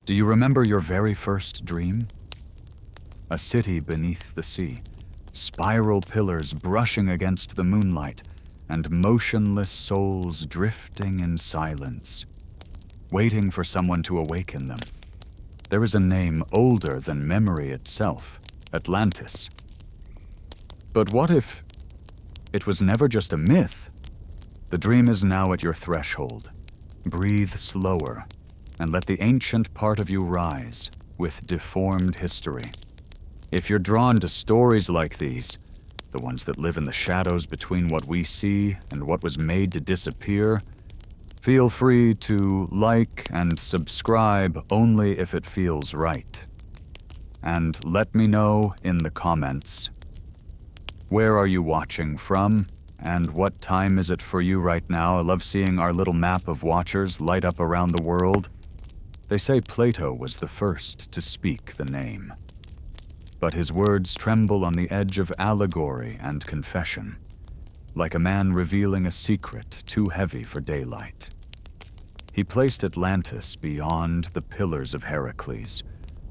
Do you remember your very first dream? A city beneath the sea, spiral pillars brushing against the moonlight, and motionless souls drifting in silence, waiting for someone to awaken them. There is a name older than memory itself, Atlantis. But what if it was never just a myth? The dream is now at your threshold. Breathe slower, and let the ancient part of you rise with deformed history. If you're drawn to stories like these, the ones that live in the shadows between what we see and what was made to disappear, feel free to like and subscribe only if it feels right. And let me know in the comments. Where are you watching from? And what time is it for you right now? I love seeing our little map of watchers light up around the world. They say Plato was the first to speak the name. But his words tremble on the edge of allegory and confession, like a man revealing a secret too heavy for daylight. He placed Atlantis beyond the pillars of Heracles,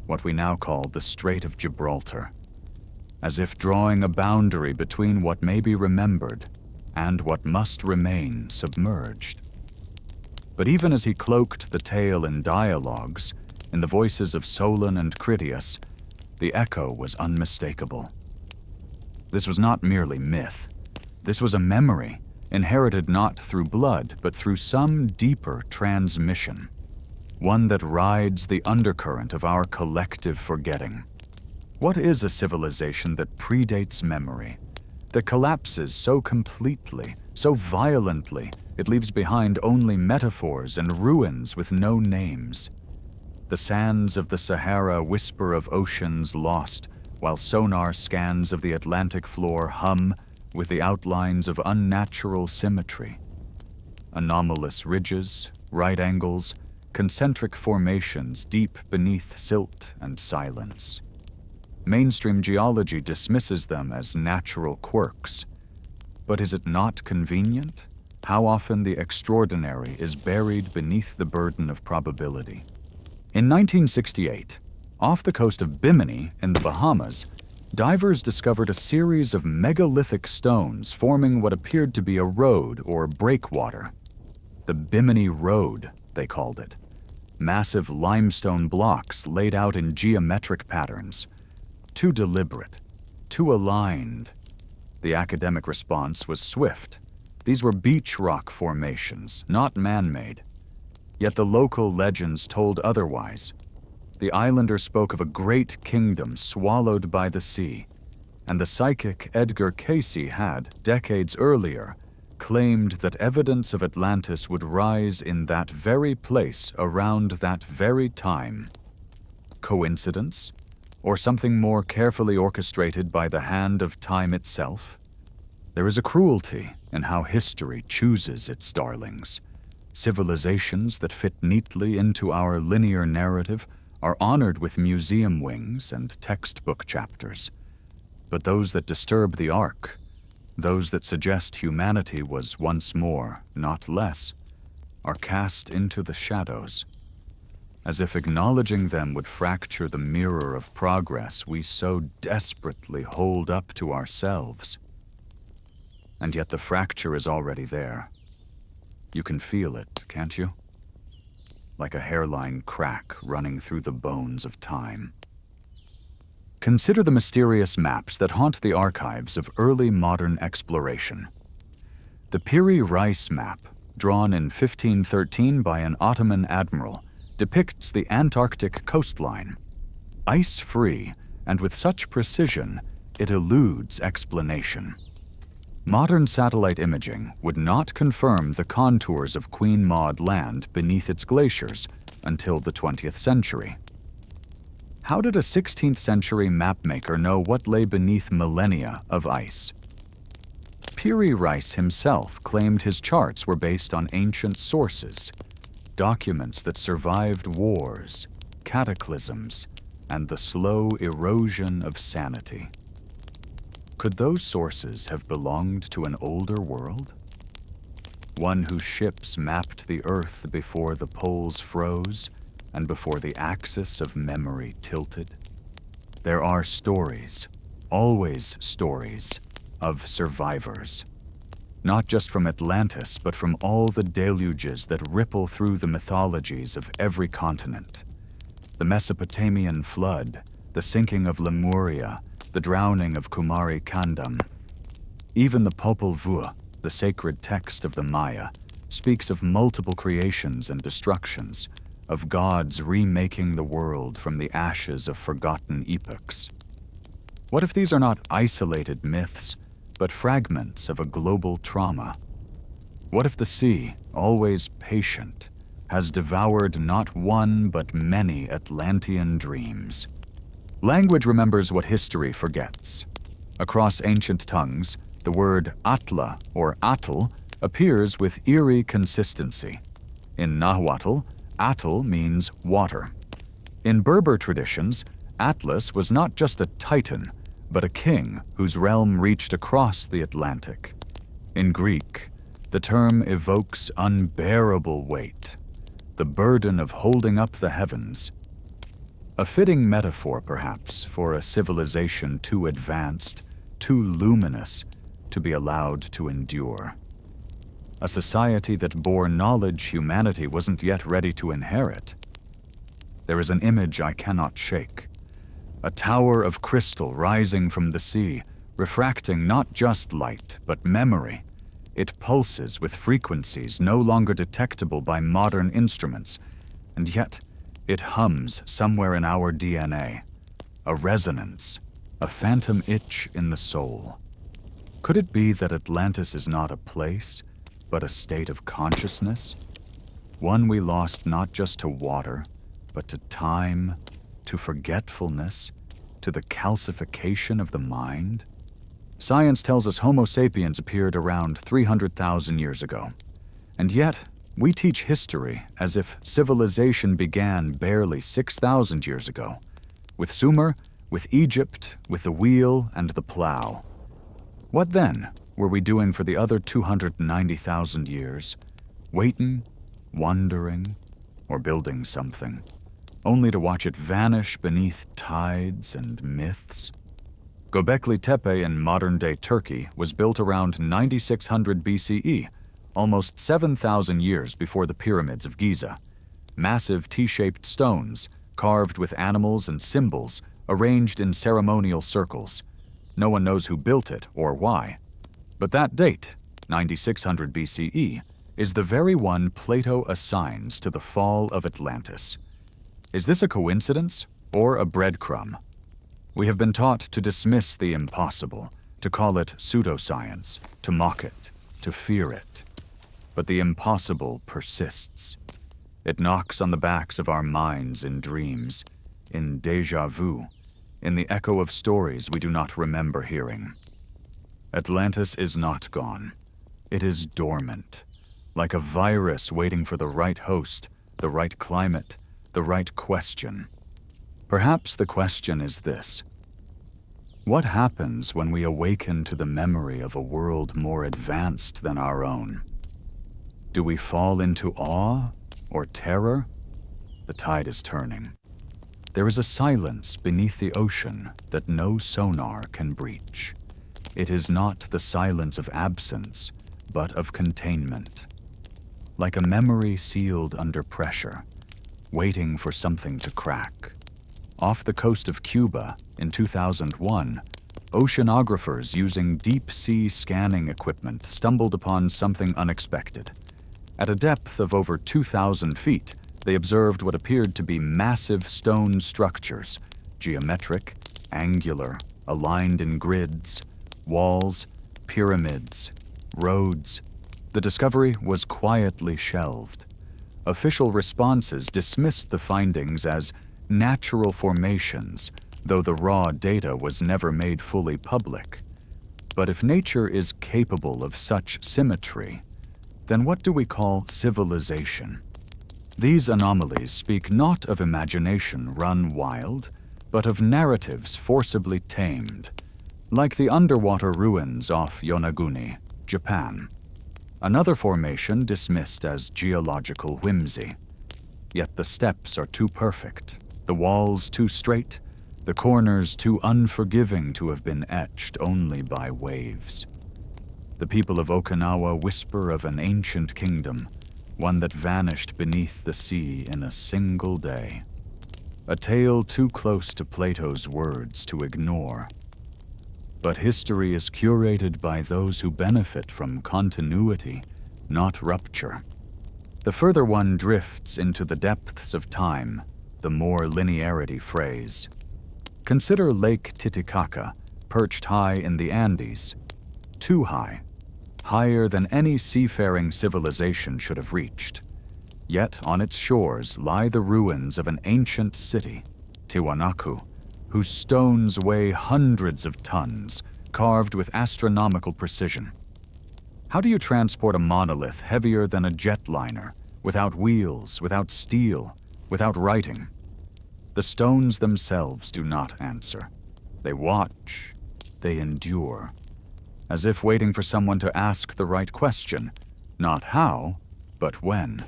what we now call the Strait of Gibraltar, as if drawing a boundary between what may be remembered and what must remain submerged. But even as he cloaked the tale in dialogues, in the voices of Solon and Critias, the echo was unmistakable. This was not merely myth. This was a memory, inherited not through blood, but through some deeper transmission, one that rides the undercurrent of our collective forgetting. What is a civilization that predates memory, that collapses so completely, so violently, it leaves behind only metaphors and ruins with no names? The sands of the Sahara whisper of oceans lost, while sonar scans of the Atlantic floor hum with the outlines of unnatural symmetry. Anomalous ridges, right angles, concentric formations deep beneath silt and silence. Mainstream geology dismisses them as natural quirks. But is it not convenient? How often the extraordinary is buried beneath the burden of probability. In 1968, off the coast of Bimini in the Bahamas, divers discovered a series of megalithic stones forming what appeared to be a road or breakwater. The Bimini Road, they called it. Massive limestone blocks laid out in geometric patterns. Too deliberate, too aligned. The academic response was swift. These were beach rock formations, not man-made. Yet the local legends told otherwise. The islanders spoke of a great kingdom swallowed by the sea, and the psychic Edgar Cayce had, decades earlier, claimed that evidence of Atlantis would rise in that very place around that very time. Coincidence? Or something more carefully orchestrated by the hand of time itself? There is a cruelty in how history chooses its darlings. Civilizations that fit neatly into our linear narrative are honored with museum wings and textbook chapters. But those that disturb the ark, those that suggest humanity was once more, not less, are cast into the shadows, as if acknowledging them would fracture the mirror of progress we so desperately hold up to ourselves. And yet the fracture is already there. You can feel it, can't you? Like a hairline crack running through the bones of time. Consider the mysterious maps that haunt the archives of early modern exploration. The Piri Reis map, drawn in 1513 by an Ottoman admiral, depicts the Antarctic coastline. Ice-free, and with such precision, it eludes explanation. Modern satellite imaging would not confirm the contours of Queen Maud Land beneath its glaciers until the 20th century. How did a 16th century mapmaker know what lay beneath millennia of ice? Piri Reis himself claimed his charts were based on ancient sources, documents that survived wars, cataclysms, and the slow erosion of sanity. Could those sources have belonged to an older world? One whose ships mapped the earth before the poles froze, and before the axis of memory tilted? There are stories, always stories, of survivors. Not just from Atlantis, but from all the deluges that ripple through the mythologies of every continent. The Mesopotamian flood, the sinking of Lemuria, the drowning of Kumari Kandam. Even the Popol Vuh, the sacred text of the Maya, speaks of multiple creations and destructions, of gods remaking the world from the ashes of forgotten epochs. What if these are not isolated myths, but fragments of a global trauma? What if the sea, always patient, has devoured not one but many Atlantean dreams? Language remembers what history forgets. Across ancient tongues, the word Atla or Atl appears with eerie consistency. In Nahuatl, Atl means water. In Berber traditions, Atlas was not just a titan, but a king whose realm reached across the Atlantic. In Greek, the term evokes unbearable weight, the burden of holding up the heavens. A fitting metaphor, perhaps, for a civilization too advanced, too luminous, to be allowed to endure. A society that bore knowledge humanity wasn't yet ready to inherit. There is an image I cannot shake. A tower of crystal rising from the sea, refracting not just light, but memory. It pulses with frequencies no longer detectable by modern instruments, and yet it hums somewhere in our DNA. A resonance, a phantom itch in the soul. Could it be that Atlantis is not a place, but a state of consciousness? One we lost not just to water, but to time, to forgetfulness, to the calcification of the mind? Science tells us Homo sapiens appeared around 300,000 years ago. And yet, we teach history as if civilization began barely 6,000 years ago. With Sumer, with Egypt, with the wheel and the plow. What then were we doing for the other 290,000 years? Waiting, wondering, or building something, only to watch it vanish beneath tides and myths? Gobekli Tepe in modern-day Turkey was built around 9600 BCE, almost 7,000 years before the pyramids of Giza. Massive T-shaped stones, carved with animals and symbols, arranged in ceremonial circles. No one knows who built it or why. But that date, 9600 BCE, is the very one Plato assigns to the fall of Atlantis. Is this a coincidence or a breadcrumb? We have been taught to dismiss the impossible, to call it pseudoscience, to mock it, to fear it. But the impossible persists. It knocks on the backs of our minds in dreams, in déjà vu, in the echo of stories we do not remember hearing. Atlantis is not gone. It is dormant, like a virus waiting for the right host, the right climate, the right question. Perhaps the question is this: what happens when we awaken to the memory of a world more advanced than our own? Do we fall into awe or terror? The tide is turning. There is a silence beneath the ocean that no sonar can breach. It is not the silence of absence, but of containment. Like a memory sealed under pressure, waiting for something to crack. Off the coast of Cuba, in 2001, oceanographers using deep-sea scanning equipment stumbled upon something unexpected. At a depth of over 2,000 feet, they observed what appeared to be massive stone structures, geometric, angular, aligned in grids, walls, pyramids, roads. The discovery was quietly shelved. Official responses dismissed the findings as natural formations, though the raw data was never made fully public. But if nature is capable of such symmetry, then what do we call civilization? These anomalies speak not of imagination run wild, but of narratives forcibly tamed, like the underwater ruins off Yonaguni, Japan. Another formation dismissed as geological whimsy. yet the steps are too perfect, the walls too straight, the corners too unforgiving to have been etched only by waves. The people of Okinawa whisper of an ancient kingdom, one that vanished beneath the sea in a single day. A tale too close to Plato's words to ignore. But history is curated by those who benefit from continuity, not rupture. The further one drifts into the depths of time, the more linearity frays. Consider Lake Titicaca, perched high in the Andes. Too high, higher than any seafaring civilization should have reached. Yet on its shores lie the ruins of an ancient city, Tiwanaku, whose stones weigh hundreds of tons, carved with astronomical precision. How do you transport a monolith heavier than a jetliner, without wheels, without steel, without writing? The stones themselves do not answer. They watch, they endure, as if waiting for someone to ask the right question, not how, but when.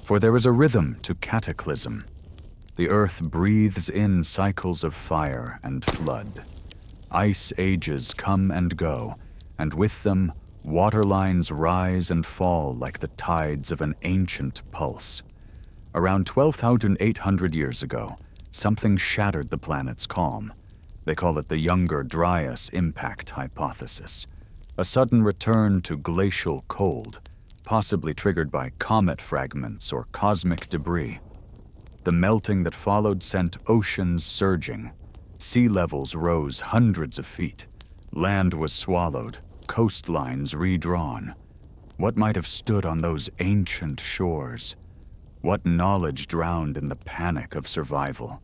For there is a rhythm to cataclysm. The earth breathes in cycles of fire and flood. Ice ages come and go, and with them, water lines rise and fall like the tides of an ancient pulse. Around 12,800 years ago, something shattered the planet's calm. They call it the Younger Dryas impact hypothesis. A sudden return to glacial cold, possibly triggered by comet fragments or cosmic debris. The melting that followed sent oceans surging. Sea levels rose hundreds of feet. Land was swallowed, coastlines redrawn. What might have stood on those ancient shores? What knowledge drowned in the panic of survival?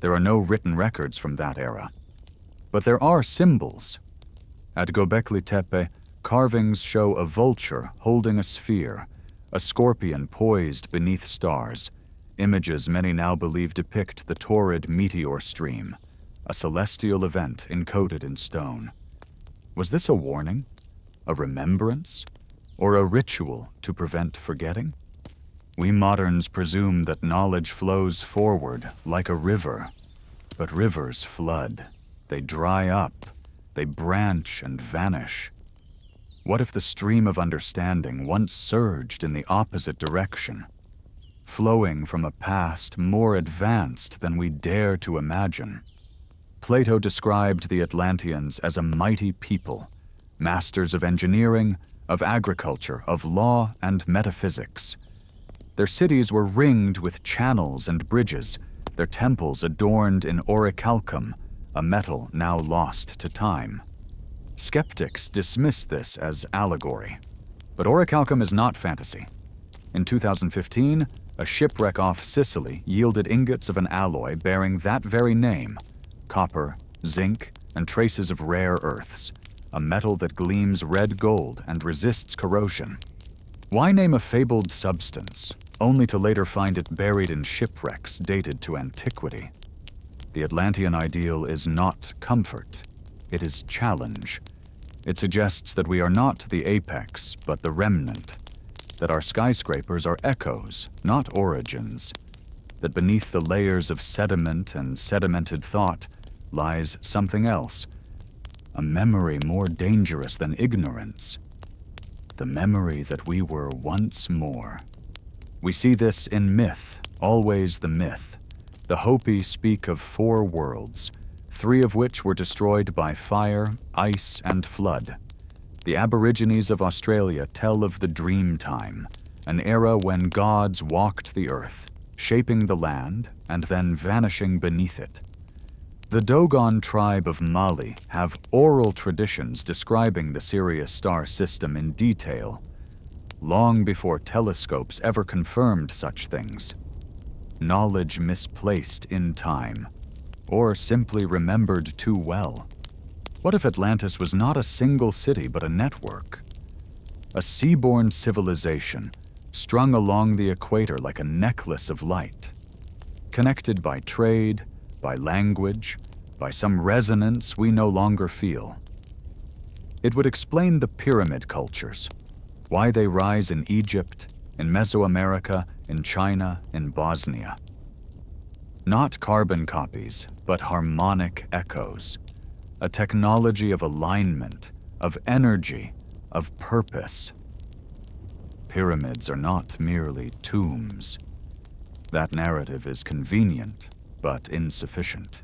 There are no written records from that era. But there are symbols. At Gobekli Tepe, carvings show a vulture holding a sphere, a scorpion poised beneath stars, images many now believe depict the torrid meteor stream, a celestial event encoded in stone. Was this a warning, a remembrance, or a ritual to prevent forgetting? We moderns presume that knowledge flows forward like a river, but rivers flood, they dry up, they branch and vanish. What if the stream of understanding once surged in the opposite direction, flowing from a past more advanced than we dare to imagine? Plato described the Atlanteans as a mighty people, masters of engineering, of agriculture, of law and metaphysics. Their cities were ringed with channels and bridges, their temples adorned in orichalcum, a metal now lost to time. Skeptics dismiss this as allegory, but orichalcum is not fantasy. In 2015, a shipwreck off Sicily yielded ingots of an alloy bearing that very name, copper, zinc, and traces of rare earths, a metal that gleams red gold and resists corrosion. Why name a fabled substance, only to later find it buried in shipwrecks dated to antiquity? The Atlantean ideal is not comfort. It is challenge. It suggests that we are not the apex, but the remnant, that our skyscrapers are echoes, not origins, that beneath the layers of sediment and sedimented thought lies something else, a memory more dangerous than ignorance, the memory that we were once more. We see this in myth, always the myth. The Hopi speak of 4 worlds, 3 of which were destroyed by fire, ice, and flood. The Aborigines of Australia tell of the dream time, an era when gods walked the earth, shaping the land and then vanishing beneath it. The Dogon tribe of Mali have oral traditions describing the Sirius star system in detail, long before telescopes ever confirmed such things. Knowledge misplaced in time, or simply remembered too well. What if Atlantis was not a single city but a network? A seaborne civilization strung along the equator like a necklace of light, connected by trade, by language, by some resonance we no longer feel. It would explain the pyramid cultures, why they rise in Egypt, in Mesoamerica, in China, in Bosnia. Not carbon copies, but harmonic echoes. A technology of alignment, of energy, of purpose. Pyramids are not merely tombs. That narrative is convenient, but insufficient.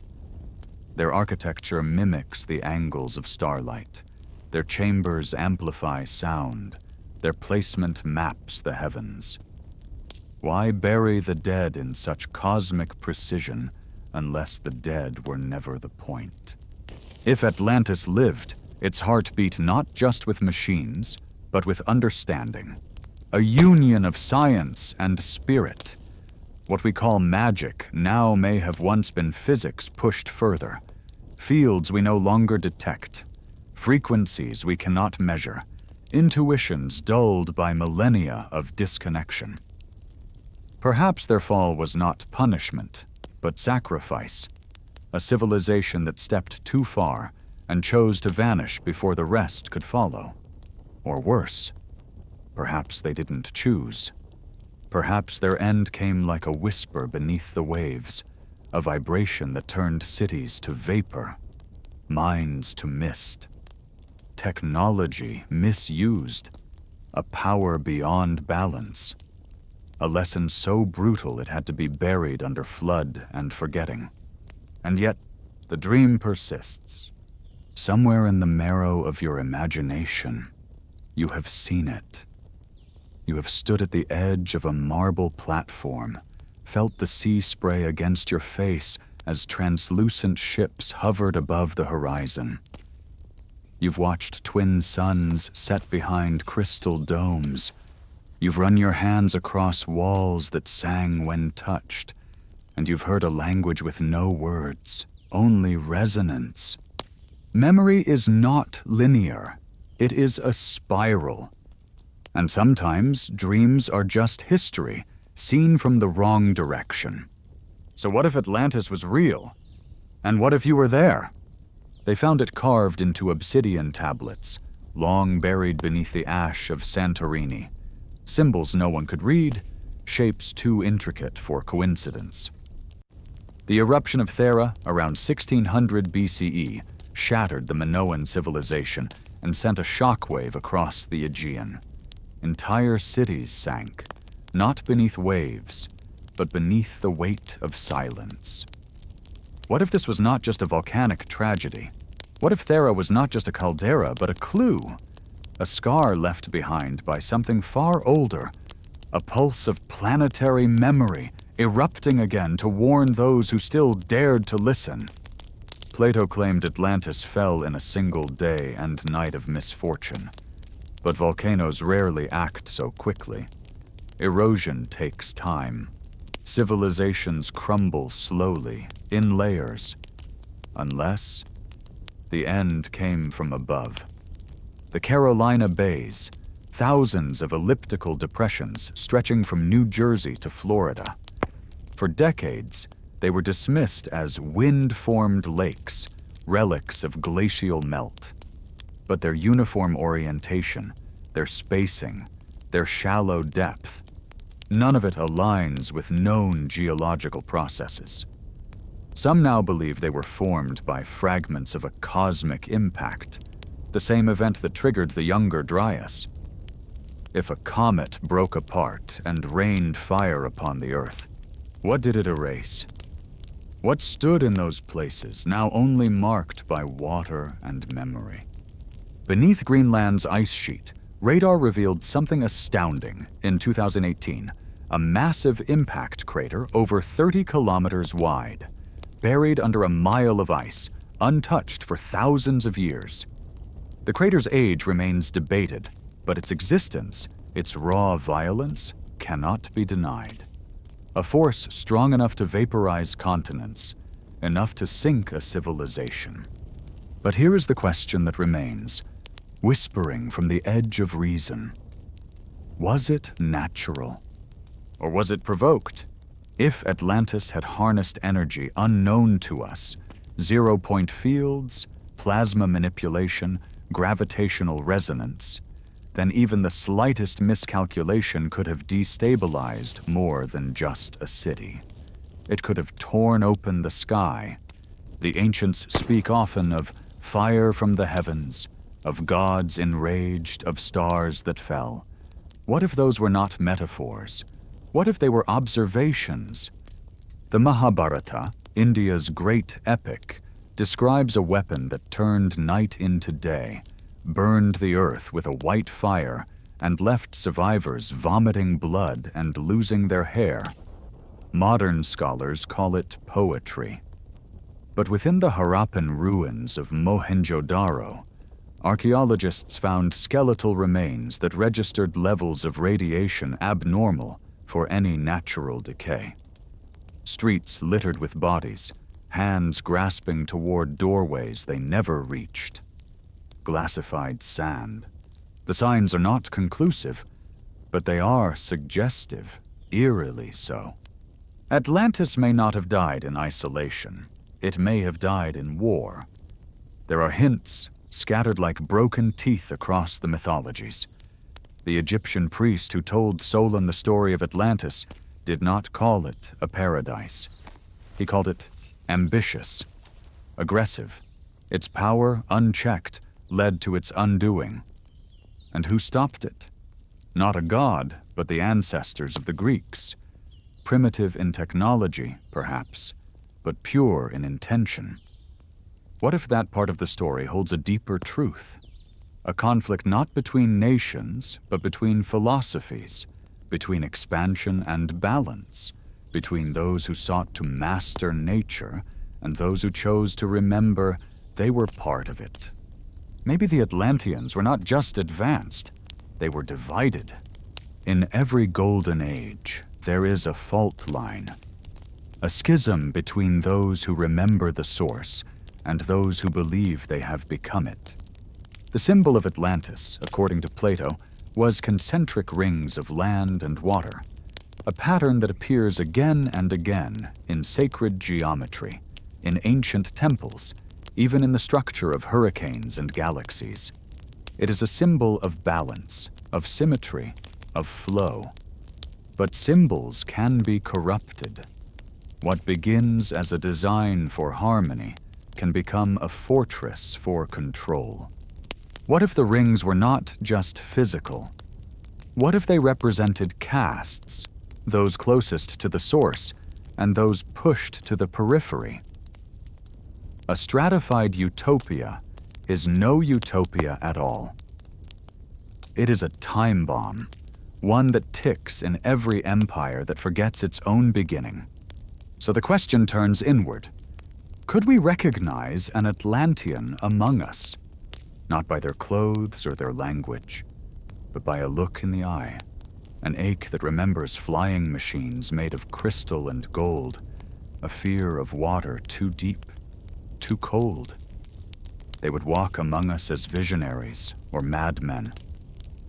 Their architecture mimics the angles of starlight. Their chambers amplify sound. Their placement maps the heavens. Why bury the dead in such cosmic precision unless the dead were never the point? If Atlantis lived, its heart beat not just with machines, but with understanding. A union of science and spirit. What we call magic now may have once been physics pushed further. Fields we no longer detect. Frequencies we cannot measure. Intuitions dulled by millennia of disconnection. Perhaps their fall was not punishment, but sacrifice. A civilization that stepped too far and chose to vanish before the rest could follow. Or worse, perhaps they didn't choose. Perhaps their end came like a whisper beneath the waves, a vibration that turned cities to vapor, minds to mist. Technology misused, a power beyond balance. A lesson so brutal it had to be buried under flood and forgetting. And yet, the dream persists. Somewhere in the marrow of your imagination, you have seen it. You have stood at the edge of a marble platform, felt the sea spray against your face as translucent ships hovered above the horizon. You've watched twin suns set behind crystal domes. You've run your hands across walls that sang when touched, and you've heard a language with no words, only resonance. Memory is not linear. It is a spiral. And sometimes dreams are just history, seen from the wrong direction. So what if Atlantis was real? And what if you were there? They found it carved into obsidian tablets, long buried beneath the ash of Santorini. Symbols no one could read, shapes too intricate for coincidence. The eruption of Thera around 1600 BCE shattered the Minoan civilization and sent a shockwave across the Aegean. Entire cities sank, not beneath waves, but beneath the weight of silence. What if this was not just a volcanic tragedy? What if Thera was not just a caldera, but a clue? A scar left behind by something far older, a pulse of planetary memory erupting again to warn those who still dared to listen. Plato claimed Atlantis fell in a single day and night of misfortune, but volcanoes rarely act so quickly. Erosion takes time. Civilizations crumble slowly, in layers, unless the end came from above. The Carolina Bays, thousands of elliptical depressions stretching from New Jersey to Florida. For decades, they were dismissed as wind-formed lakes, relics of glacial melt. But their uniform orientation, their spacing, their shallow depth, none of it aligns with known geological processes. Some now believe they were formed by fragments of a cosmic impact, the same event that triggered the Younger Dryas. If a comet broke apart and rained fire upon the Earth, what did it erase? What stood in those places, now only marked by water and memory? Beneath Greenland's ice sheet, radar revealed something astounding in 2018, a massive impact crater over 30 kilometers wide, buried under a mile of ice, untouched for thousands of years. The crater's age remains debated, but its existence, its raw violence, cannot be denied. A force strong enough to vaporize continents, enough to sink a civilization. But here is the question that remains, whispering from the edge of reason. Was it natural? Or was it provoked? If Atlantis had harnessed energy unknown to us, zero-point fields, plasma manipulation, gravitational resonance, then even the slightest miscalculation could have destabilized more than just a city. It could have torn open the sky. The ancients speak often of fire from the heavens, of gods enraged, of stars that fell. What if those were not metaphors? What if they were observations? The Mahabharata, India's great epic, describes a weapon that turned night into day, burned the earth with a white fire, and left survivors vomiting blood and losing their hair. Modern scholars call it poetry. But within the Harappan ruins of Mohenjo-Daro, archaeologists found skeletal remains that registered levels of radiation abnormal for any natural decay. Streets littered with bodies, hands grasping toward doorways they never reached. Glassified sand. The signs are not conclusive, but they are suggestive, eerily so. Atlantis may not have died in isolation. It may have died in war. There are hints scattered like broken teeth across the mythologies. The Egyptian priest who told Solon the story of Atlantis did not call it a paradise. He called it ambitious, aggressive. Its power, unchecked, led to its undoing. And who stopped it? Not a god, but the ancestors of the Greeks. Primitive in technology, perhaps, but pure in intention. What if that part of the story holds a deeper truth? A conflict not between nations, but between philosophies, between expansion and balance, between those who sought to master nature and those who chose to remember they were part of it. Maybe the Atlanteans were not just advanced, they were divided. In every golden age, there is a fault line, a schism between those who remember the source and those who believe they have become it. The symbol of Atlantis, according to Plato, was concentric rings of land and water, a pattern that appears again and again in sacred geometry, in ancient temples, even in the structure of hurricanes and galaxies. It is a symbol of balance, of symmetry, of flow. But symbols can be corrupted. What begins as a design for harmony can become a fortress for control. What if the rings were not just physical? What if they represented castes, those closest to the source and those pushed to the periphery? A stratified utopia is no utopia at all. It is a time bomb, one that ticks in every empire that forgets its own beginning. So the question turns inward. Could we recognize an Atlantean among us? Not by their clothes or their language, but by a look in the eye, an ache that remembers flying machines made of crystal and gold, a fear of water too deep, too cold. They would walk among us as visionaries or madmen,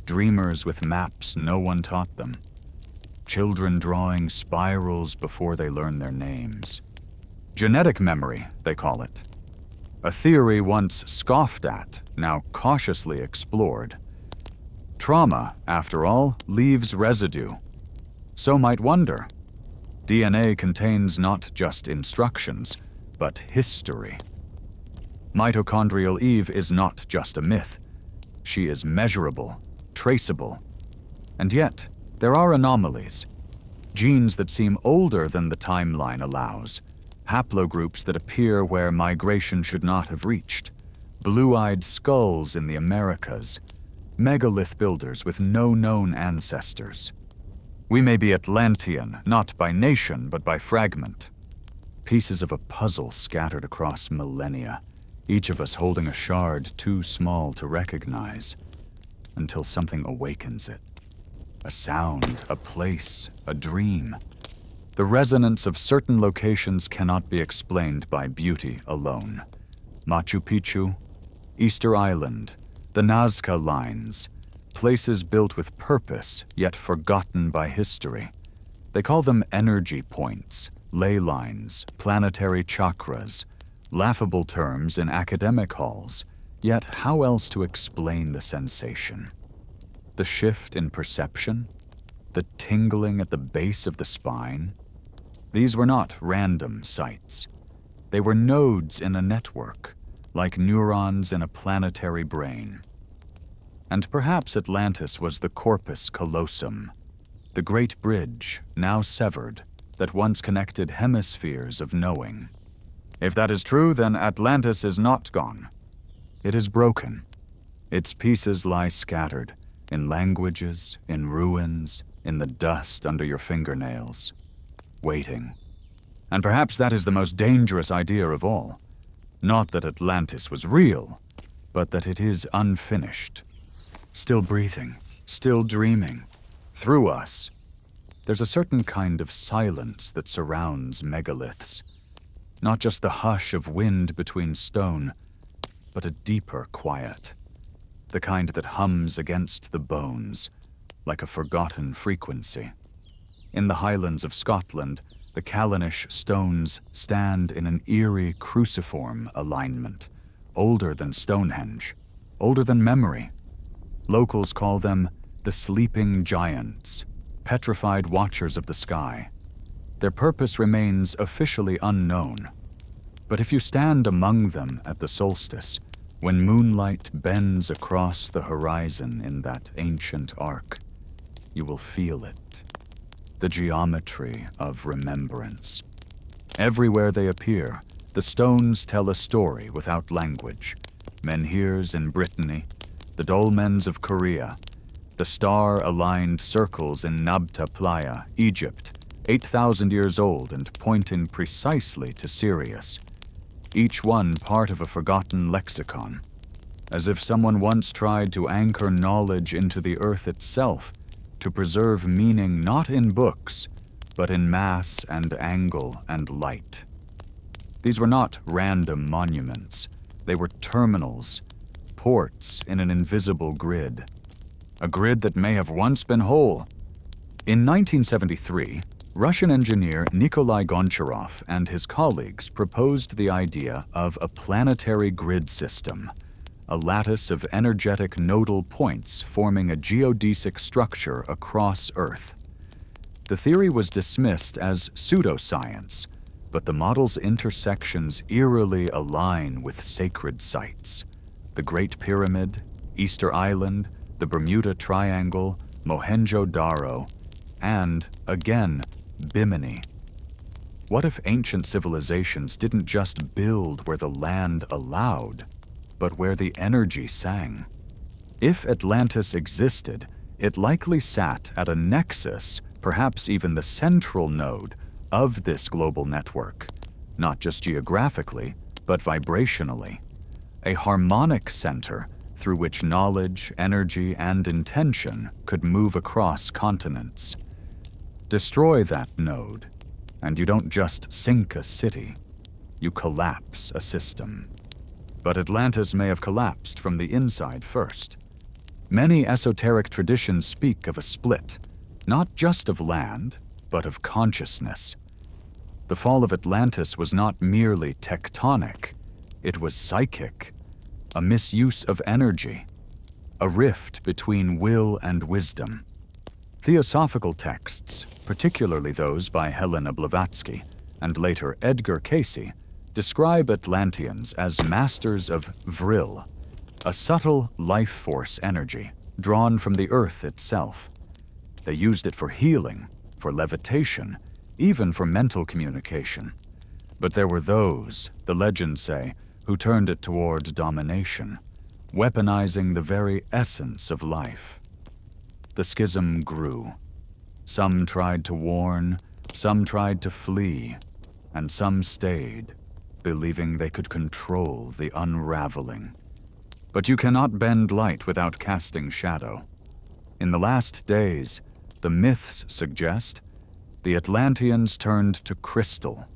dreamers with maps no one taught them, children drawing spirals before they learn their names. Genetic memory, they call it. A theory once scoffed at, now cautiously explored. Trauma, after all, leaves residue. So might wonder. DNA contains not just instructions, but history. Mitochondrial Eve is not just a myth. She is measurable, traceable. And yet, there are anomalies. Genes that seem older than the timeline allows. Haplogroups that appear where migration should not have reached. Blue-eyed skulls in the Americas. Megalith builders with no known ancestors. We may be Atlantean, not by nation, but by fragment. Pieces of a puzzle scattered across millennia, each of us holding a shard too small to recognize, until something awakens it. A sound, a place, a dream. The resonance of certain locations cannot be explained by beauty alone. Machu Picchu, Easter Island, the Nazca Lines, places built with purpose yet forgotten by history. They call them energy points, ley lines, planetary chakras, laughable terms in academic halls, yet how else to explain the sensation? The shift in perception, the tingling at the base of the spine, these were not random sights. They were nodes in a network, like neurons in a planetary brain. And perhaps Atlantis was the corpus callosum, the great bridge, now severed, that once connected hemispheres of knowing. If that is true, then Atlantis is not gone. It is broken. Its pieces lie scattered, in languages, in ruins, in the dust under your fingernails, waiting. And perhaps that is the most dangerous idea of all. Not that Atlantis was real, but that it is unfinished. Still breathing, still dreaming, through us. There's a certain kind of silence that surrounds megaliths. Not just the hush of wind between stone, but a deeper quiet. The kind that hums against the bones, like a forgotten frequency. In the highlands of Scotland, the Callanish stones stand in an eerie cruciform alignment, older than Stonehenge, older than memory. Locals call them the sleeping giants, petrified watchers of the sky. Their purpose remains officially unknown. But if you stand among them at the solstice, when moonlight bends across the horizon in that ancient arc, you will feel it. The geometry of remembrance. Everywhere they appear, the stones tell a story without language. Menhirs in Brittany, the dolmens of Korea, the star-aligned circles in Nabta Playa, Egypt, 8,000 years old and pointing precisely to Sirius. Each one part of a forgotten lexicon, as if someone once tried to anchor knowledge into the earth itself, to preserve meaning not in books, but in mass and angle and light. These were not random monuments. They were terminals, ports in an invisible grid. A grid that may have once been whole. In 1973, Russian engineer Nikolai Goncharov and his colleagues proposed the idea of a planetary grid system, a lattice of energetic nodal points forming a geodesic structure across Earth. The theory was dismissed as pseudoscience, but the model's intersections eerily align with sacred sites. The Great Pyramid, Easter Island, the Bermuda Triangle, Mohenjo-Daro, and, again, Bimini. What if ancient civilizations didn't just build where the land allowed, but where the energy sang? If Atlantis existed, it likely sat at a nexus, perhaps even the central node, of this global network, not just geographically, but vibrationally. A harmonic center through which knowledge, energy, and intention could move across continents. Destroy that node, and you don't just sink a city, you collapse a system. But Atlantis may have collapsed from the inside first. Many esoteric traditions speak of a split, not just of land, but of consciousness. The fall of Atlantis was not merely tectonic, it was psychic, a misuse of energy, a rift between will and wisdom. Theosophical texts, particularly those by Helena Blavatsky and later Edgar Cayce, describe Atlanteans as masters of vril, a subtle life force energy drawn from the earth itself. They used it for healing, for levitation, even for mental communication. But there were those, the legends say, who turned it toward domination, weaponizing the very essence of life. The schism grew. Some tried to warn, some tried to flee, and some stayed, believing they could control the unraveling. But you cannot bend light without casting shadow. In the last days, the myths suggest, the Atlanteans turned to crystal,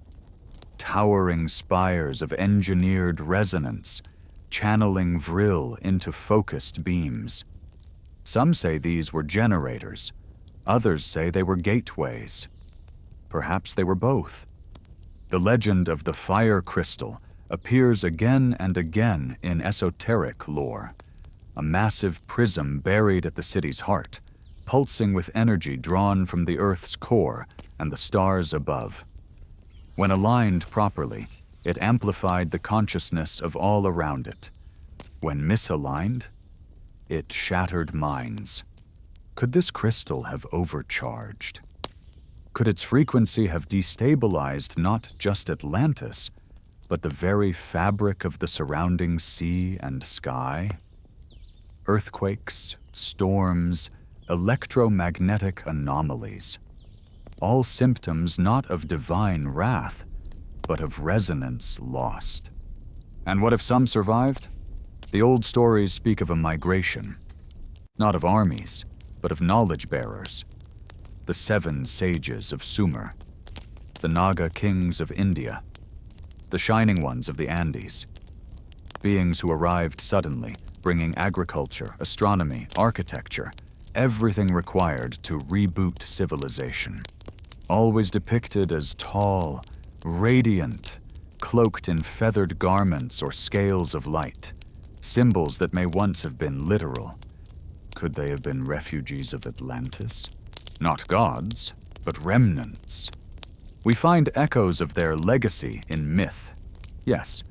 towering spires of engineered resonance, channeling vril into focused beams. Some say these were generators, others say they were gateways. Perhaps they were both. The legend of the fire crystal appears again and again in esoteric lore. a massive prism buried at the city's heart, pulsing with energy drawn from the Earth's core and the stars above. When aligned properly, it amplified the consciousness of all around it. When misaligned, it shattered minds. Could this crystal have overcharged? Could its frequency have destabilized not just Atlantis, but the very fabric of the surrounding sea and sky? Earthquakes, storms, electromagnetic anomalies. All symptoms not of divine wrath, but of resonance lost. And what if some survived? The old stories speak of a migration, not of armies, but of knowledge bearers. The 7 sages of Sumer, the Naga kings of India, the shining ones of the Andes, beings who arrived suddenly, bringing agriculture, astronomy, architecture, everything required to reboot civilization. Always depicted as tall, radiant, cloaked in feathered garments or scales of light, symbols that may once have been literal. Could they have been refugees of Atlantis? Not gods, but remnants. We find echoes of their legacy in myth, yes,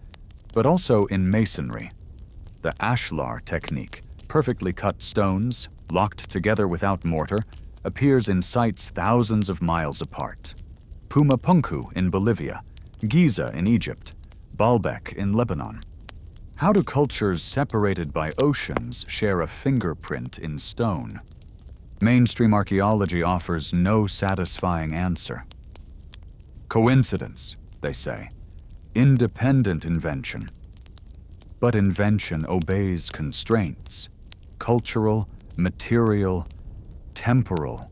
but also in masonry. The ashlar technique, perfectly cut stones, locked together without mortar, appears in sites thousands of miles apart. Puma Punku in Bolivia, Giza in Egypt, Baalbek in Lebanon. How do cultures separated by oceans share a fingerprint in stone? Mainstream archaeology offers no satisfying answer. Coincidence, they say. Independent invention. But invention obeys constraints. Cultural, material, temporal.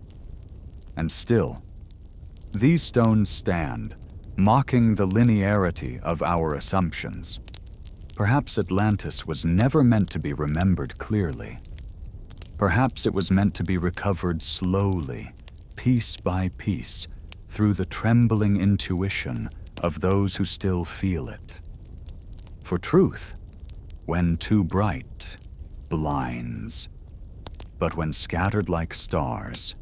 And still, these stones stand, mocking the linearity of our assumptions. Perhaps Atlantis was never meant to be remembered clearly. Perhaps it was meant to be recovered slowly, piece by piece, through the trembling intuition of those who still feel it. For truth, when too bright, blinds. But when scattered like stars,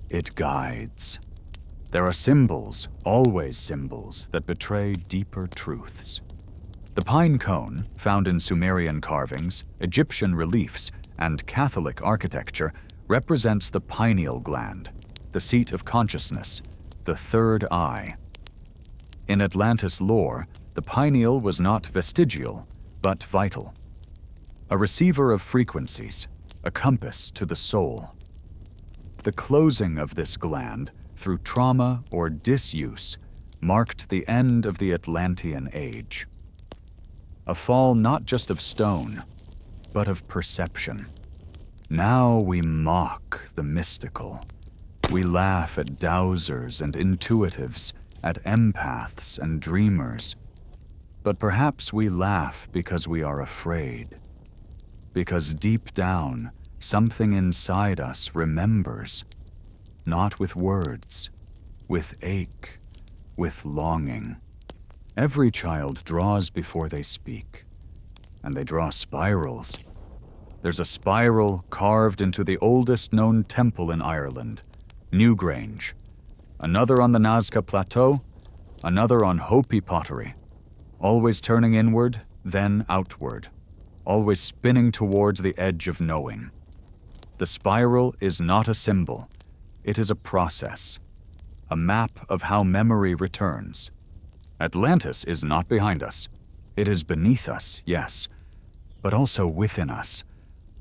it guides. There are symbols, always symbols, that betray deeper truths. The pine cone, found in Sumerian carvings, Egyptian reliefs, and Catholic architecture, represents the pineal gland, the seat of consciousness, the third eye. In Atlantis lore, the pineal was not vestigial, but vital. A receiver of frequencies, a compass to the soul. The closing of this gland, through trauma or disuse, marked the end of the Atlantean age. A fall not just of stone, but of perception. Now we mock the mystical. We laugh at dowsers and intuitives, at empaths and dreamers. But perhaps we laugh because we are afraid. Because deep down, something inside us remembers. Not with words, with ache, with longing. Every child draws before they speak, and they draw spirals. There's a spiral carved into the oldest known temple in Ireland, Newgrange. Another on the Nazca Plateau, another on Hopi pottery. Always turning inward, then outward. Always spinning towards the edge of knowing. The spiral is not a symbol. It is a process. A map of how memory returns. Atlantis is not behind us. It is beneath us, yes, but also within us,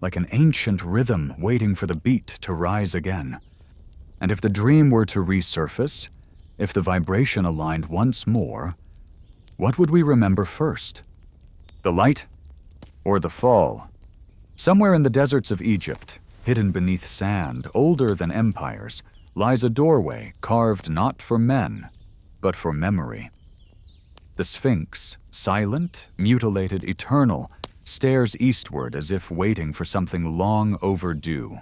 like an ancient rhythm waiting for the beat to rise again. And if the dream were to resurface, if the vibration aligned once more, what would we remember first? The light or the fall? Somewhere in the deserts of Egypt, hidden beneath sand, older than empires, lies a doorway carved not for men, but for memory. The Sphinx, silent, mutilated, eternal, stares eastward as if waiting for something long overdue.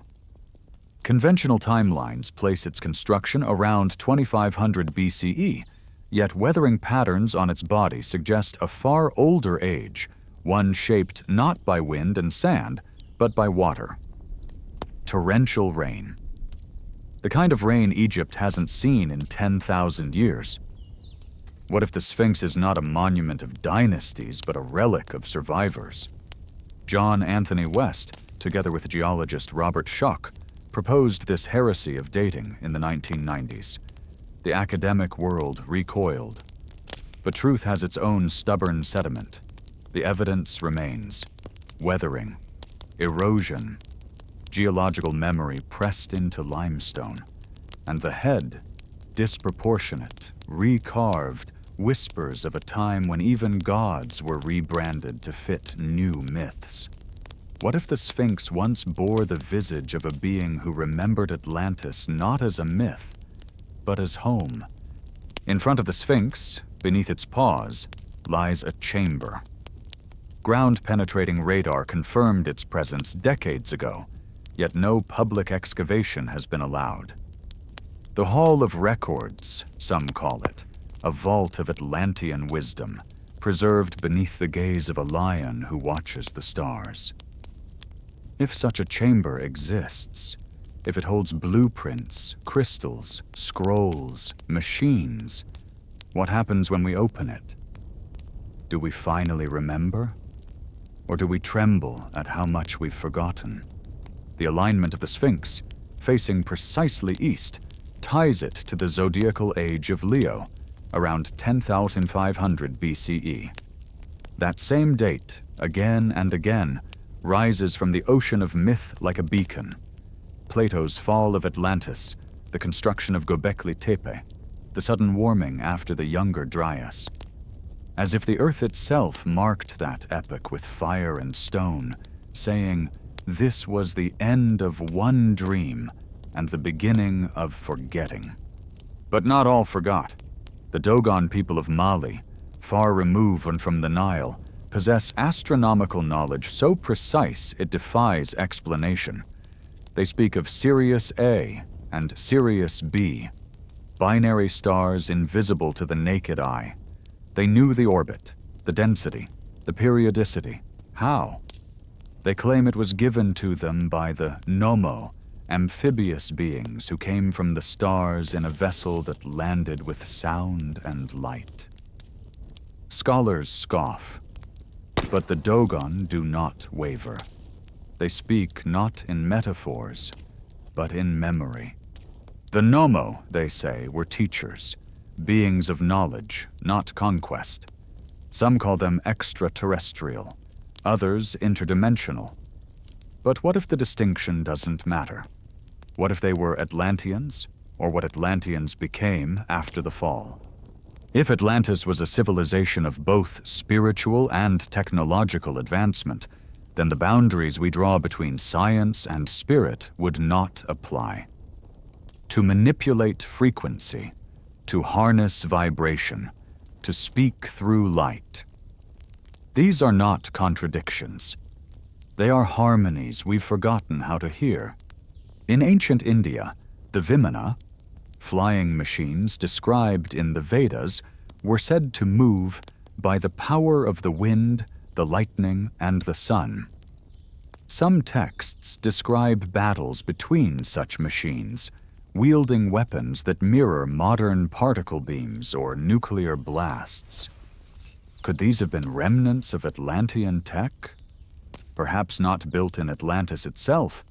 Conventional timelines place its construction around 2500 BCE, yet weathering patterns on its body suggest a far older age, one shaped not by wind and sand, but by water. Torrential rain. The kind of rain Egypt hasn't seen in 10,000 years. What if the Sphinx is not a monument of dynasties, but a relic of survivors? John Anthony West, together with geologist Robert Schoch, proposed this heresy of dating in the 1990s. The academic world recoiled. But truth has its own stubborn sediment. The evidence remains. Weathering, erosion, geological memory pressed into limestone, and the head, disproportionate, recarved, whispers of a time when even gods were rebranded to fit new myths. What if the Sphinx once bore the visage of a being who remembered Atlantis not as a myth, but as home? In front of the Sphinx, beneath its paws, lies a chamber. Ground-penetrating radar confirmed its presence decades ago, yet no public excavation has been allowed. The Hall of Records, some call it, a vault of Atlantean wisdom, preserved beneath the gaze of a lion who watches the stars. If such a chamber exists, if it holds blueprints, crystals, scrolls, machines, what happens when we open it? Do we finally remember? Or do we tremble at how much we've forgotten? The alignment of the Sphinx, facing precisely east, ties it to the zodiacal age of Leo, around 10,500 BCE. That same date, again and again, rises from the ocean of myth like a beacon. Plato's fall of Atlantis, the construction of Gobekli Tepe, the sudden warming after the Younger Dryas. As if the earth itself marked that epoch with fire and stone, saying, "This was the end of one dream and the beginning of forgetting." But not all forgot. The Dogon people of Mali, far removed from the Nile, possess astronomical knowledge so precise it defies explanation. They speak of Sirius A and Sirius B, binary stars invisible to the naked eye. They knew the orbit, the density, the periodicity. How? They claim it was given to them by the Nomo, amphibious beings who came from the stars in a vessel that landed with sound and light. Scholars scoff, but the Dogon do not waver. They speak not in metaphors, but in memory. The Nomo, they say, were teachers, beings of knowledge, not conquest. Some call them extraterrestrial, others interdimensional. But what if the distinction doesn't matter? What if they were Atlanteans, or what Atlanteans became after the fall? If Atlantis was a civilization of both spiritual and technological advancement, then the boundaries we draw between science and spirit would not apply. To manipulate frequency, to harness vibration, to speak through light. These are not contradictions. They are harmonies we've forgotten how to hear. In ancient India, the Vimana, flying machines described in the Vedas, were said to move by the power of the wind, the lightning, and the sun. Some texts describe battles between such machines, wielding weapons that mirror modern particle beams or nuclear blasts. Could these have been remnants of Atlantean tech? Perhaps not built in Atlantis itself,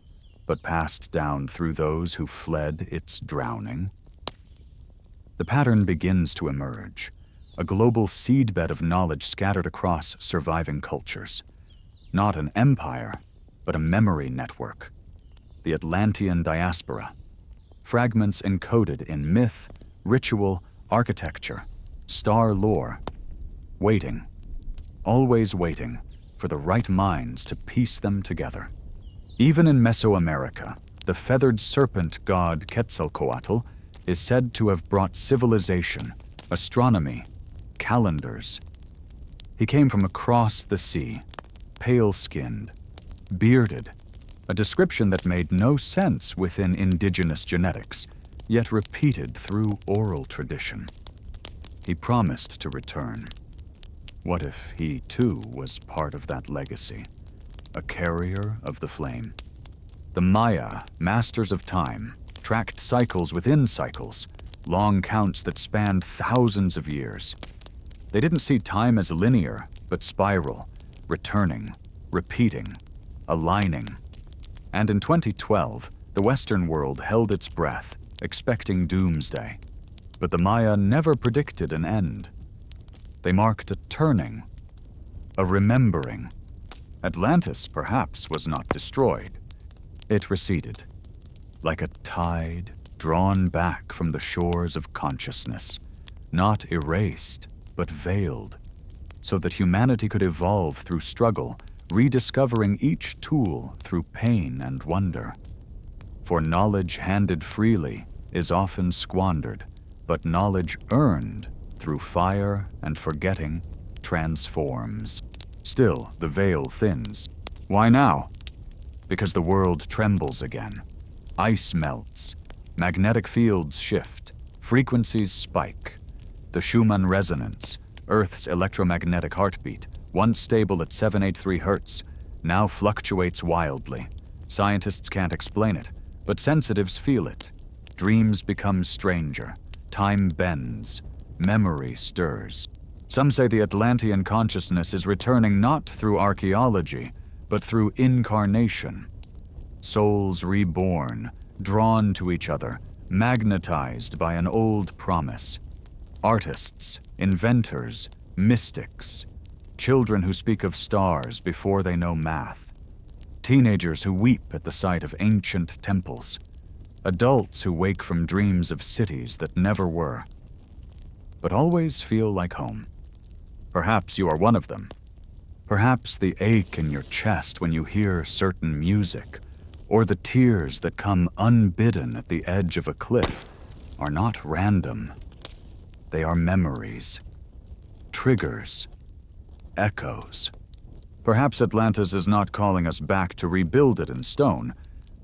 but passed down through those who fled its drowning. The pattern begins to emerge, a global seedbed of knowledge scattered across surviving cultures. Not an empire, but a memory network. The Atlantean diaspora. Fragments encoded in myth, ritual, architecture, star lore. Waiting, always waiting, for the right minds to piece them together. Even in Mesoamerica, the feathered serpent god Quetzalcoatl is said to have brought civilization, astronomy, calendars. He came from across the sea, pale-skinned, bearded, a description that made no sense within indigenous genetics, yet repeated through oral tradition. He promised to return. What if he, too, was part of that legacy? a carrier of the flame. The Maya, masters of time, tracked cycles within cycles, long counts that spanned thousands of years. They didn't see time as linear, but spiral, returning, repeating, aligning. And in 2012, the Western world held its breath, expecting doomsday. But the Maya never predicted an end. They marked a turning, a remembering. Atlantis, perhaps, was not destroyed. It receded, like a tide drawn back from the shores of consciousness, not erased, but veiled, so that humanity could evolve through struggle, rediscovering each tool through pain and wonder. For knowledge handed freely is often squandered, but knowledge earned through fire and forgetting transforms. Still, the veil thins. Why now? Because the world trembles again. Ice melts. Magnetic fields shift. Frequencies spike. The Schumann resonance, Earth's electromagnetic heartbeat, once stable at 783 Hz, now fluctuates wildly. Scientists can't explain it, but sensitives feel it. Dreams become stranger. Time bends. Memory stirs. Some say the Atlantean consciousness is returning not through archaeology, but through incarnation. Souls reborn, drawn to each other, magnetized by an old promise. Artists, inventors, mystics, children who speak of stars before they know math, teenagers who weep at the sight of ancient temples, adults who wake from dreams of cities that never were, but always feel like home. Perhaps you are one of them. Perhaps the ache in your chest when you hear certain music, or the tears that come unbidden at the edge of a cliff, are not random. They are memories, triggers, echoes. Perhaps Atlantis is not calling us back to rebuild it in stone,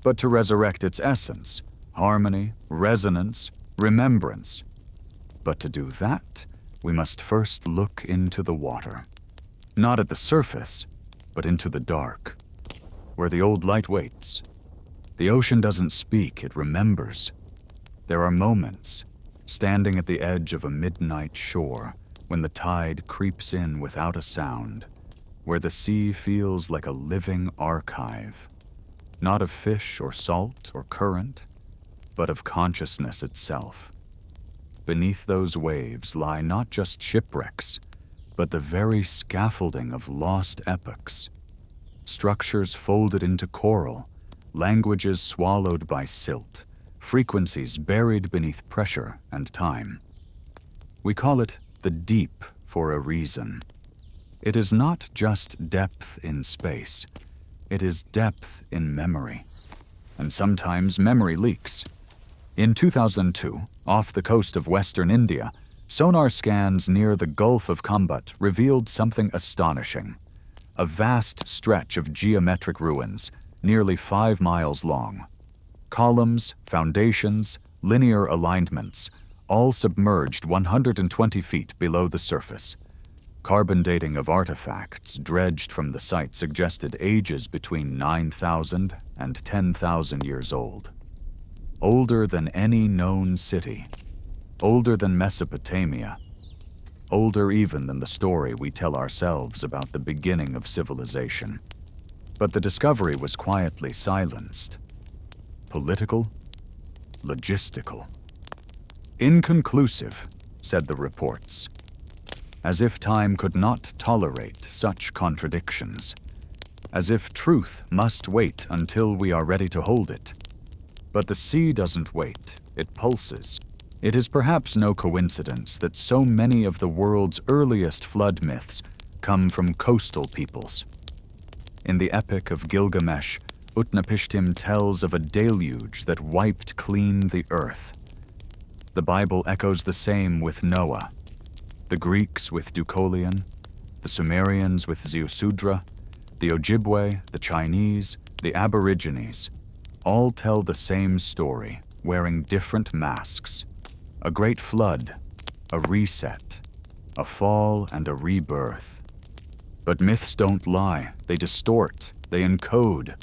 but to resurrect its essence, harmony, resonance, remembrance. But to do that, we must first look into the water. Not at the surface, but into the dark, where the old light waits. The ocean doesn't speak, it remembers. There are moments, standing at the edge of a midnight shore, when the tide creeps in without a sound, where the sea feels like a living archive, not of fish or salt or current, but of consciousness itself. Beneath those waves lie not just shipwrecks, but the very scaffolding of lost epochs, structures folded into coral, languages swallowed by silt, frequencies buried beneath pressure and time. We call it the deep for a reason. It is not just depth in space, it is depth in memory. And sometimes memory leaks. In 2002, off the coast of western India, sonar scans near the Gulf of Combat revealed something astonishing. A vast stretch of geometric ruins, nearly 5 miles long. Columns, foundations, linear alignments, all submerged 120 feet below the surface. Carbon dating of artifacts dredged from the site suggested ages between 9,000 and 10,000 years old. Older than any known city. Older than Mesopotamia. Older even than the story we tell ourselves about the beginning of civilization. But the discovery was quietly silenced. Political, logistical. Inconclusive, said the reports. As if time could not tolerate such contradictions. As if truth must wait until we are ready to hold it. But the sea doesn't wait, it pulses. It is perhaps no coincidence that so many of the world's earliest flood myths come from coastal peoples. In the Epic of Gilgamesh, Utnapishtim tells of a deluge that wiped clean the earth. The Bible echoes the same with Noah. The Greeks with Deucalion, the Sumerians with Ziusudra, the Ojibwe, the Chinese, the Aborigines, all tell the same story, wearing different masks. A great flood, a reset, a fall and a rebirth. But myths don't lie, they distort, They encode.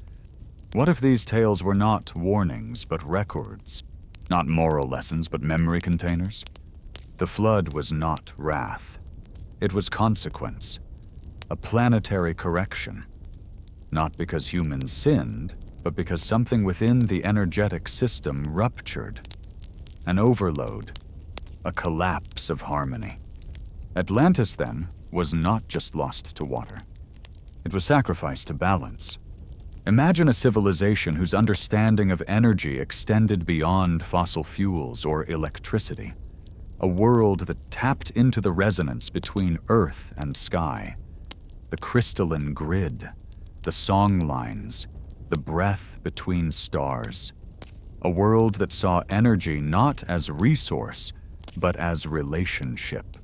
What if these tales were not warnings, but records? Not moral lessons, but memory containers? The flood was not wrath. It was consequence. A planetary correction. Not because humans sinned, but because something within the energetic system ruptured. An overload. A collapse of harmony. Atlantis, then, was not just lost to water. It was sacrificed to balance. Imagine a civilization whose understanding of energy extended beyond fossil fuels or electricity. A world that tapped into the resonance between earth and sky. The crystalline grid, the song lines, the breath between stars. A world that saw energy not as resource, but as relationship.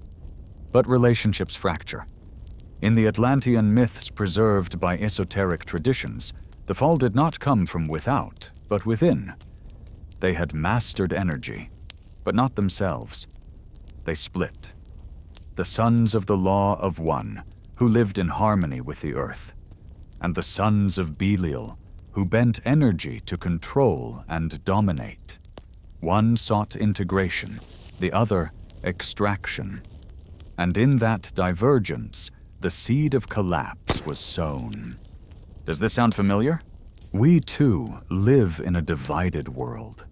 But relationships fracture. In the Atlantean myths preserved by esoteric traditions, the fall did not come from without, but within. They had mastered energy, but not themselves. They split. The sons of the Law of One, who lived in harmony with the earth, and the sons of Belial, who bent energy to control and dominate. One sought integration, the other extraction. And in that divergence, the seed of collapse was sown. Does this sound familiar? We, too, live in a divided world.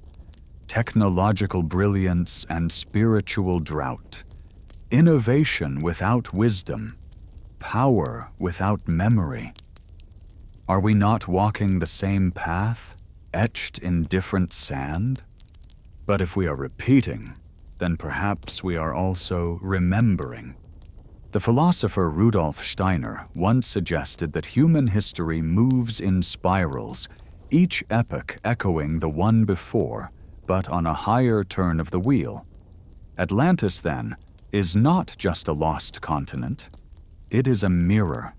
Technological brilliance and spiritual drought. Innovation without wisdom. Power without memory. Are we not walking the same path, etched in different sand? But if we are repeating, then perhaps we are also remembering. The philosopher Rudolf Steiner once suggested that human history moves in spirals, each epoch echoing the one before, but on a higher turn of the wheel. Atlantis, then, is not just a lost continent. It is a mirror.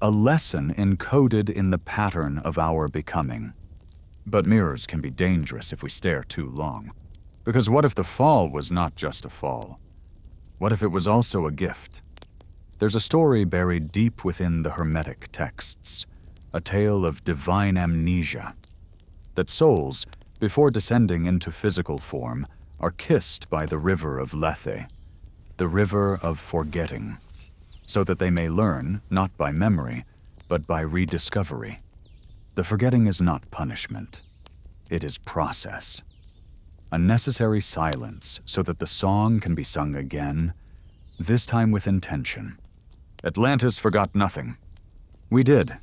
A lesson encoded in the pattern of our becoming. But mirrors can be dangerous if we stare too long. Because what if the fall was not just a fall? What if it was also a gift? There's a story buried deep within the Hermetic texts, a tale of divine amnesia. That souls, before descending into physical form, are kissed by the river of Lethe, the river of forgetting, so that they may learn, not by memory, but by rediscovery. The forgetting is not punishment. It is process. A necessary silence so that the song can be sung again, this time with intention. Atlantis forgot nothing. We did.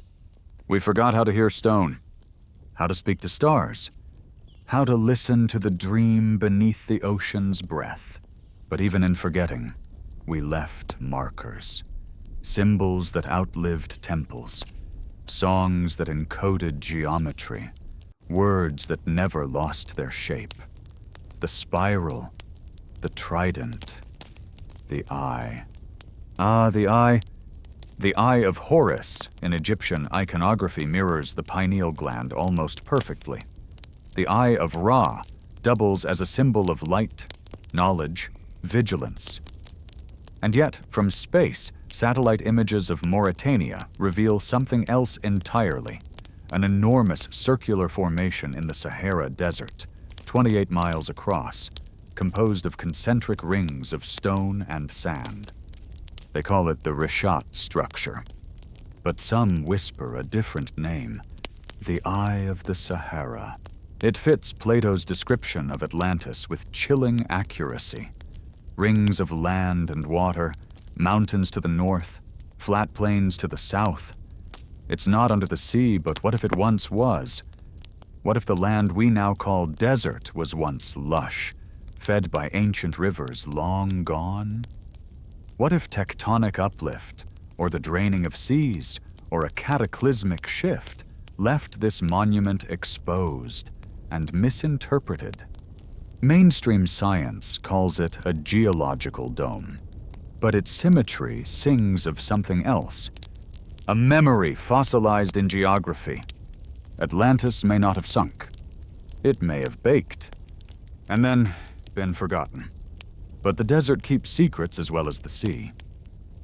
We forgot how to hear stone, how to speak to stars, how to listen to the dream beneath the ocean's breath. But even in forgetting, we left markers, symbols that outlived temples, songs that encoded geometry, words that never lost their shape. The spiral, the trident, the eye. Ah, the eye. The eye of Horus in Egyptian iconography mirrors the pineal gland almost perfectly. The eye of Ra doubles as a symbol of light, knowledge, vigilance. And yet, from space, satellite images of Mauritania reveal something else entirely, an enormous circular formation in the Sahara Desert, 28 miles across, composed of concentric rings of stone and sand. They call it the Rishat structure, but some whisper a different name, the Eye of the Sahara. It fits Plato's description of Atlantis with chilling accuracy. Rings of land and water, mountains to the north, flat plains to the south. It's not under the sea, but what if it once was? What if the land we now call desert was once lush, fed by ancient rivers long gone? What if tectonic uplift, or the draining of seas, or a cataclysmic shift left this monument exposed and misinterpreted? Mainstream science calls it a geological dome, but its symmetry sings of something else. A memory fossilized in geography. Atlantis may not have sunk. It may have baked, and then been forgotten. But the desert keeps secrets as well as the sea.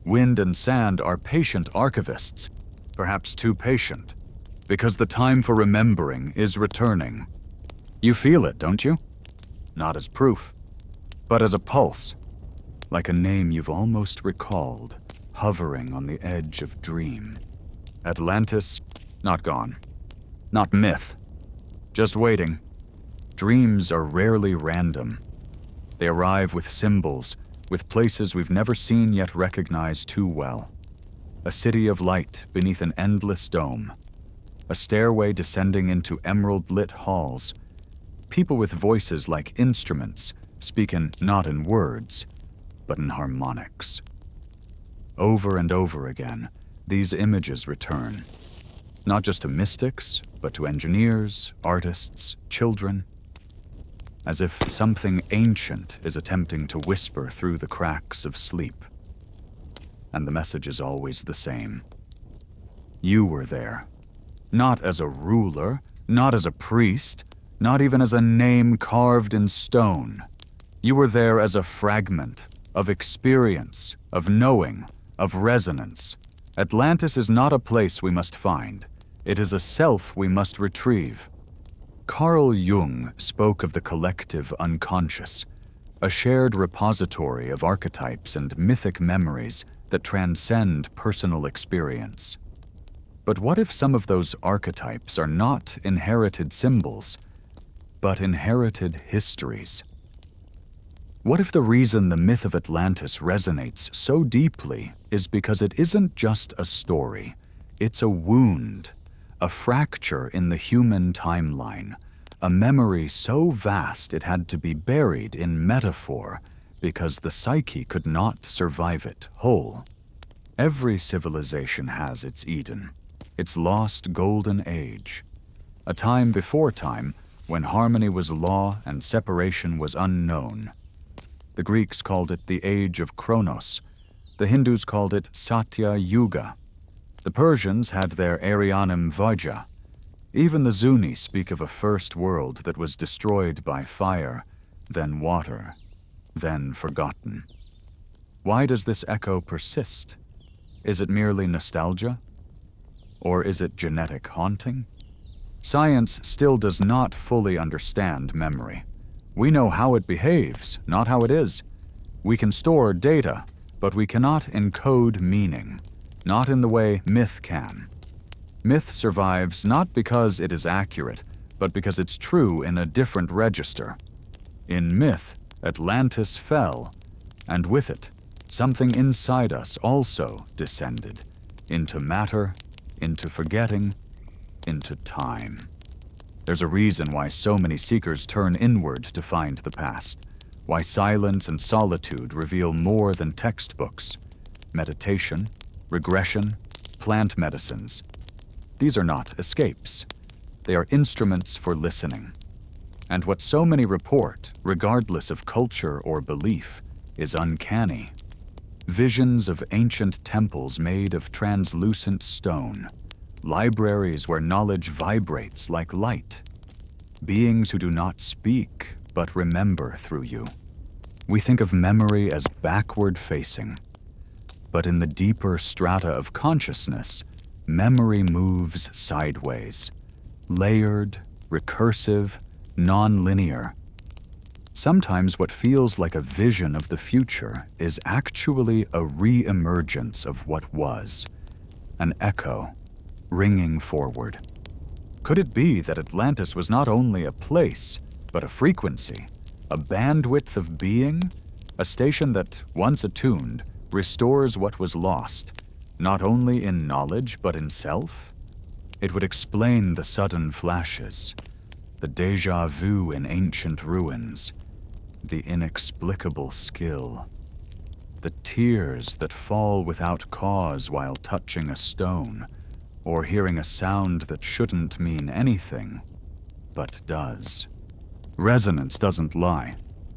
Wind and sand are patient archivists. perhaps too patient, because the time for remembering is returning. You feel it, don't you? Not as proof, but as a pulse, like a name you've almost recalled, hovering on the edge of dream. Atlantis, not gone. Not myth. Just waiting. Dreams are rarely random. They arrive with symbols, with places we've never seen yet recognize too well. A city of light beneath an endless dome. A stairway descending into emerald-lit halls. People with voices like instruments, speaking not in words, but in harmonics. Over and over again, these images return. Not just to mystics, but to engineers, artists, children. As if something ancient is attempting to whisper through the cracks of sleep. And the message is always the same. You were there. Not as a ruler, not as a priest, not even as a name carved in stone. You were there as a fragment of experience, of knowing, of resonance. Atlantis is not a place we must find. It is a self we must retrieve. Carl Jung spoke of the collective unconscious, a shared repository of archetypes and mythic memories that transcend personal experience. But what if some of those archetypes are not inherited symbols, but inherited histories? What if the reason the myth of Atlantis resonates so deeply is because it isn't just a story, it's a wound, a fracture in the human timeline, a memory so vast it had to be buried in metaphor because the psyche could not survive it whole? Every civilization has its Eden, its lost golden age, a time before time when harmony was law and separation was unknown. The Greeks called it the Age of Kronos. The Hindus called it Satya Yuga. The Persians had their Aryanim Vajra. Even the Zuni speak of a first world that was destroyed by fire, then water, then forgotten. Why does this echo persist? Is it merely nostalgia? Or is it genetic haunting? Science still does not fully understand memory. We know how it behaves, not how it is. We can store data, but we cannot encode meaning, not in the way myth can. Myth survives not because it is accurate, but because it's true in a different register. In myth, Atlantis fell, and with it, something inside us also descended, into matter, into forgetting, into time. There's a reason why so many seekers turn inward to find the past, why silence and solitude reveal more than textbooks. Meditation, regression, plant medicines. These are not escapes. They are instruments for listening. And what so many report, regardless of culture or belief, is uncanny. Visions of ancient temples made of translucent stone, libraries where knowledge vibrates like light, beings who do not speak but remember through you. We think of memory as backward-facing, but in the deeper strata of consciousness, memory moves sideways, layered, recursive, non-linear. Sometimes what feels like a vision of the future is actually a re-emergence of what was, an echo, ringing forward. Could it be that Atlantis was not only a place, but a frequency, a bandwidth of being, a station that, once attuned, restores what was lost, not only in knowledge but in self? It would explain the sudden flashes, the déjà vu in ancient ruins, the inexplicable skill, the tears that fall without cause while touching a stone, or hearing a sound that shouldn't mean anything, but does. Resonance doesn't lie.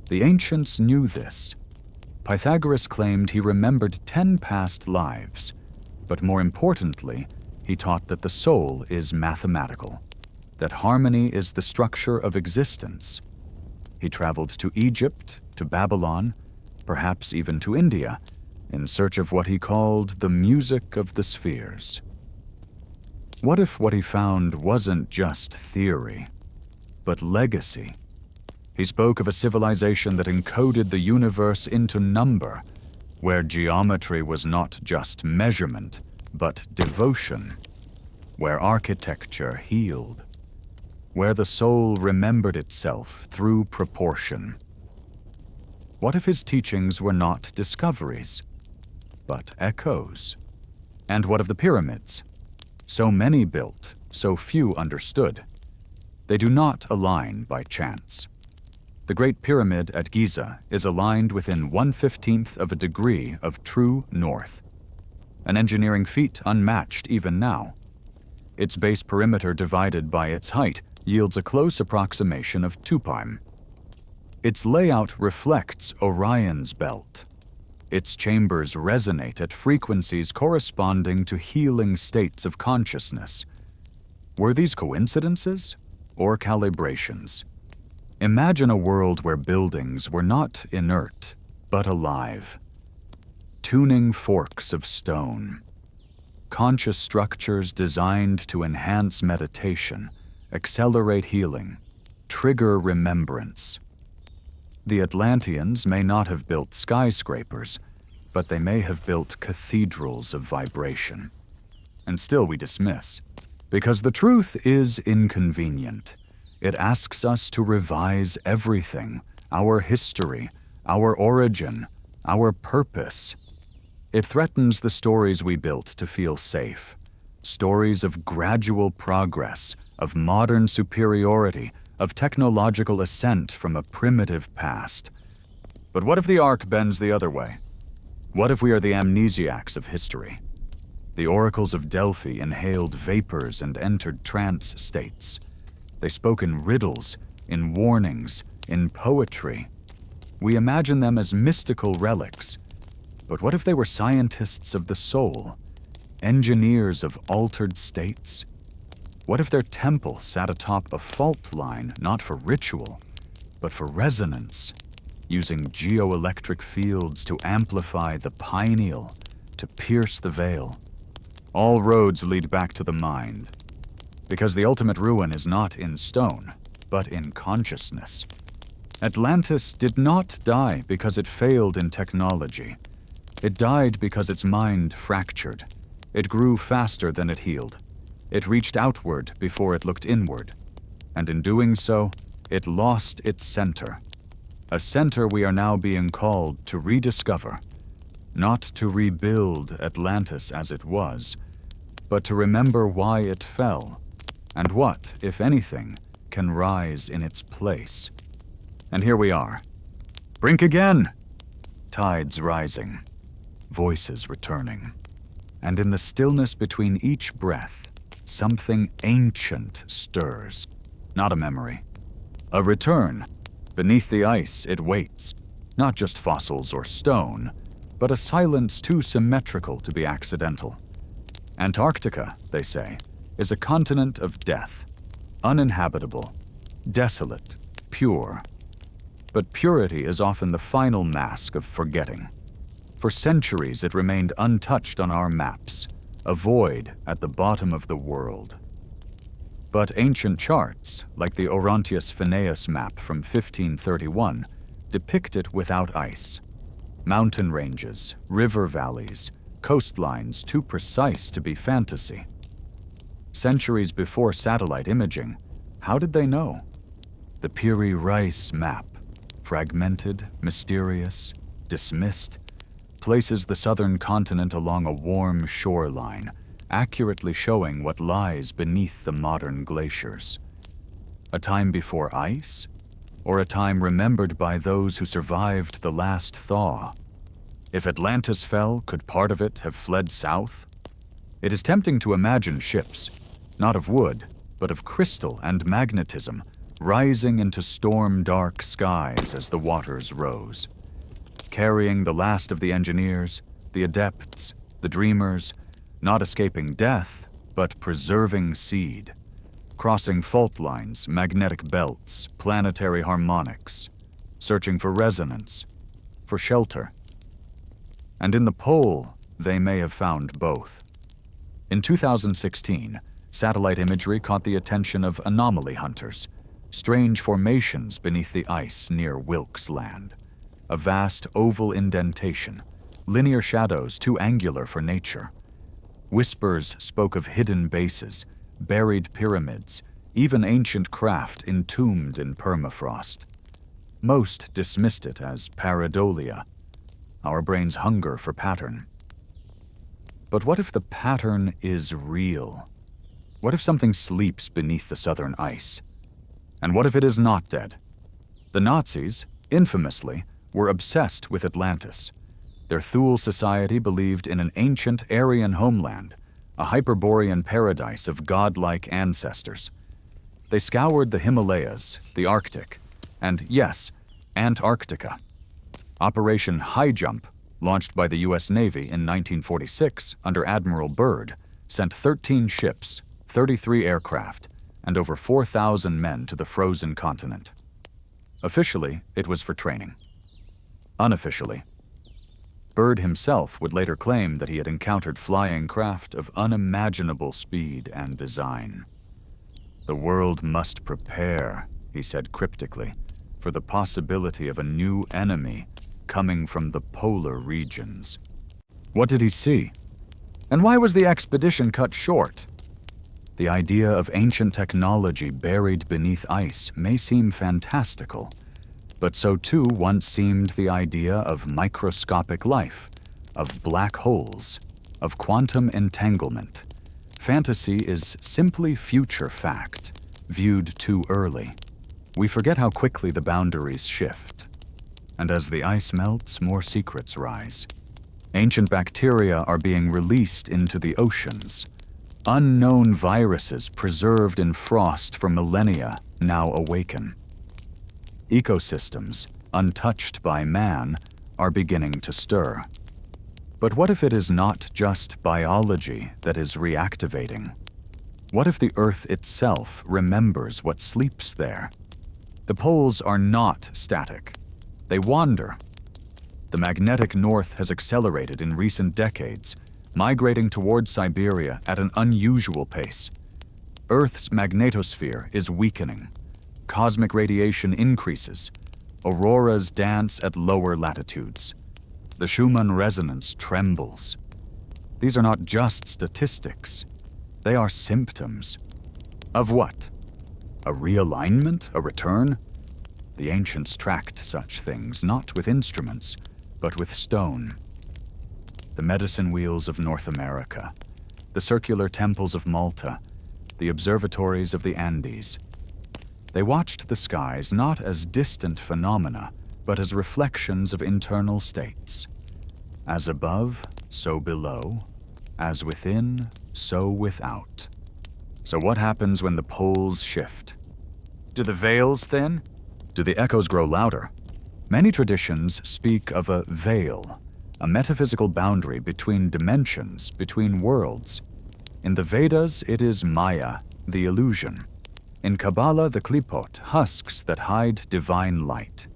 The ancients knew this. Pythagoras claimed he remembered 10 past lives, but more importantly, he taught that the soul is mathematical, that harmony is the structure of existence. He traveled to Egypt, to Babylon, perhaps even to India, in search of what he called the music of the spheres. What if what he found wasn't just theory, but legacy? He spoke of a civilization that encoded the universe into number, where geometry was not just measurement, but devotion, where architecture healed, where the soul remembered itself through proportion. What if his teachings were not discoveries, but echoes? And what of the pyramids? So many built, so few understood. They do not align by chance. The Great Pyramid at Giza is aligned within 1/15th of a degree of true north, an engineering feat unmatched even now. Its base perimeter divided by its height yields a close approximation of 2π. Its layout reflects Orion's belt. Its chambers resonate at frequencies corresponding to healing states of consciousness. Were these coincidences or calibrations? Imagine a world where buildings were not inert, but alive. Tuning forks of stone. Conscious structures designed to enhance meditation, accelerate healing, trigger remembrance. The Atlanteans may not have built skyscrapers, but they may have built cathedrals of vibration. And still we dismiss, because the truth is inconvenient. It asks us to revise everything, our history, our origin, our purpose. It threatens the stories we built to feel safe, stories of gradual progress, of modern superiority, of technological ascent from a primitive past. But what if the arc bends the other way? What if we are the amnesiacs of history? The oracles of Delphi inhaled vapors and entered trance states. They spoke in riddles, in warnings, in poetry. We imagine them as mystical relics. But what if they were scientists of the soul, engineers of altered states? What if their temple sat atop a fault line, not for ritual, but for resonance, using geoelectric fields to amplify the pineal, to pierce the veil? All roads lead back to the mind, because the ultimate ruin is not in stone, but in consciousness. Atlantis did not die because it failed in technology. It died because its mind fractured. It grew faster than it healed. It reached outward before it looked inward. And in doing so, it lost its center. A center we are now being called to rediscover. Not to rebuild Atlantis as it was, but to remember why it fell, and what, if anything, can rise in its place. And here we are. Brink again! Tides rising, voices returning. And in the stillness between each breath, something ancient stirs. Not a memory. A return. Beneath the ice, it waits. Not just fossils or stone, but a silence too symmetrical to be accidental. Antarctica, they say, is a continent of death. Uninhabitable, desolate, pure. But purity is often the final mask of forgetting. For centuries it remained untouched on our maps, a void at the bottom of the world. But ancient charts, like the Orontius Phineus map from 1531, depict it without ice. Mountain ranges, river valleys, coastlines too precise to be fantasy. Centuries before satellite imaging, how did they know? The Piri Reis map, fragmented, mysterious, dismissed, places the southern continent along a warm shoreline, accurately showing what lies beneath the modern glaciers. A time before ice? Or a time remembered by those who survived the last thaw? If Atlantis fell, could part of it have fled south? It is tempting to imagine ships, not of wood, but of crystal and magnetism, rising into storm-dark skies as the waters rose, carrying the last of the engineers, the adepts, the dreamers, not escaping death, but preserving seed, crossing fault lines, magnetic belts, planetary harmonics, searching for resonance, for shelter. And in the pole, they may have found both. In 2016, Satellite imagery caught the attention of anomaly hunters, strange formations beneath the ice near Wilkes Land, a vast oval indentation, linear shadows too angular for nature. Whispers spoke of hidden bases, buried pyramids, even ancient craft entombed in permafrost. Most dismissed it as pareidolia, our brain's hunger for pattern. But what if the pattern is real? What if something sleeps beneath the southern ice? And what if it is not dead? The Nazis, infamously, were obsessed with Atlantis. Their Thule society believed in an ancient Aryan homeland, a Hyperborean paradise of godlike ancestors. They scoured the Himalayas, the Arctic, and, yes, Antarctica. Operation High Jump, launched by the U.S. Navy in 1946 under Admiral Byrd, sent 13 ships, 33 aircraft, and over 4,000 men to the frozen continent. Officially, it was for training. Unofficially, Byrd himself would later claim that he had encountered flying craft of unimaginable speed and design. "The world must prepare," he said cryptically, "for the possibility of a new enemy coming from the polar regions." What did he see? And why was the expedition cut short? The idea of ancient technology buried beneath ice may seem fantastical, but so too once seemed the idea of microscopic life, of black holes, of quantum entanglement. Fantasy is simply future fact, viewed too early. We forget how quickly the boundaries shift. And as the ice melts, more secrets rise. Ancient bacteria are being released into the oceans. Unknown viruses preserved in frost for millennia now awaken. Ecosystems, untouched by man, are beginning to stir. But what if it is not just biology that is reactivating? What if the Earth itself remembers what sleeps there? The poles are not static. They wander. The magnetic north has accelerated in recent decades, migrating towards Siberia at an unusual pace. Earth's magnetosphere is weakening. Cosmic radiation increases. Auroras dance at lower latitudes. The Schumann resonance trembles. These are not just statistics. They are symptoms. Of what? A realignment? A return? The ancients tracked such things, not with instruments, but with stone. The medicine wheels of North America, the circular temples of Malta, the observatories of the Andes. They watched the skies not as distant phenomena, but as reflections of internal states. As above, so below. As within, so without. So what happens when the poles shift? Do the veils thin? Do the echoes grow louder? Many traditions speak of a veil, a metaphysical boundary between dimensions, between worlds. In the Vedas, it is Maya, the illusion. In Kabbalah, the klipot, husks that hide divine light.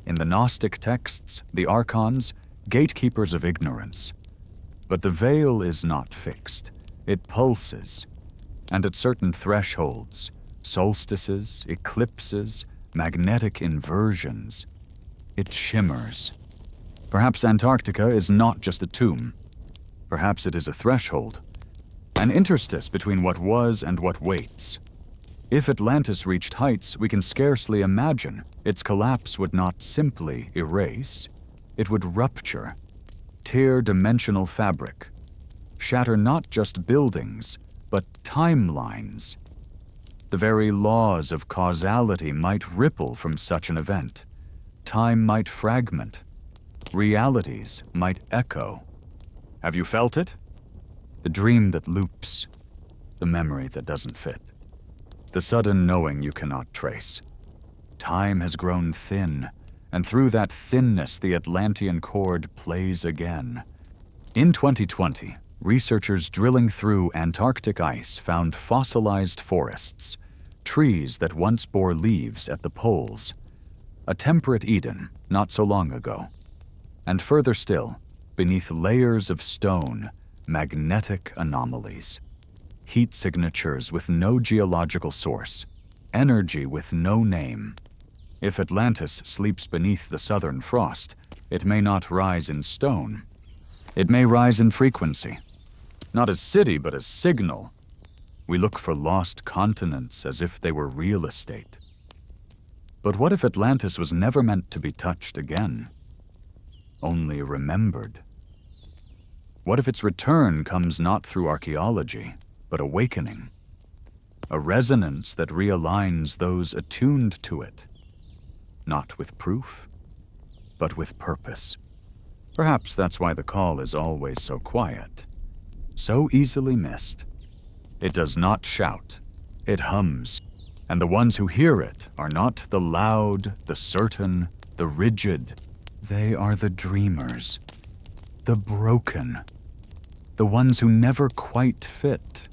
In the Gnostic texts, the archons, gatekeepers of ignorance. But the veil is not fixed. It pulses. And at certain thresholds, solstices, eclipses, magnetic inversions, it shimmers. Perhaps Antarctica is not just a tomb. Perhaps it is a threshold, an interstice between what was and what waits. If Atlantis reached heights we can scarcely imagine, its collapse would not simply erase, it would rupture, tear dimensional fabric, shatter not just buildings, but timelines. The very laws of causality might ripple from such an event. Time might fragment. Realities might echo. Have you felt it? The dream that loops. The memory that doesn't fit. The sudden knowing you cannot trace. Time has grown thin, and through that thinness the Atlantean chord plays again. In 2020, researchers drilling through Antarctic ice found fossilized forests, trees that once bore leaves at the poles. A temperate Eden not so long ago. And further still, beneath layers of stone, magnetic anomalies. heat signatures with no geological source, energy with no name. If Atlantis sleeps beneath the southern frost, it may not rise in stone. It may rise in frequency, not as city, but as signal. We look for lost continents as if they were real estate. But what if Atlantis was never meant to be touched again? Only remembered? What if its return comes not through archaeology, but awakening? A resonance that realigns those attuned to it, not with proof, but with purpose. Perhaps that's why the call is always so quiet, so easily missed. It does not shout, it hums, and the ones who hear it are not the loud, the certain, the rigid. They are the dreamers, the broken, the ones who never quite fit,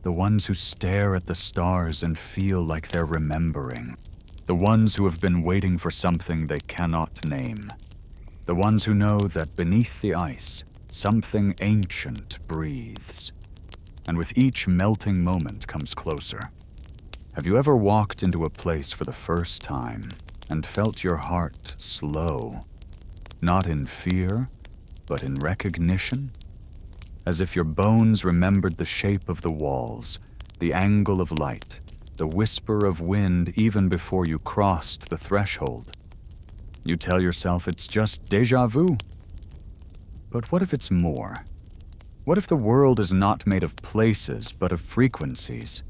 the ones who stare at the stars and feel like they're remembering, the ones who have been waiting for something they cannot name, the ones who know that beneath the ice, something ancient breathes, and with each melting moment comes closer. Have you ever walked into a place for the first time and felt your heart slow, not in fear, but in recognition? As if your bones remembered the shape of the walls, the angle of light, the whisper of wind even before you crossed the threshold. You tell yourself it's just déjà vu. But what if it's more? What if the world is not made of places, but of frequencies?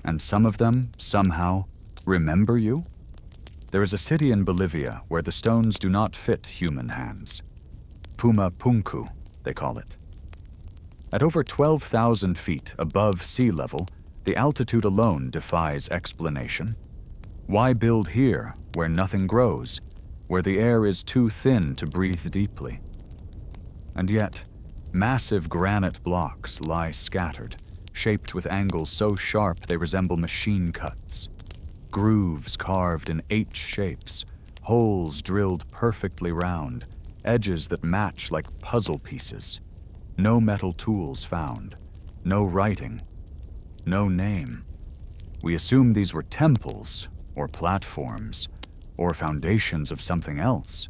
And some of them, somehow, remember you? There is a city in Bolivia where the stones do not fit human hands. Puma Punku, they call it. At over 12,000 feet above sea level, the altitude alone defies explanation. Why build here, where nothing grows, where the air is too thin to breathe deeply? And yet, massive granite blocks lie scattered, shaped with angles so sharp they resemble machine cuts. Grooves carved in H shapes, holes drilled perfectly round, edges that match like puzzle pieces. No metal tools found, no writing, no name. We assume these were temples, or platforms, or foundations of something else.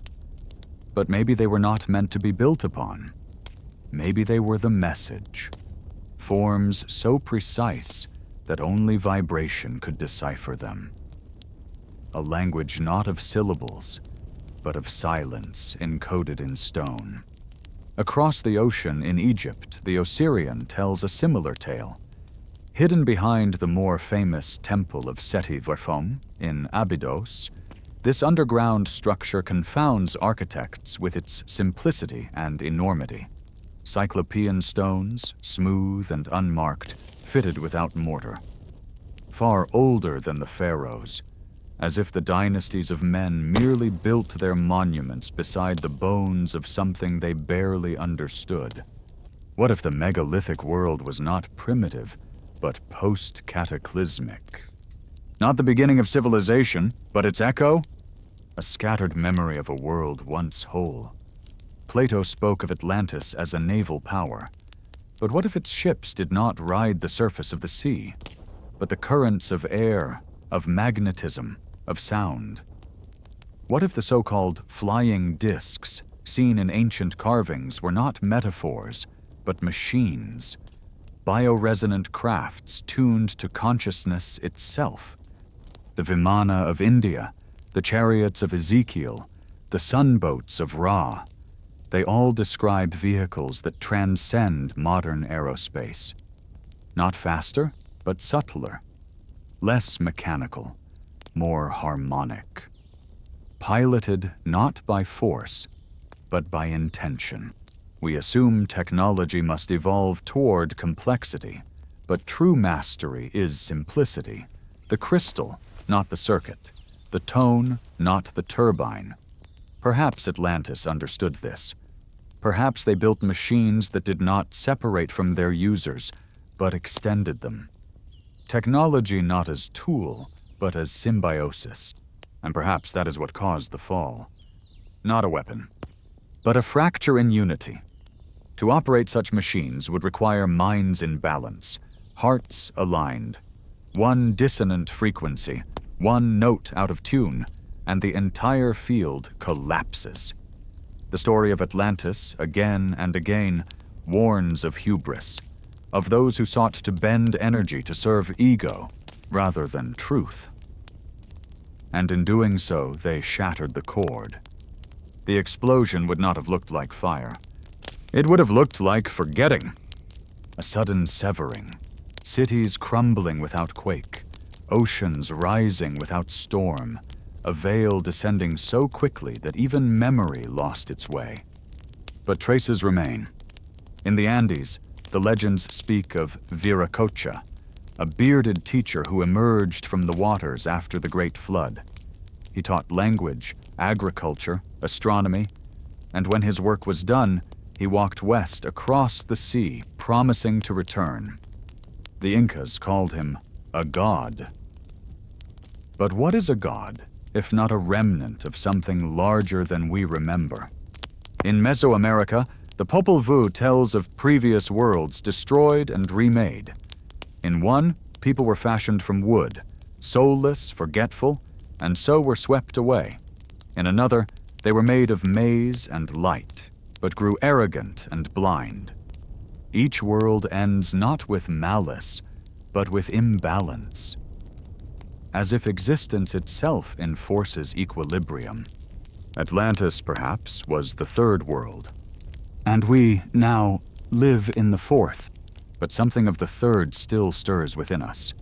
But maybe they were not meant to be built upon. Maybe they were the message. Forms so precise that only vibration could decipher them. A language not of syllables, but of silence encoded in stone. Across the ocean in Egypt, the Osirian tells a similar tale. Hidden behind the more famous temple of Seti Verfom in Abydos, this underground structure confounds architects with its simplicity and enormity. Cyclopean stones, smooth and unmarked, fitted without mortar. Far older than the pharaohs, as if the dynasties of men merely built their monuments beside the bones of something they barely understood. What if the megalithic world was not primitive, but post-cataclysmic? Not the beginning of civilization, but its echo? A scattered memory of a world once whole. Plato spoke of Atlantis as a naval power. But what if its ships did not ride the surface of the sea, but the currents of air, of magnetism, of sound? What if the so-called flying discs seen in ancient carvings were not metaphors, but machines, bioresonant crafts tuned to consciousness itself? The Vimana of India, the chariots of Ezekiel, the sunboats of Ra, they all describe vehicles that transcend modern aerospace. Not faster, but subtler, less mechanical, more harmonic. Piloted not by force, but by intention. We assume technology must evolve toward complexity, but true mastery is simplicity. The crystal, not the circuit. The tone, not the turbine. Perhaps Atlantis understood this. Perhaps they built machines that did not separate from their users, but extended them. Technology not as tool, but as symbiosis. And perhaps that is what caused the fall. Not a weapon, but a fracture in unity. To operate such machines would require minds in balance, hearts aligned. One dissonant frequency, one note out of tune, and the entire field collapses. The story of Atlantis, again and again, warns of hubris, of those who sought to bend energy to serve ego rather than truth. And in doing so, they shattered the cord. The explosion would not have looked like fire. It would have looked like forgetting. A sudden severing, cities crumbling without quake, oceans rising without storm, a veil descending so quickly that even memory lost its way. But traces remain. In the Andes, the legends speak of Viracocha, a bearded teacher who emerged from the waters after the Great Flood. He taught language, agriculture, astronomy, and when his work was done, he walked west across the sea, promising to return. The Incas called him a god. But what is a god, if not a remnant of something larger than we remember? In Mesoamerica, the Popol Vuh tells of previous worlds destroyed and remade. In one, people were fashioned from wood, soulless, forgetful, and so were swept away. In another, they were made of maize and light, but grew arrogant and blind. Each world ends not with malice, but with imbalance, as if existence itself enforces equilibrium. Atlantis, perhaps, was the third world, and we now live in the fourth, but something of the third still stirs within us.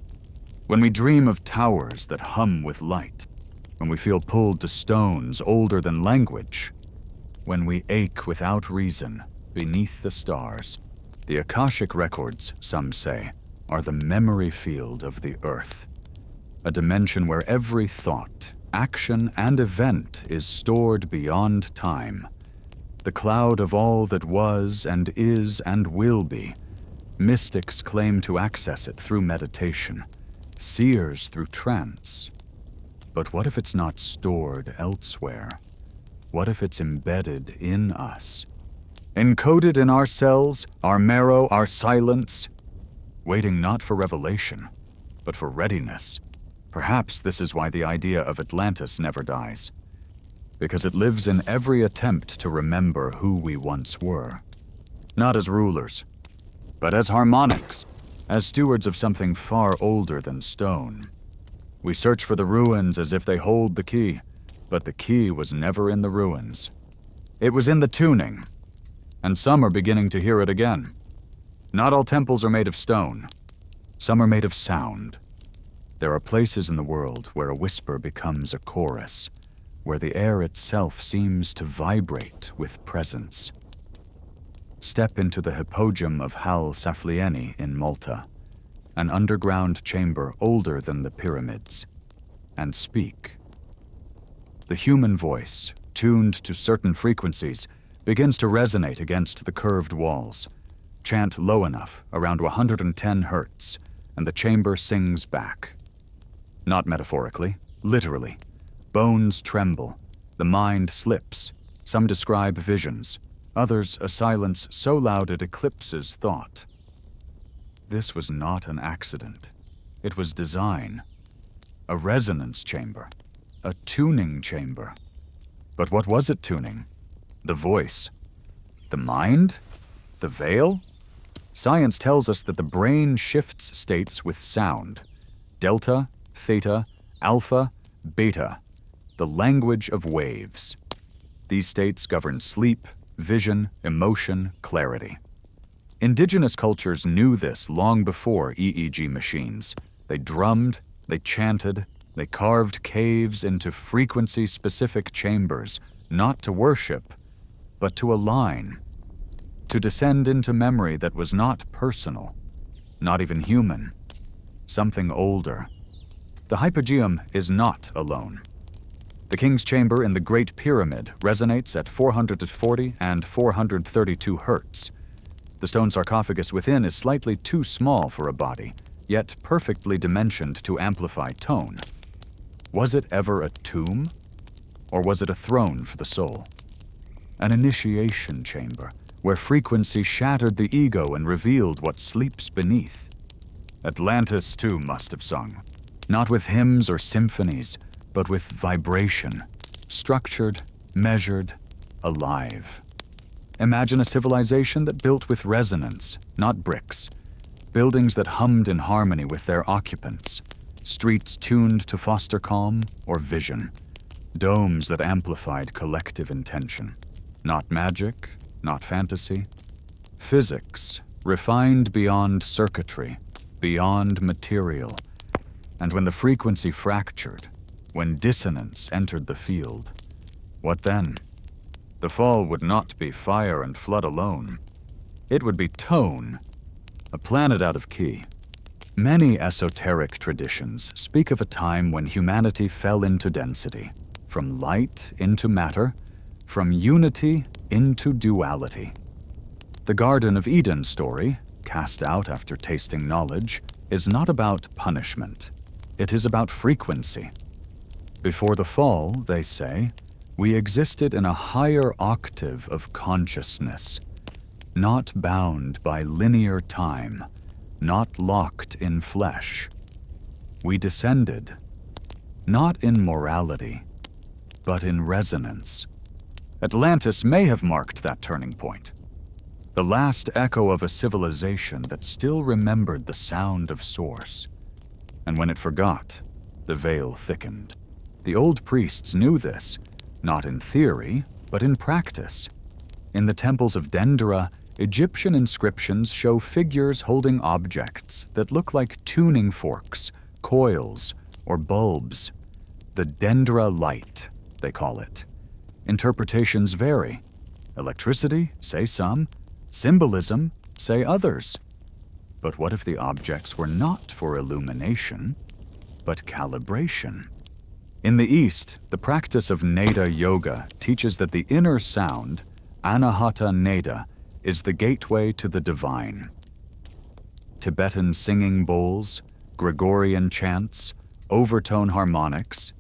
When we dream of towers that hum with light, when we feel pulled to stones older than language, when we ache without reason beneath the stars, the Akashic records, some say, are the memory field of the earth, a dimension where every thought, action, and event is stored beyond time, the cloud of all that was and is and will be. Mystics claim to access it through meditation, seers through trance. But what if it's not stored elsewhere? What if it's embedded in us? Encoded in our cells, our marrow, our silence, waiting not for revelation, but for readiness. Perhaps this is why the idea of Atlantis never dies, because it lives in every attempt to remember who we once were. Not as rulers, but as harmonics, as stewards of something far older than stone. We search for the ruins as if they hold the key, but the key was never in the ruins. It was in the tuning, and some are beginning to hear it again. Not all temples are made of stone. Some are made of sound. There are places in the world where a whisper becomes a chorus, where the air itself seems to vibrate with presence. Step into the Hippogym of Hal Saflieni in Malta, an underground chamber older than the pyramids, and speak. The human voice, tuned to certain frequencies, begins to resonate against the curved walls. Chant low enough, around 110 hertz, and the chamber sings back. Not metaphorically, literally. Bones tremble, the mind slips. Some describe visions, others a silence so loud it eclipses thought. This was not an accident. It was design. A resonance chamber. A tuning chamber. But what was it tuning? The voice. The mind? The veil? Science tells us that the brain shifts states with sound. Delta, theta, alpha, beta. The language of waves. These states govern sleep, vision, emotion, clarity. Indigenous cultures knew this long before EEG machines. They drummed, they chanted, they carved caves into frequency-specific chambers, not to worship, but to align, to descend into memory that was not personal, not even human, something older. The hypogeum is not alone. The King's Chamber in the Great Pyramid resonates at 440 and 432 hertz. The stone sarcophagus within is slightly too small for a body, yet perfectly dimensioned to amplify tone. Was it ever a tomb? Or was it a throne for the soul? An initiation chamber, where frequency shattered the ego and revealed what sleeps beneath. Atlantis, too, must have sung, not with hymns or symphonies, but with vibration, structured, measured, alive. Imagine a civilization that built with resonance, not bricks, buildings that hummed in harmony with their occupants, streets tuned to foster calm or vision, domes that amplified collective intention. Not magic, not fantasy. Physics, refined beyond circuitry, beyond material. And when the frequency fractured, when dissonance entered the field, what then? The fall would not be fire and flood alone. It would be tone, a planet out of key. Many esoteric traditions speak of a time when humanity fell into density, from light into matter, from unity into duality. The Garden of Eden story, cast out after tasting knowledge, is not about punishment. It is about frequency. Before the fall, they say, we existed in a higher octave of consciousness, not bound by linear time, not locked in flesh. We descended, not in morality, but in resonance. Atlantis may have marked that turning point, the last echo of a civilization that still remembered the sound of source. And when it forgot, the veil thickened. The old priests knew this, not in theory, but in practice. In the temples of Dendera, Egyptian inscriptions show figures holding objects that look like tuning forks, coils, or bulbs. The Dendera light, they call it. Interpretations vary. Electricity, say some. Symbolism, say others. But what if the objects were not for illumination, but calibration? In the East, the practice of Neda Yoga teaches that the inner sound, Anahata Neda, is the gateway to the divine. Tibetan singing bowls, Gregorian chants, overtone harmonics,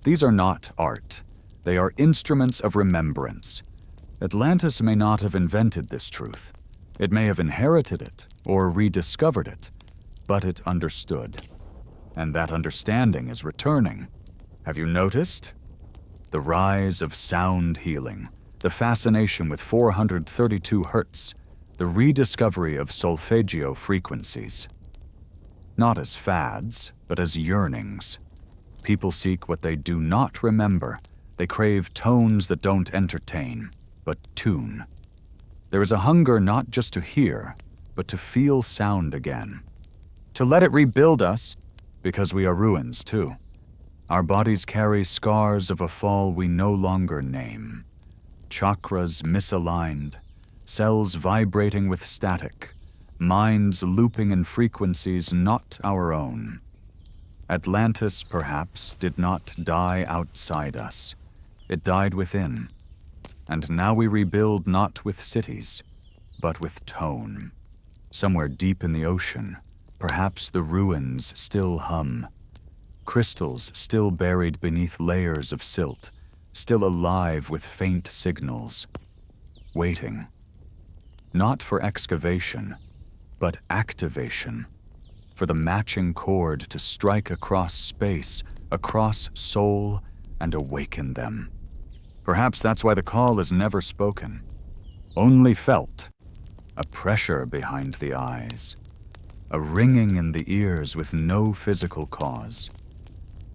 these are not art. They are instruments of remembrance. Atlantis may not have invented this truth. It may have inherited it or rediscovered it, but it understood. And that understanding is returning. Have you noticed? The rise of sound healing, the fascination with 432 hertz, the rediscovery of solfeggio frequencies. Not as fads, but as yearnings. People seek what they do not remember. They crave tones that don't entertain, but tune. There is a hunger not just to hear, but to feel sound again. To let it rebuild us, because we are ruins too. Our bodies carry scars of a fall we no longer name. Chakras misaligned, cells vibrating with static, minds looping in frequencies not our own. Atlantis, perhaps, did not die outside us. It died within. And now we rebuild not with cities, but with tone. Somewhere deep in the ocean, perhaps the ruins still hum. Crystals still buried beneath layers of silt, still alive with faint signals. Waiting. Not for excavation, but activation. For the matching chord to strike across space, across soul, and awaken them. Perhaps that's why the call is never spoken, only felt. A pressure behind the eyes, a ringing in the ears with no physical cause,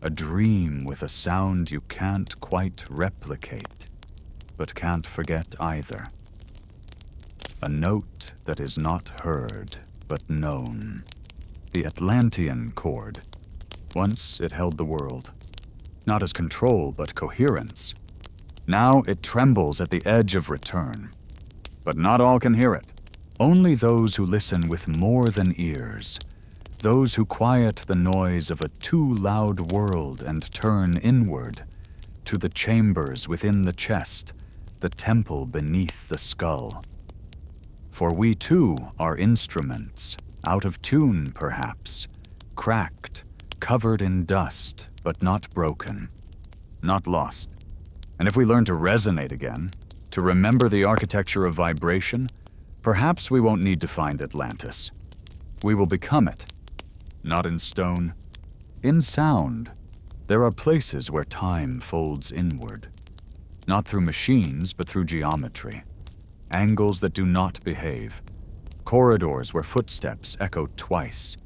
a dream with a sound you can't quite replicate, but can't forget either. A note that is not heard, but known. The Atlantean chord. Once it held the world, not as control, but coherence. Now it trembles at the edge of return. But not all can hear it. Only those who listen with more than ears. Those who quiet the noise of a too loud world and turn inward, to the chambers within the chest, the temple beneath the skull. For we too are instruments, out of tune perhaps, cracked, covered in dust, but not broken, not lost. And if we learn to resonate again, to remember the architecture of vibration, Perhaps we won't need to find Atlantis. We will become it. Not in stone, in sound. There are places where time folds inward. Not through machines, but through geometry. Angles that do not behave. Corridors where footsteps echo twice.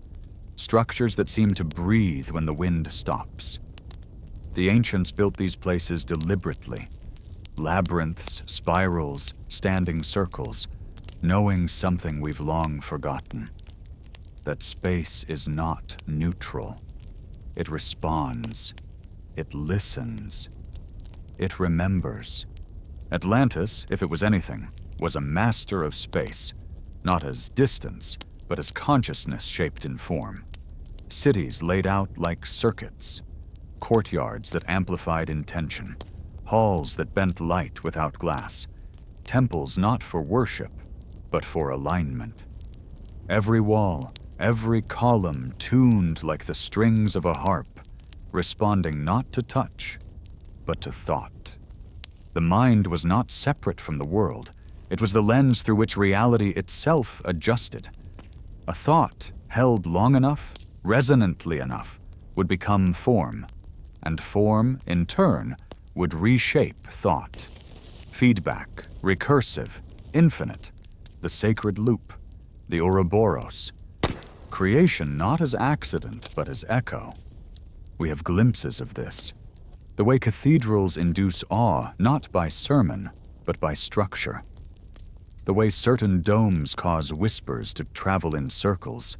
Structures that seem to breathe when the wind stops. The ancients built these places deliberately. Labyrinths, spirals, standing circles, knowing something we've long forgotten. That space is not neutral. It responds. It listens. It remembers. Atlantis, if it was anything, was a master of space, not as distance, but as consciousness shaped in form. Cities laid out like circuits, courtyards that amplified intention, halls that bent light without glass, temples not for worship, but for alignment. Every wall, every column tuned like the strings of a harp, responding not to touch, but to thought. The mind was not separate from the world. It was the lens through which reality itself adjusted. A thought held long enough, resonantly enough, would become form, and form, in turn, would reshape thought. Feedback, recursive, infinite, the sacred loop, the Ouroboros. Creation not as accident, but as echo. We have glimpses of this. The way cathedrals induce awe not by sermon, but by structure. The way certain domes cause whispers to travel in circles.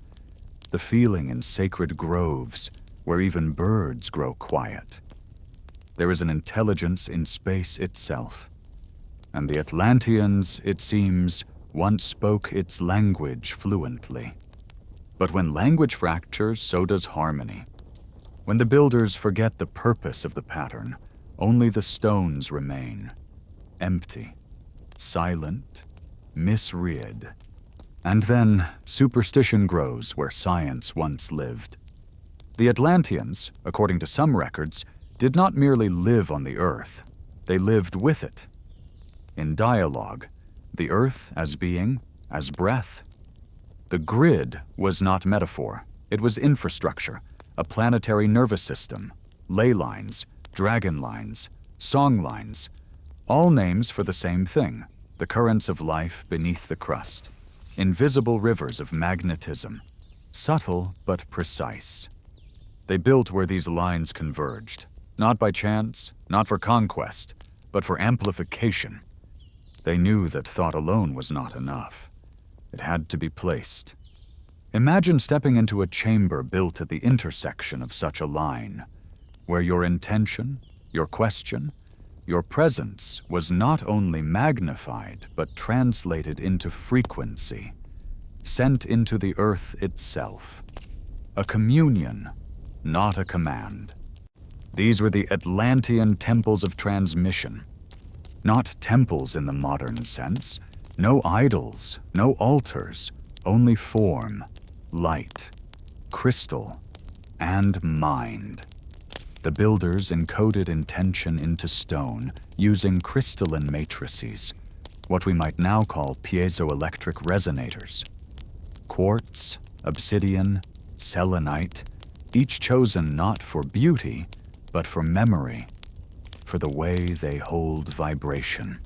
The feeling in sacred groves, where even birds grow quiet. There is an intelligence in space itself. And the Atlanteans, it seems, once spoke its language fluently. But when language fractures, so does harmony. When the builders forget the purpose of the pattern, only the stones remain. Empty, silent, misread. And then superstition grows where science once lived. The Atlanteans, according to some records, did not merely live on the earth, they lived with it. In dialogue, the earth as being, as breath. The grid was not metaphor, it was infrastructure, a planetary nervous system, ley lines, dragon lines, song lines, all names for the same thing, the currents of life beneath the crust, invisible rivers of magnetism, subtle but precise. They built where these lines converged, not by chance, not for conquest, but for amplification. They knew that thought alone was not enough. It had to be placed. Imagine stepping into a chamber built at the intersection of such a line, where your intention, your question, your presence was not only magnified, but translated into frequency, sent into the earth itself. A communion, not a command. These were the Atlantean temples of transmission. Not temples in the modern sense, no idols, no altars, only form, light, crystal, and mind. The builders encoded intention into stone using crystalline matrices, what we might now call piezoelectric resonators. Quartz, obsidian, selenite, each chosen not for beauty, but for memory, for the way they hold vibration,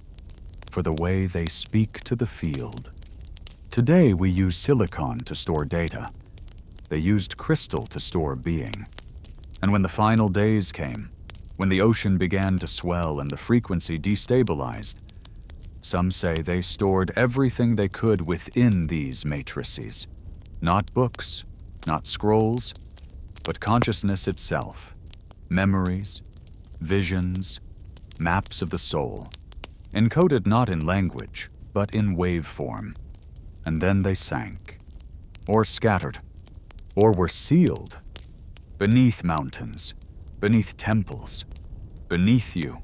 for the way they speak to the field. Today we use silicon to store data. They used crystal to store being. And when the final days came, when the ocean began to swell and the frequency destabilized, some say they stored everything they could within these matrices. Not books, not scrolls, but consciousness itself. Memories, visions, maps of the soul, encoded not in language, but in waveform. And then they sank, or scattered, or were sealed, beneath mountains, beneath temples, beneath you.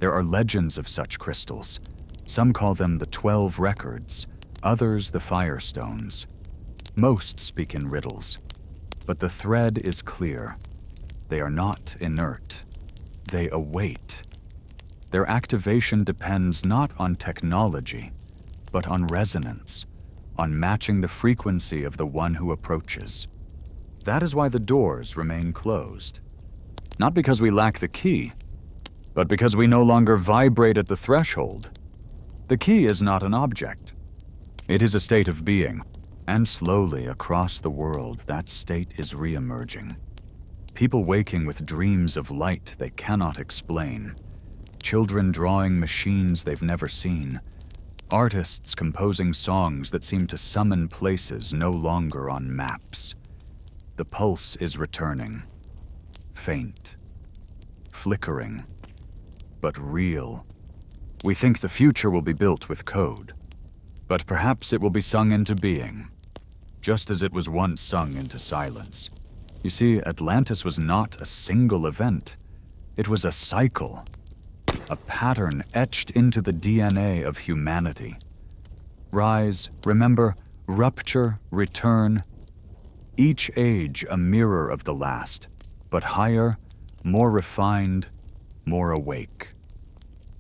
There are legends of such crystals. Some call them the 12 records, others the firestones. Most speak in riddles, but the thread is clear. They are not inert. They await. Their activation depends not on technology, but on resonance, on matching the frequency of the one who approaches. That is why the doors remain closed. Not because we lack the key, but because we no longer vibrate at the threshold. The key is not an object. It is a state of being, and slowly across the world that state is re-emerging. People waking with dreams of light they cannot explain. Children drawing machines they've never seen. Artists composing songs that seem to summon places no longer on maps. The pulse is returning. Faint. Flickering. But real. We think the future will be built with code. But perhaps it will be sung into being, just as it was once sung into silence. You see, Atlantis was not a single event. It was a cycle. A pattern etched into the DNA of humanity. Rise, remember, rupture, return. Each age a mirror of the last, but higher, more refined, more awake.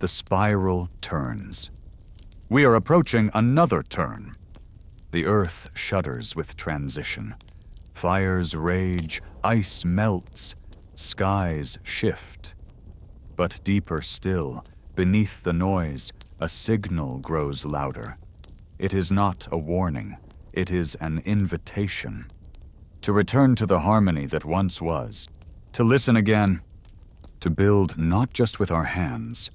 The spiral turns. We are approaching another turn. The earth shudders with transition. Fires rage, ice melts, skies shift. But deeper still, beneath the noise, a signal grows louder. It is not a warning, it is an invitation. To return to the harmony that once was, to listen again, to build not just with our hands,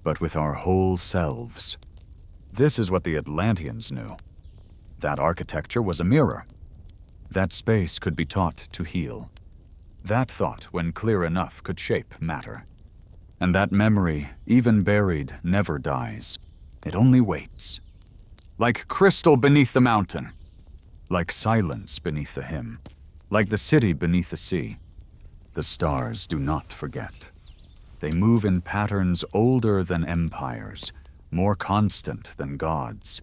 but with our whole selves. This is what the Atlanteans knew. That architecture was a mirror. That space could be taught to heal. That thought, when clear enough, could shape matter. And that memory, even buried, never dies. It only waits. Like crystal beneath the mountain. Like silence beneath the hymn. Like the city beneath the sea. The stars do not forget. They move in patterns older than empires, more constant than gods.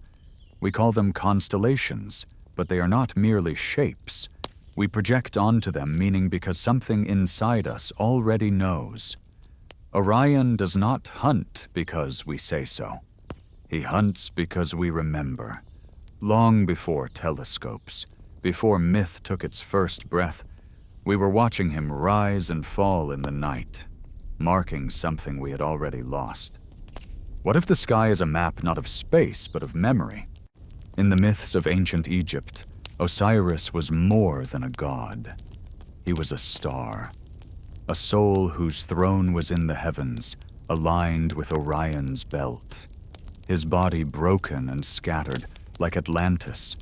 We call them constellations, but they are not merely shapes. We project onto them meaning because something inside us already knows. Orion does not hunt because we say so. He hunts because we remember. Long before telescopes, before myth took its first breath, we were watching him rise and fall in the night, marking something we had already lost. What if the sky is a map not of space, but of memory? In the myths of ancient Egypt, Osiris was more than a god. He was a star, a soul whose throne was in the heavens, aligned with Orion's belt. His body broken and scattered, like Atlantis.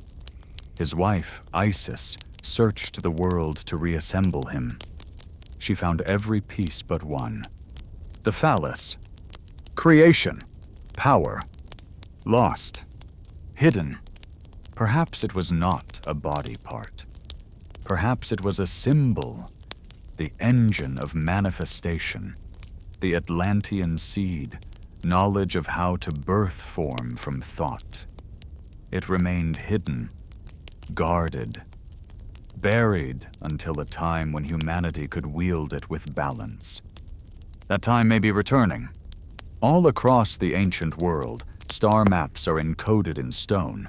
His wife, Isis, searched the world to reassemble him. She found every piece but one. The phallus. Creation. Power. Lost. Hidden. Perhaps it was not a body part. Perhaps it was a symbol, the engine of manifestation, the Atlantean seed, knowledge of how to birth form from thought. It remained hidden, guarded, buried until a time when humanity could wield it with balance. That time may be returning. All across the ancient world, star maps are encoded in stone.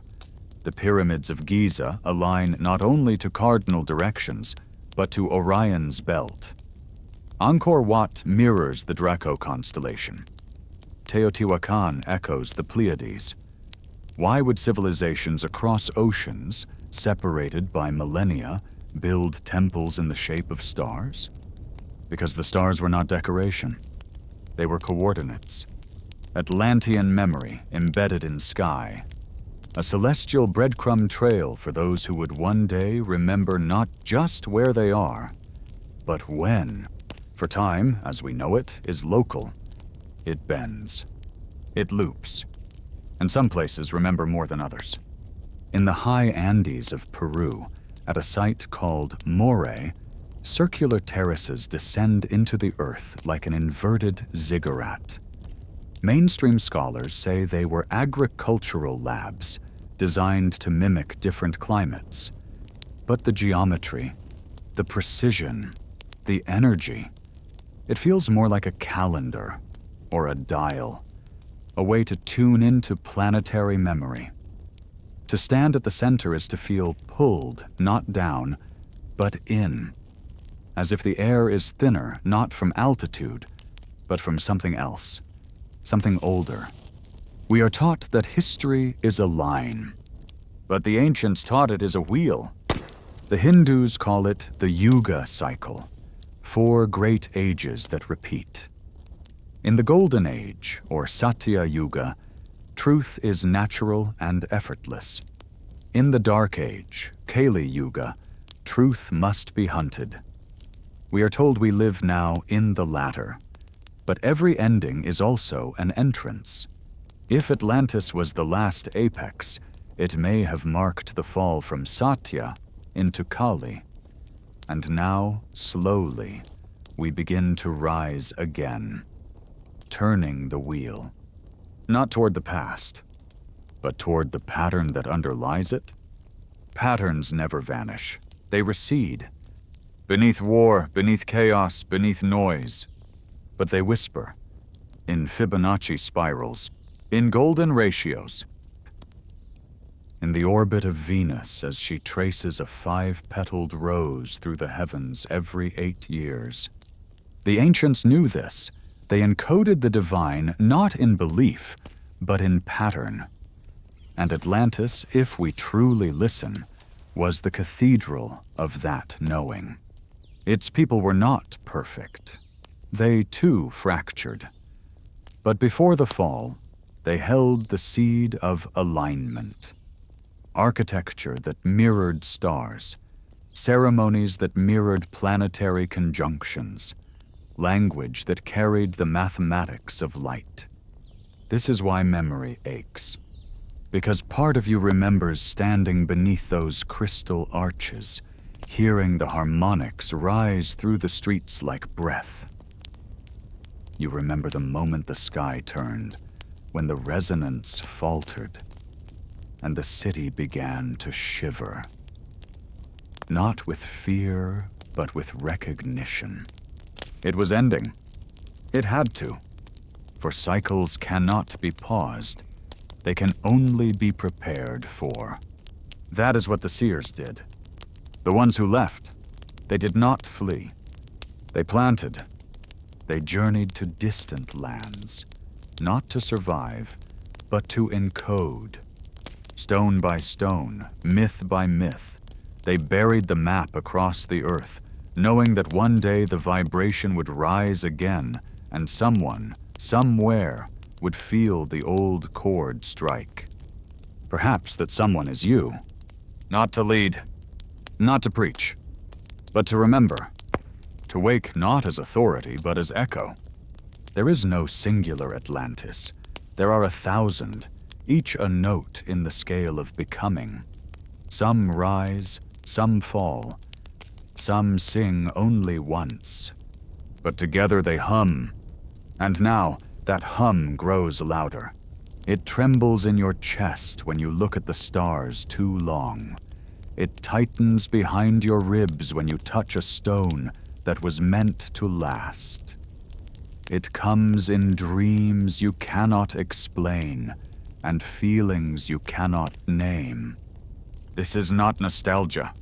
The pyramids of Giza align not only to cardinal directions, but to Orion's belt. Angkor Wat mirrors the Draco constellation. Teotihuacan echoes the Pleiades. Why would civilizations across oceans, separated by millennia, build temples in the shape of stars? Because the stars were not decoration. They were coordinates. Atlantean memory embedded in sky. A celestial breadcrumb trail for those who would one day remember not just where they are, but when. For time, as we know it, is local. It bends. It loops. And some places remember more than others. In the high Andes of Peru, at a site called Moray, circular terraces descend into the earth like an inverted ziggurat. Mainstream scholars say they were agricultural labs designed to mimic different climates. But the geometry, the precision, the energy, it feels more like a calendar or a dial. a way to tune into planetary memory. To stand at the center is to feel pulled, not down, but in, as if the air is thinner, not from altitude, but from something else, something older. We are taught that history is a line, but the ancients taught it is a wheel. The Hindus call it the Yuga cycle, 4 great ages that repeat. In the Golden Age, or Satya Yuga, truth is natural and effortless. In the Dark Age, Kali Yuga, truth must be hunted. We are told we live now in the latter, but every ending is also an entrance. If Atlantis was the last apex, it may have marked the fall from Satya into Kali. And now, slowly, we begin to rise again, turning the wheel. Not toward the past, but toward the pattern that underlies it. Patterns never vanish. They recede. Beneath war, beneath chaos, beneath noise. But they whisper, in Fibonacci spirals, in golden ratios. In the orbit of Venus as she traces a 5-petaled rose through the heavens every 8 years. The ancients knew this. They encoded the divine not in belief, but in pattern. And Atlantis, if we truly listen, was the cathedral of that knowing. Its people were not perfect. They too fractured. But before the fall, they held the seed of alignment. Architecture that mirrored stars, ceremonies that mirrored planetary conjunctions, language that carried the mathematics of light. This is why memory aches. Because part of you remembers standing beneath those crystal arches, hearing the harmonics rise through the streets like breath. You remember the moment the sky turned, when the resonance faltered, and the city began to shiver. Not with fear, but with recognition. It was ending. It had to. For cycles cannot be paused. They can only be prepared for. That is what the seers did. The ones who left, they did not flee. They planted. They journeyed to distant lands, not to survive, but to encode. Stone by stone, myth by myth, they buried the map across the earth, knowing that one day the vibration would rise again, and someone, somewhere, would feel the old chord strike. Perhaps that someone is you. Not to lead, not to preach, but to remember. To wake not as authority, but as echo. There is no singular Atlantis. There are 1,000, each a note in the scale of becoming. Some rise, some fall. Some sing only once. But together they hum. And now, that hum grows louder. It trembles in your chest when you look at the stars too long. It tightens behind your ribs when you touch a stone that was meant to last. It comes in dreams you cannot explain, and feelings you cannot name. This is not nostalgia.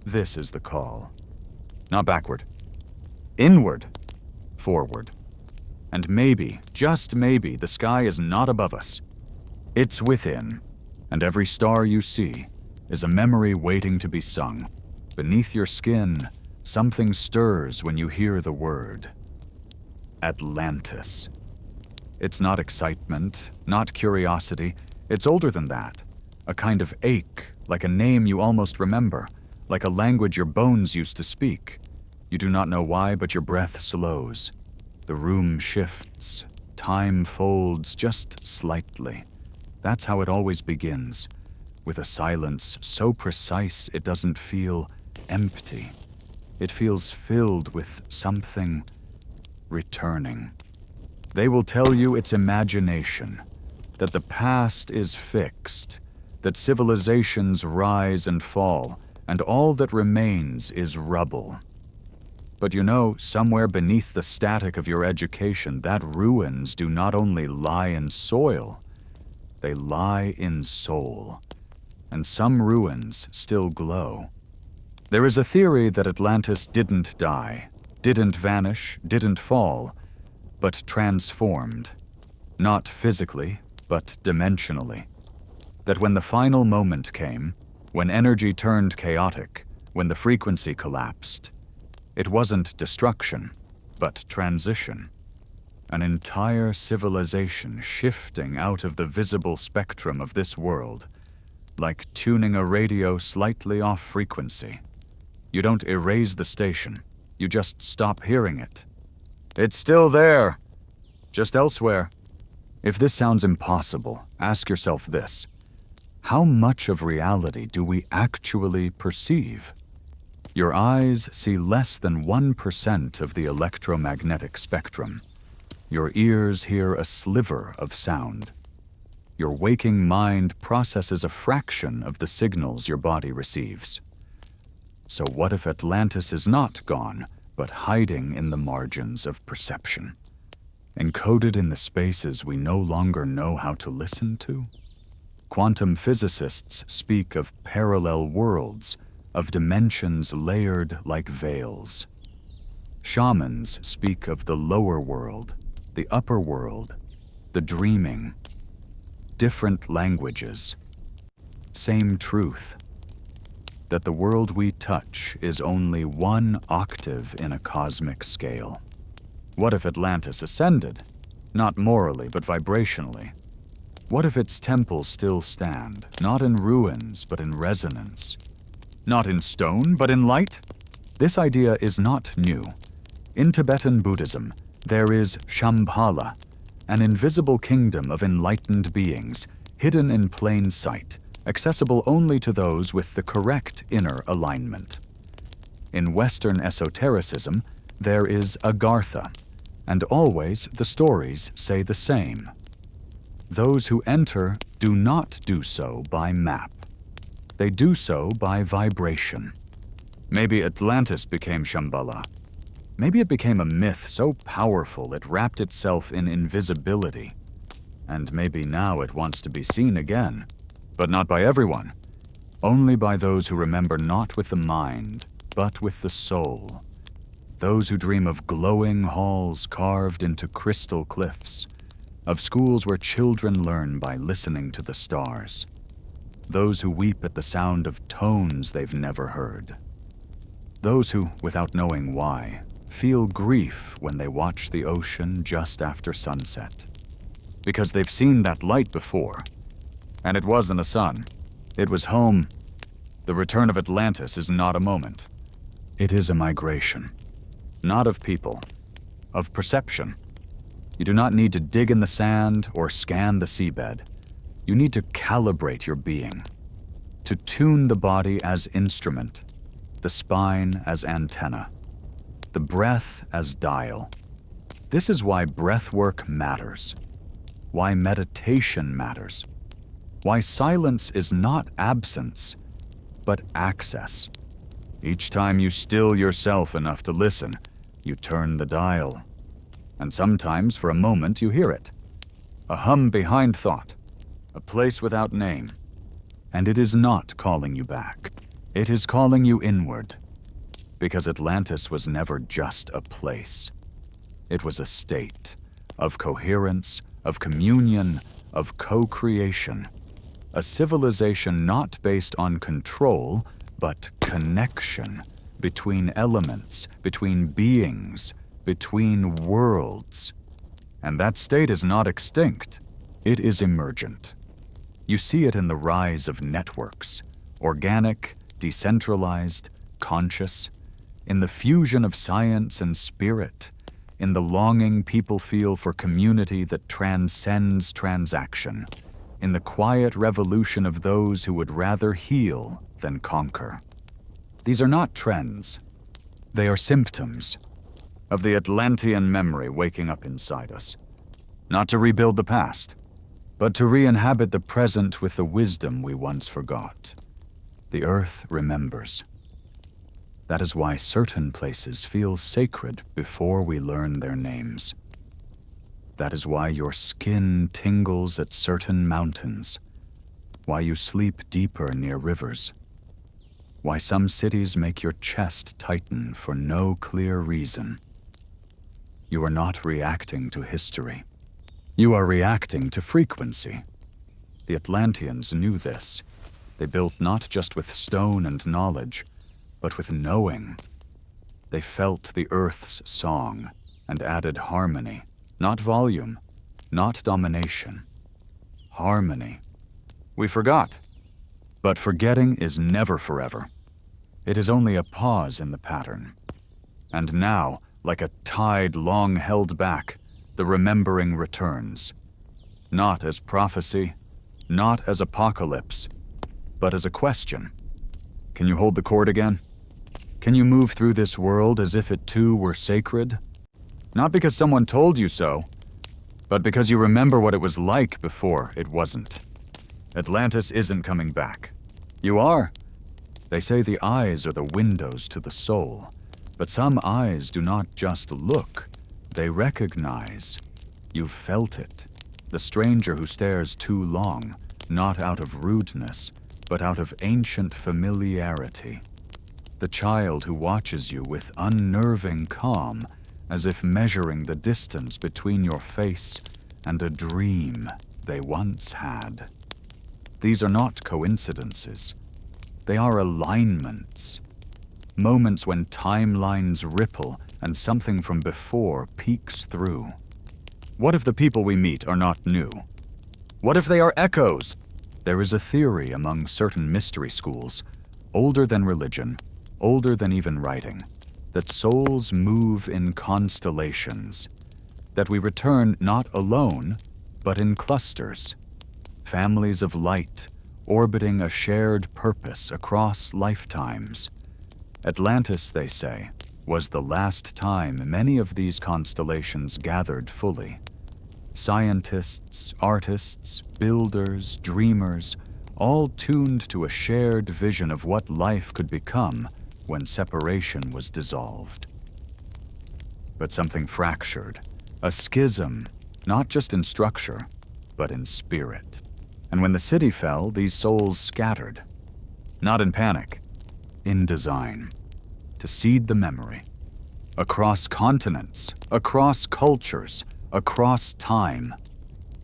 This is the call. Not backward. Inward. Forward. And maybe, just maybe, the sky is not above us. It's within, and every star you see is a memory waiting to be sung. Beneath your skin, something stirs when you hear the word. Atlantis. It's not excitement, not curiosity. It's older than that. A kind of ache, like a name you almost remember, like a language your bones used to speak. You do not know why, but your breath slows. The room shifts. Time folds just slightly. That's how it always begins, with a silence so precise it doesn't feel empty. It feels filled with something returning. They will tell you it's imagination, that the past is fixed, that civilizations rise and fall, and all that remains is rubble. But you know, somewhere beneath the static of your education, that ruins do not only lie in soil, they lie in soul. And some ruins still glow. There is a theory that Atlantis didn't die, didn't vanish, didn't fall, but transformed. Not physically, but dimensionally. That when the final moment came, when energy turned chaotic, when the frequency collapsed, it wasn't destruction, but transition. An entire civilization shifting out of the visible spectrum of this world, like tuning a radio slightly off frequency. You don't erase the station, you just stop hearing it. It's still there, just elsewhere. If this sounds impossible, ask yourself this. How much of reality do we actually perceive? Your eyes see less than 1% of the electromagnetic spectrum. Your ears hear a sliver of sound. Your waking mind processes a fraction of the signals your body receives. So what if Atlantis is not gone, but hiding in the margins of perception? Encoded in the spaces we no longer know how to listen to? Quantum physicists speak of parallel worlds, of dimensions layered like veils. Shamans speak of the lower world, the upper world, the dreaming. Different languages, same truth. That the world we touch is only one octave in a cosmic scale. What if Atlantis ascended? Not morally, but vibrationally. What if its temples still stand, not in ruins, but in resonance? Not in stone, but in light? This idea is not new. In Tibetan Buddhism, there is Shambhala, an invisible kingdom of enlightened beings, hidden in plain sight, accessible only to those with the correct inner alignment. In Western esotericism, there is Agartha, and always the stories say the same. Those who enter do not do so by map. They do so by vibration. Maybe Atlantis became Shambhala. Maybe it became a myth so powerful it wrapped itself in invisibility. And maybe now it wants to be seen again. But not by everyone. Only by those who remember not with the mind, but with the soul. Those who dream of glowing halls carved into crystal cliffs, of schools where children learn by listening to the stars. Those who weep at the sound of tones they've never heard. Those who, without knowing why, feel grief when they watch the ocean just after sunset. Because they've seen that light before. And it wasn't a sun. It was home. The return of Atlantis is not a moment. It is a migration. Not of people, of perception. You do not need to dig in the sand or scan the seabed. You need to calibrate your being. To tune the body as instrument, the spine as antenna, the breath as dial. This is why breath work matters. Why meditation matters. Why silence is not absence, but access. Each time you still yourself enough to listen, you turn the dial. And sometimes, for a moment, you hear it. A hum behind thought, a place without name. And it is not calling you back. It is calling you inward. Because Atlantis was never just a place. It was a state of coherence, of communion, of co-creation. A civilization not based on control, but connection between elements, between beings, between worlds. And that state is not extinct. It is emergent. You see it in the rise of networks, organic, decentralized, conscious, in the fusion of science and spirit, in the longing people feel for community that transcends transaction, in the quiet revolution of those who would rather heal than conquer. These are not trends. They are symptoms of the Atlantean memory waking up inside us. Not to rebuild the past, but to re-inhabit the present with the wisdom we once forgot. The earth remembers. That is why certain places feel sacred before we learn their names. That is why your skin tingles at certain mountains, why you sleep deeper near rivers, why some cities make your chest tighten for no clear reason. You are not reacting to history. You are reacting to frequency. The Atlanteans knew this. They built not just with stone and knowledge, but with knowing. They felt the earth's song and added harmony, not volume, not domination. Harmony. We forgot. But forgetting is never forever. It is only a pause in the pattern. And now, like a tide long held back, the remembering returns. Not as prophecy, not as apocalypse, but as a question. Can you hold the cord again? Can you move through this world as if it too were sacred? Not because someone told you so, but because you remember what it was like before it wasn't. Atlantis isn't coming back. You are. They say the eyes are the windows to the soul, but some eyes do not just look, they recognize. You've felt it. The stranger who stares too long, not out of rudeness, but out of ancient familiarity. The child who watches you with unnerving calm, as if measuring the distance between your face and a dream they once had. These are not coincidences. They are alignments. Moments when timelines ripple and something from before peeks through. What if the people we meet are not new? What if they are echoes? There is a theory among certain mystery schools, older than religion, older than even writing, that souls move in constellations, that we return not alone, but in clusters, families of light, orbiting a shared purpose across lifetimes. Atlantis, they say, was the last time many of these constellations gathered fully. Scientists, artists, builders, dreamers, all tuned to a shared vision of what life could become when separation was dissolved. But something fractured, a schism, not just in structure, but in spirit. And when the city fell, these souls scattered. Not in panic, in design, to seed the memory. Across continents, across cultures, across time.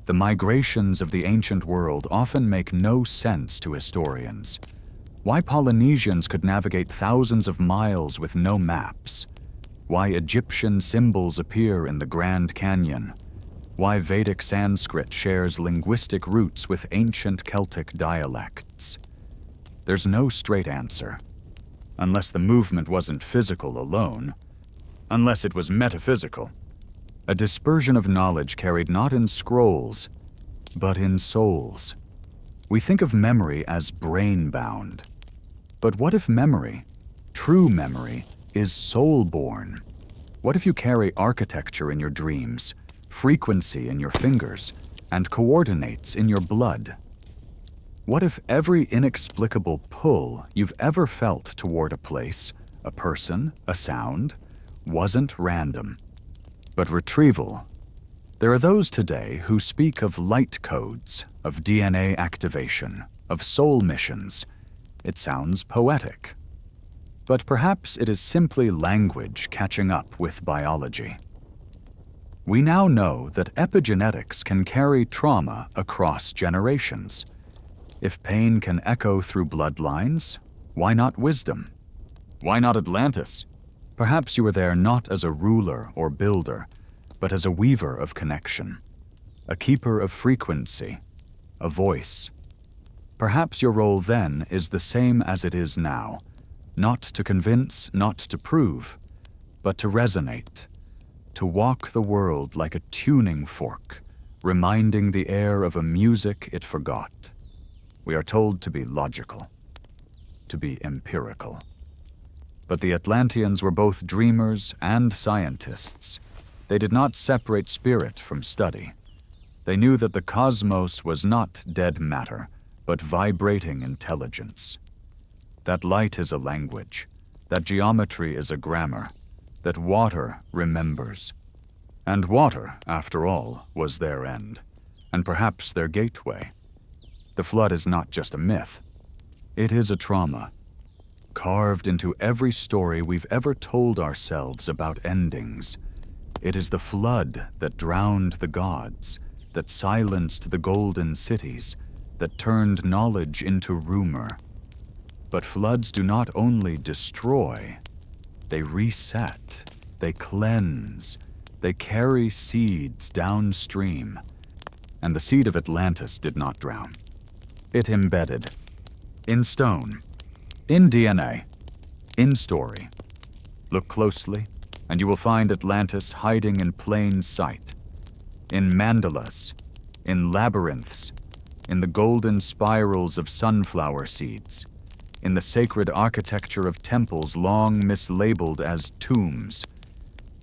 The migrations of the ancient world often make no sense to historians. Why Polynesians could navigate thousands of miles with no maps. Why Egyptian symbols appear in the Grand Canyon. Why Vedic Sanskrit shares linguistic roots with ancient Celtic dialects. There's no straight answer. Unless the movement wasn't physical alone. Unless it was metaphysical. A dispersion of knowledge carried not in scrolls, but in souls. We think of memory as brain-bound. But what if memory, true memory, is soul-born? What if you carry architecture in your dreams, frequency in your fingers, and coordinates in your blood? What if every inexplicable pull you've ever felt toward a place, a person, a sound, wasn't random, but retrieval? There are those today who speak of light codes, of DNA activation, of soul missions. It sounds poetic. But perhaps it is simply language catching up with biology. We now know that epigenetics can carry trauma across generations. If pain can echo through bloodlines, why not wisdom? Why not Atlantis? Perhaps you were there not as a ruler or builder, but as a weaver of connection, a keeper of frequency, a voice. Perhaps your role then is the same as it is now, not to convince, not to prove, but to resonate, to walk the world like a tuning fork, reminding the air of a music it forgot. We are told to be logical, to be empirical. But the Atlanteans were both dreamers and scientists. They did not separate spirit from study. They knew that the cosmos was not dead matter, but vibrating intelligence. That light is a language. that geometry is a grammar, that water remembers. And water, after all, was their end, and perhaps their gateway. The flood is not just a myth. It is a trauma, carved into every story we've ever told ourselves about endings. It is the flood that drowned the gods, that silenced the golden cities, that turned knowledge into rumor. But floods do not only destroy, they reset, they cleanse, they carry seeds downstream. And the seed of Atlantis did not drown. It embedded. In stone, in DNA, in story. Look closely, and you will find Atlantis hiding in plain sight. In mandalas, in labyrinths, in the golden spirals of sunflower seeds, in the sacred architecture of temples long mislabeled as tombs,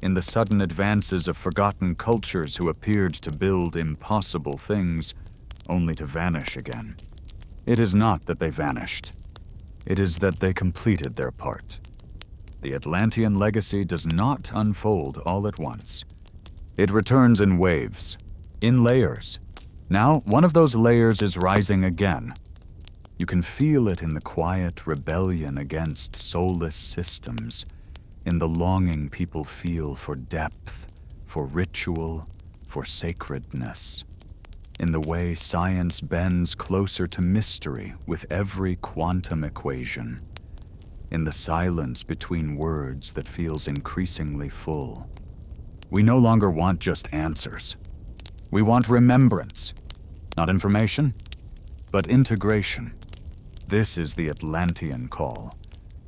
in the sudden advances of forgotten cultures who appeared to build impossible things, only to vanish again. It is not that they vanished. It is that they completed their part. The Atlantean legacy does not unfold all at once. It returns in waves, in layers. Now, one of those layers is rising again. You can feel it in the quiet rebellion against soulless systems, in the longing people feel for depth, for ritual, for sacredness, in the way science bends closer to mystery with every quantum equation, in the silence between words that feels increasingly full. We no longer want just answers. We want remembrance, not information, but integration. This is the Atlantean call,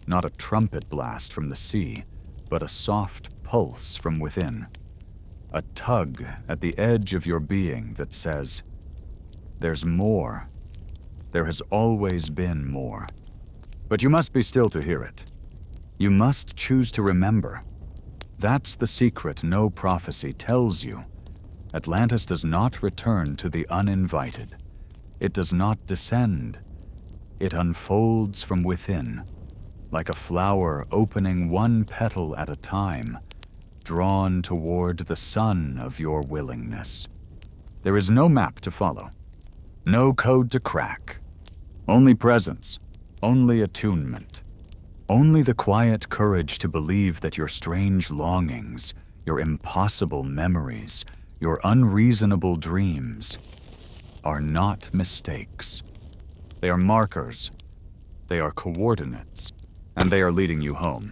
not a trumpet blast from the sea, but a soft pulse from within. A tug at the edge of your being that says, there's more. There has always been more. But you must be still to hear it. You must choose to remember. That's the secret no prophecy tells you. Atlantis does not return to the uninvited. It does not descend. It unfolds from within, like a flower opening one petal at a time, drawn toward the sun of your willingness. There is no map to follow, no code to crack, only presence, only attunement, only the quiet courage to believe that your strange longings, your impossible memories, your unreasonable dreams are not mistakes. They are markers, they are coordinates, and they are leading you home.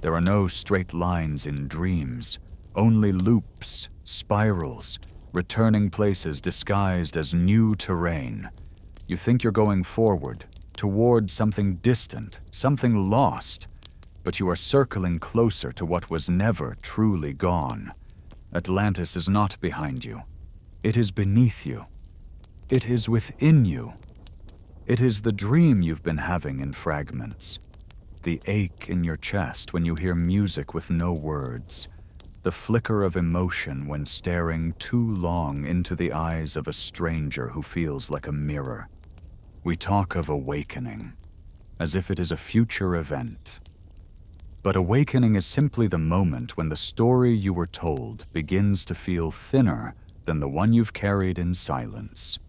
There are no straight lines in dreams, only loops, spirals, returning places disguised as new terrain. You think you're going forward, toward something distant, something lost, but you are circling closer to what was never truly gone. Atlantis is not behind you. It is beneath you. It is within you. It is the dream you've been having in fragments. The ache in your chest when you hear music with no words. The flicker of emotion when staring too long into the eyes of a stranger who feels like a mirror. We talk of awakening, as if it is a future event. But awakening is simply the moment when the story you were told begins to feel thinner than the one you've carried in silence.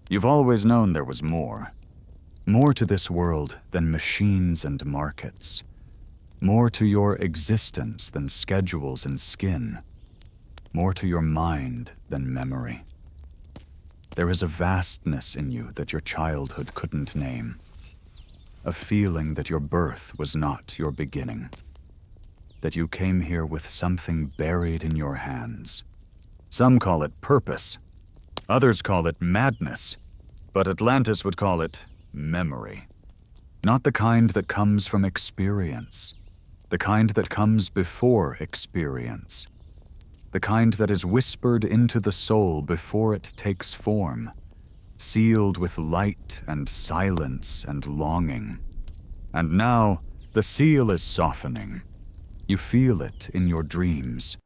You've always known there was more. More to this world than machines and markets. More to your existence than schedules and skin. More to your mind than memory. There is a vastness in you that your childhood couldn't name. A feeling that your birth was not your beginning. That you came here with something buried in your hands. Some call it purpose. Others call it madness. But Atlantis would call it memory. Not the kind that comes from experience. The kind that comes before experience. The kind that is whispered into the soul before it takes form, sealed with light and silence and longing. And now, the seal is softening. You feel it in your dreams.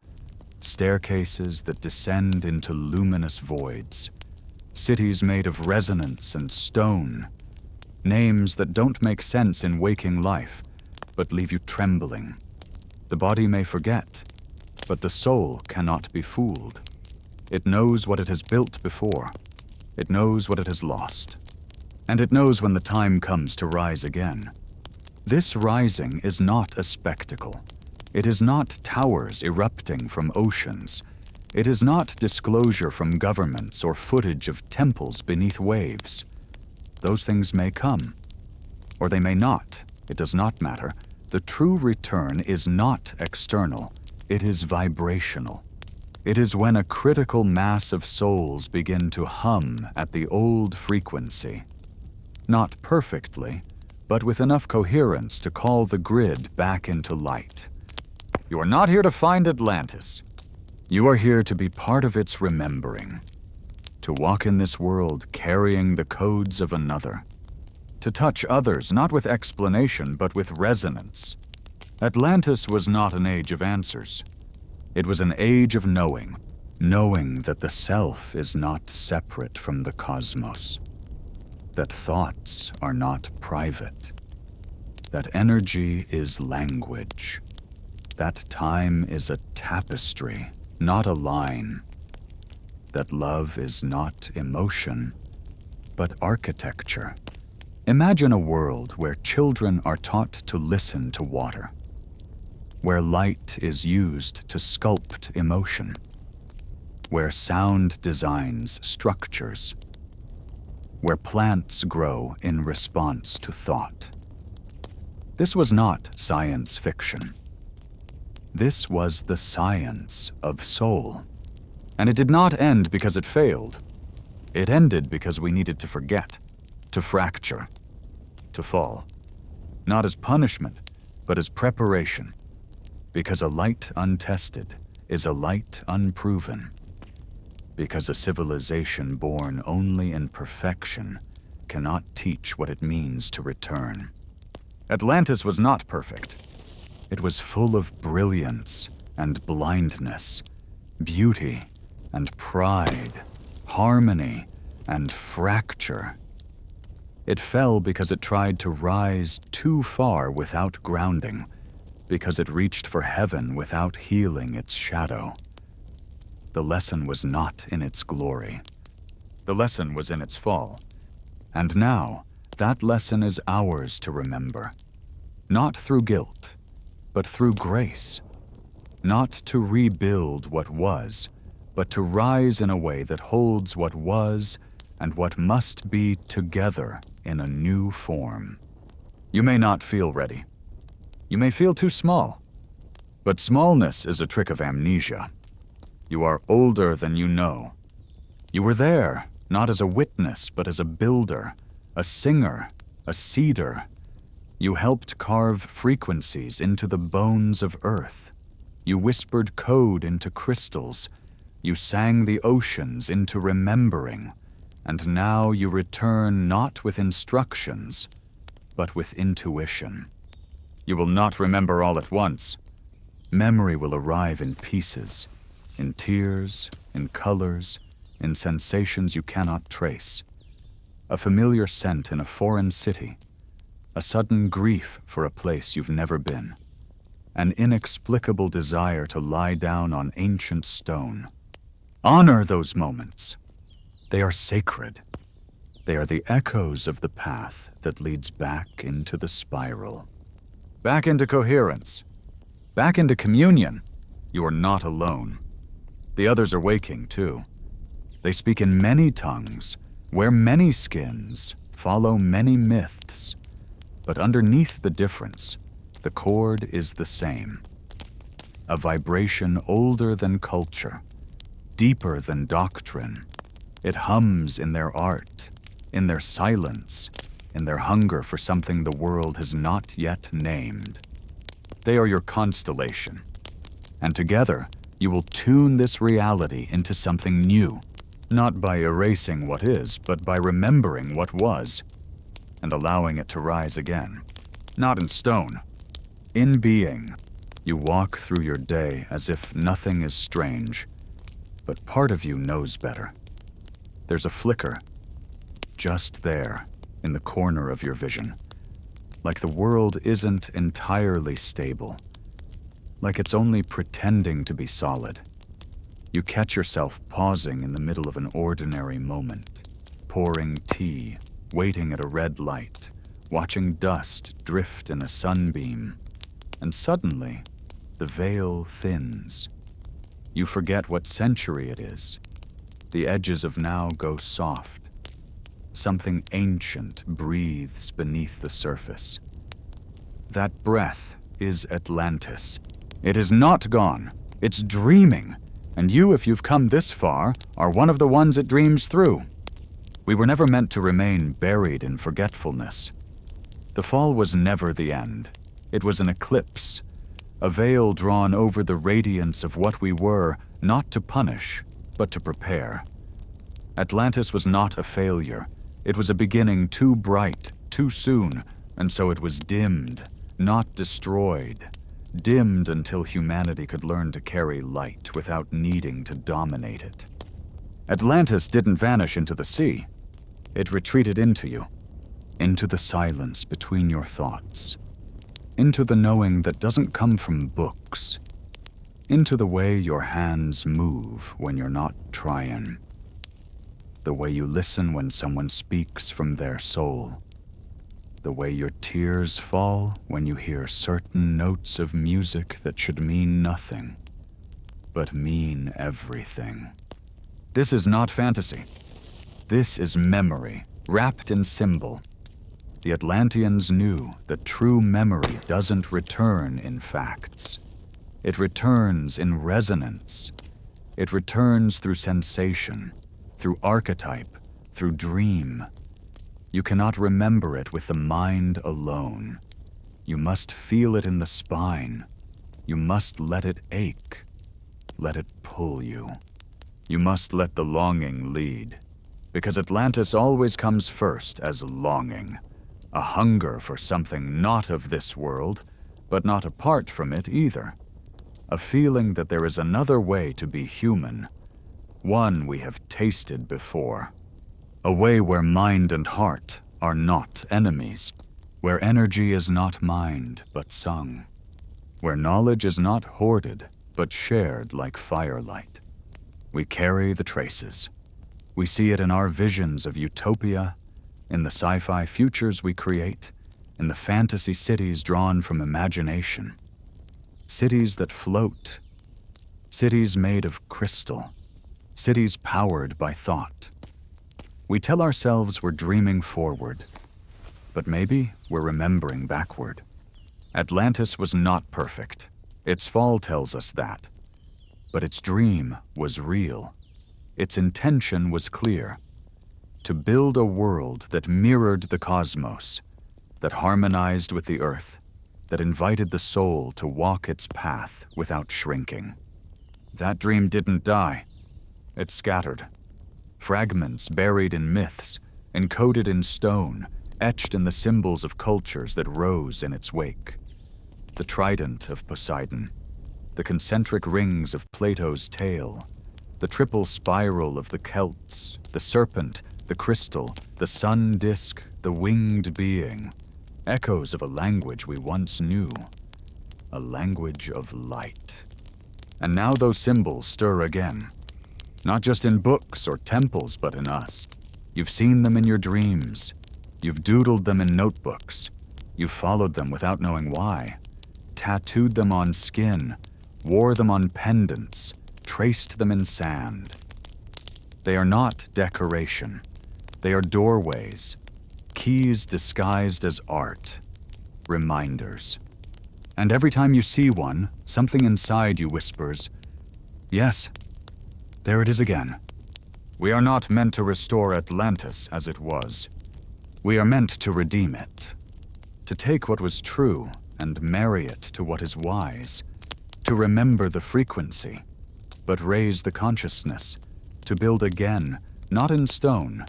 Staircases that descend into luminous voids. Cities made of resonance and stone. Names that don't make sense in waking life, but leave you trembling. The body may forget, but the soul cannot be fooled. It knows what it has built before. It knows what it has lost. And it knows when the time comes to rise again. This rising is not a spectacle. It is not towers erupting from oceans. It is not disclosure from governments or footage of temples beneath waves. Those things may come, or they may not. It does not matter. The true return is not external. It is vibrational. It is when a critical mass of souls begin to hum at the old frequency. Not perfectly, but with enough coherence to call the grid back into light. You are not here to find Atlantis. You are here to be part of its remembering. To walk in this world carrying the codes of another. To touch others not with explanation but with resonance. Atlantis was not an age of answers. It was an age of knowing. Knowing that the self is not separate from the cosmos. That thoughts are not private. That energy is language. That time is a tapestry, not a line. That love is not emotion, but architecture. Imagine a world where children are taught to listen to water, where light is used to sculpt emotion, where sound designs structures, where plants grow in response to thought. This was not science fiction. This was the science of soul. And it did not end because it failed. It ended because we needed to forget, to fracture, to fall. Not as punishment, but as preparation. Because a light untested is a light unproven. Because a civilization born only in perfection cannot teach what it means to return. Atlantis was not perfect. It was full of brilliance and blindness, beauty and pride, harmony and fracture. It fell because it tried to rise too far without grounding, because it reached for heaven without healing its shadow. The lesson was not in its glory. The lesson was in its fall. And now, that lesson is ours to remember. Not through guilt, but through grace. Not to rebuild what was, but to rise in a way that holds what was and what must be together in a new form. You may not feel ready. You may feel too small. But smallness is a trick of amnesia. You are older than you know. You were there, not as a witness, but as a builder, a singer, a seeder. You helped carve frequencies into the bones of earth. You whispered code into crystals. You sang the oceans into remembering. And now you return not with instructions, but with intuition. You will not remember all at once. Memory will arrive in pieces, in tears, in colors, in sensations you cannot trace. A familiar scent in a foreign city. A sudden grief for a place you've never been. An inexplicable desire to lie down on ancient stone. Honor those moments. They are sacred. They are the echoes of the path that leads back into the spiral. Back into coherence. Back into communion. You are not alone. The others are waking, too. They speak in many tongues, wear many skins, follow many myths. But underneath the difference, the chord is the same. A vibration older than culture, deeper than doctrine. It hums in their art, in their silence, in their hunger for something the world has not yet named. They are your constellation. And together, you will tune this reality into something new, not by erasing what is, but by remembering what was, and allowing it to rise again. Not in stone. In being, you walk through your day as if nothing is strange, but part of you knows better. There's a flicker, just there, in the corner of your vision. like the world isn't entirely stable, like it's only pretending to be solid. You catch yourself pausing in the middle of an ordinary moment, pouring tea, waiting at a red light, watching dust drift in a sunbeam, and suddenly, the veil thins. You forget what century it is. The edges of now go soft. Something ancient breathes beneath the surface. That breath is Atlantis. It is not gone. It's dreaming. And you, if you've come this far, are one of the ones it dreams through. We were never meant to remain buried in forgetfulness. The fall was never the end. It was an eclipse, a veil drawn over the radiance of what we were, not to punish, but to prepare. Atlantis was not a failure. It was a beginning too bright, too soon, and so it was dimmed, not destroyed. Dimmed until humanity could learn to carry light without needing to dominate it. Atlantis didn't vanish into the sea. It retreated into you, into the silence between your thoughts, into the knowing that doesn't come from books, into the way your hands move when you're not trying, the way you listen when someone speaks from their soul, the way your tears fall when you hear certain notes of music that should mean nothing, but mean everything. This is not fantasy. This is memory, wrapped in symbol. The Atlanteans knew that true memory doesn't return in facts. It returns in resonance. It returns through sensation, through archetype, through dream. You cannot remember it with the mind alone. You must feel it in the spine. You must let it ache. Let it pull you. You must let the longing lead. Because Atlantis always comes first as longing. A hunger for something not of this world, but not apart from it either. A feeling that there is another way to be human. One we have tasted before. A way where mind and heart are not enemies, where energy is not mined but sung, where knowledge is not hoarded but shared like firelight. We carry the traces. We see it in our visions of utopia, in the sci-fi futures we create, in the fantasy cities drawn from imagination. Cities that float, cities made of crystal, cities powered by thought. We tell ourselves we're dreaming forward, but maybe we're remembering backward. Atlantis was not perfect. Its fall tells us that. But its dream was real. Its intention was clear. To build a world that mirrored the cosmos, that harmonized with the earth, that invited the soul to walk its path without shrinking. That dream didn't die. It scattered. Fragments buried in myths, encoded in stone, etched in the symbols of cultures that rose in its wake. The trident of Poseidon, the concentric rings of Plato's tale, the triple spiral of the Celts, the serpent, the crystal, the sun disk, the winged being, echoes of a language we once knew, a language of light. And now those symbols stir again. Not just in books or temples, but in us. You've seen them in your dreams. You've doodled them in notebooks. You've followed them without knowing why. Tattooed them on skin, wore them on pendants, traced them in sand. They are not decoration. They are doorways, keys disguised as art, reminders. And every time you see one, something inside you whispers, yes, there it is again. We are not meant to restore Atlantis as it was. We are meant to redeem it, to take what was true and marry it to what is wise, to remember the frequency, but raise the consciousness, to build again, not in stone,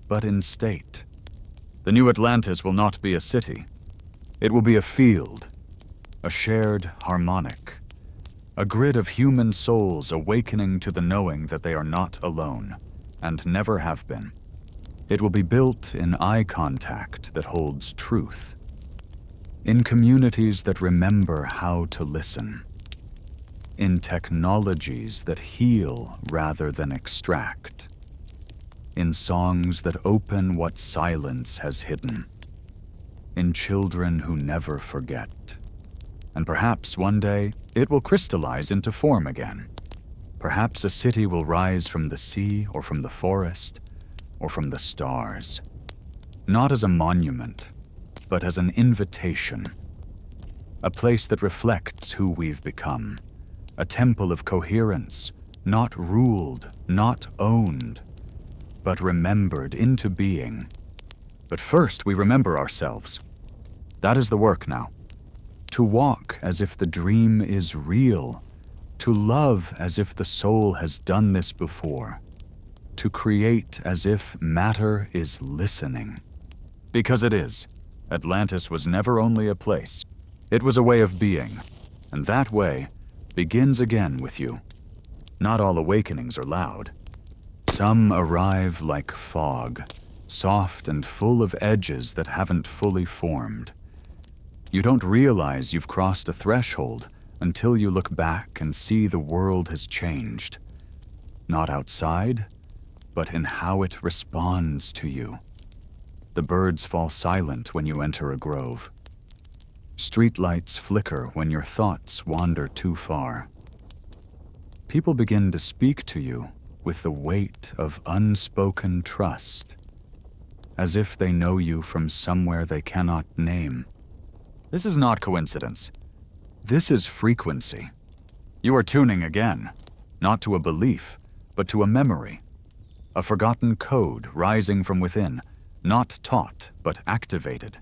but in state. The new Atlantis will not be a city. It will be a field, a shared harmonic, a grid of human souls awakening to the knowing that they are not alone, and never have been. It will be built in eye contact that holds truth, in communities that remember how to listen, in technologies that heal rather than extract, in songs that open what silence has hidden, in children who never forget. And perhaps one day it will crystallize into form again. Perhaps a city will rise from the sea or from the forest or from the stars, not as a monument, but as an invitation, a place that reflects who we've become, a temple of coherence, not ruled, not owned, but remembered into being. But first we remember ourselves. That is the work now. To walk as if the dream is real, to love as if the soul has done this before, to create as if matter is listening. Because it is. Atlantis was never only a place. It was a way of being, and that way begins again with you. Not all awakenings are loud. Some arrive like fog, soft and full of edges that haven't fully formed. You don't realize you've crossed a threshold until you look back and see the world has changed. Not outside, but in how it responds to you. The birds fall silent when you enter a grove. Streetlights flicker when your thoughts wander too far. People begin to speak to you with the weight of unspoken trust, as if they know you from somewhere they cannot name. This is not coincidence. This is frequency. You are tuning again, not to a belief, but to a memory, a forgotten code rising from within, not taught, but activated.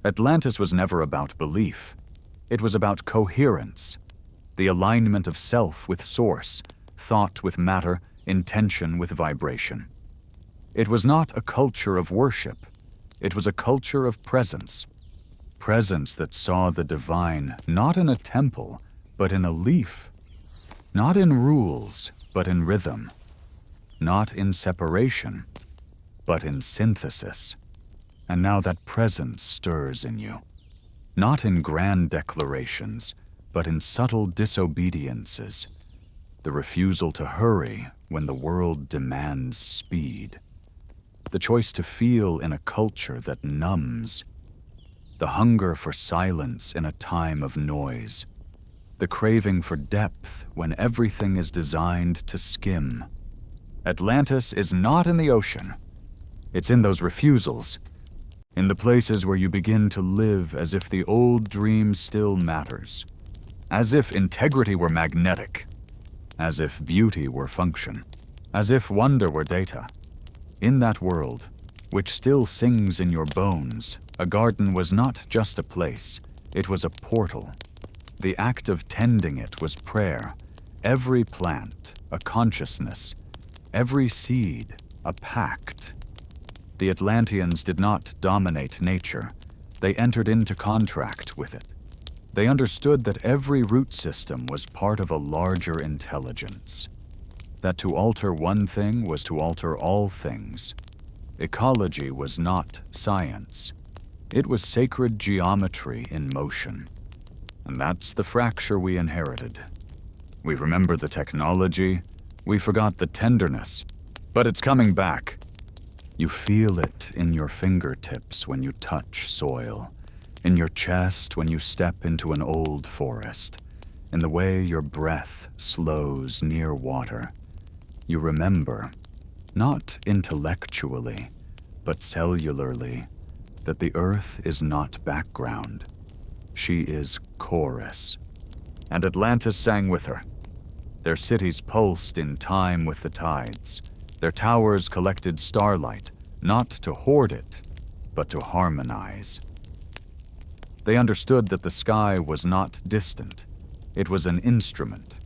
Atlantis was never about belief. It was about coherence, the alignment of self with source, thought with matter, intention with vibration. It was not a culture of worship. It was a culture of presence. Presence that saw the divine not in a temple, but in a leaf. Not in rules, but in rhythm. Not in separation, but in synthesis. And now that presence stirs in you. Not in grand declarations, but in subtle disobediences. The refusal to hurry when the world demands speed. The choice to feel in a culture that numbs. The hunger for silence in a time of noise. The craving for depth when everything is designed to skim. Atlantis is not in the ocean. It's in those refusals. In the places where you begin to live as if the old dream still matters. As if integrity were magnetic. As if beauty were function. As if wonder were data. In that world, which still sings in your bones, a garden was not just a place, it was a portal. The act of tending it was prayer. Every plant, a consciousness. Every seed, a pact. The Atlanteans did not dominate nature. They entered into contract with it. They understood that every root system was part of a larger intelligence. That to alter one thing was to alter all things. Ecology was not science. It was sacred geometry in motion. And that's the fracture we inherited. We remember the technology, we forgot the tenderness, but it's coming back. You feel it in your fingertips when you touch soil, in your chest when you step into an old forest, in the way your breath slows near water. You remember, not intellectually, but cellularly, that the earth is not background. She is chorus. And Atlantis sang with her. Their cities pulsed in time with the tides. Their towers collected starlight, not to hoard it, but to harmonize. They understood that the sky was not distant. It was an instrument.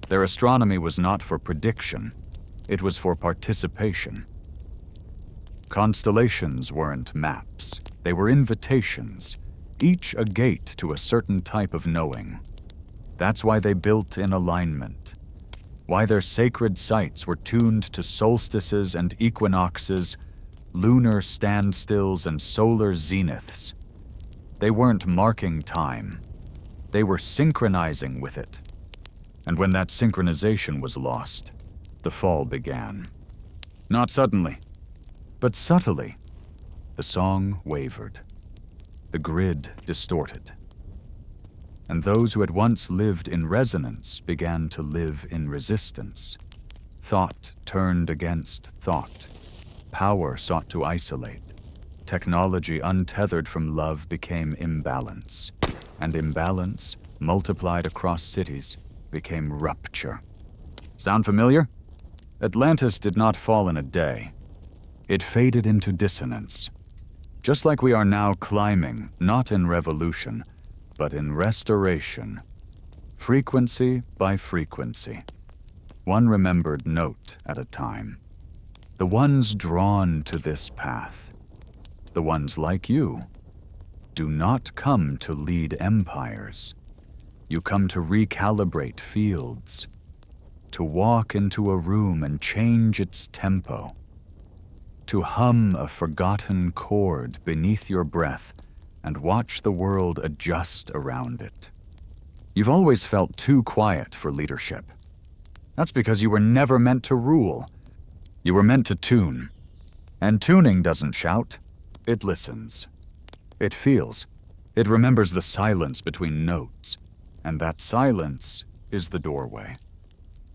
Their astronomy was not for prediction. It was for participation. Constellations weren't maps. They were invitations, each a gate to a certain type of knowing. That's why they built in alignment. Why their sacred sites were tuned to solstices and equinoxes, lunar standstills and solar zeniths. They weren't marking time. They were synchronizing with it. And when that synchronization was lost, the fall began. Not suddenly, but subtly. The song wavered. The grid distorted. And those who had once lived in resonance began to live in resistance. Thought turned against thought. Power sought to isolate. Technology untethered from love became imbalance. And imbalance, multiplied across cities, became rupture. Sound familiar? Atlantis did not fall in a day. It faded into dissonance. Just like we are now climbing, not in revolution, but in restoration. Frequency by frequency. One remembered note at a time. The ones drawn to this path, the ones like you, do not come to lead empires. You come to recalibrate fields, to walk into a room and change its tempo, to hum a forgotten chord beneath your breath and watch the world adjust around it. You've always felt too quiet for leadership. That's because you were never meant to rule. You were meant to tune. And tuning doesn't shout, it listens. It feels. It remembers the silence between notes. And that silence is the doorway.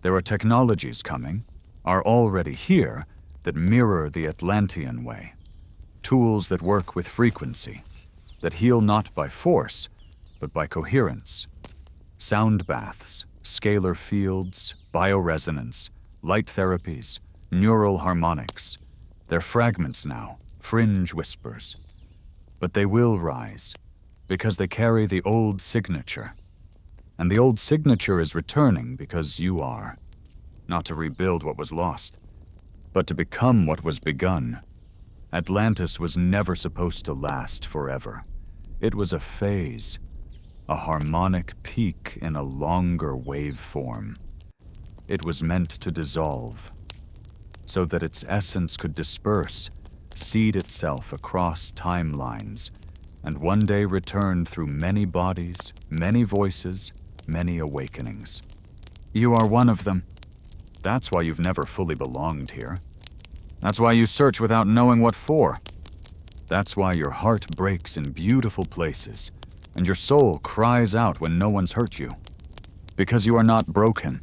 There are technologies coming, are already here, that mirror the Atlantean way. Tools that work with frequency, that heal not by force, but by coherence. Sound baths, scalar fields, bioresonance, light therapies, neural harmonics. They're fragments now, fringe whispers. But they will rise, because they carry the old signature. And the old signature is returning because you are. Not to rebuild what was lost, but to become what was begun. Atlantis was never supposed to last forever. It was a phase, a harmonic peak in a longer waveform. It was meant to dissolve, so that its essence could disperse, seed itself across timelines, and one day return through many bodies, many voices, many awakenings. You are one of them. That's why you've never fully belonged here. That's why you search without knowing what for. That's why your heart breaks in beautiful places, and your soul cries out when no one's hurt you. Because you are not broken.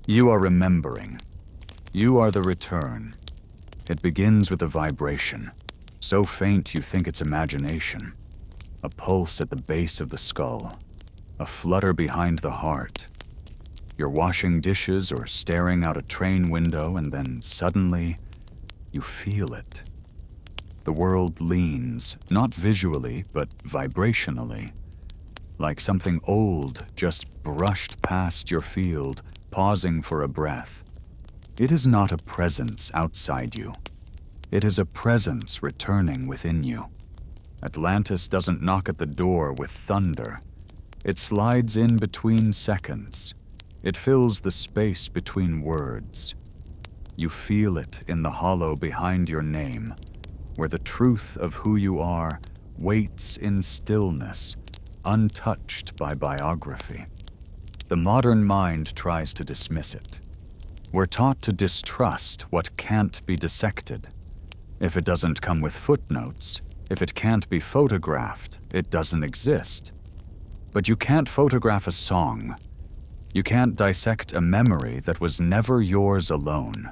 You are remembering. You are the return. It begins with a vibration, so faint you think it's imagination. A pulse at the base of the skull. A flutter behind the heart. You're washing dishes or staring out a train window, and then suddenly, you feel it. The world leans, not visually, but vibrationally. Like something old just brushed past your field, pausing for a breath. It is not a presence outside you. It is a presence returning within you. Atlantis doesn't knock at the door with thunder. It slides in between seconds. It fills the space between words. You feel it in the hollow behind your name, where the truth of who you are waits in stillness, untouched by biography. The modern mind tries to dismiss it. We're taught to distrust what can't be dissected. If it doesn't come with footnotes, if it can't be photographed, it doesn't exist. But you can't photograph a song. You can't dissect a memory that was never yours alone.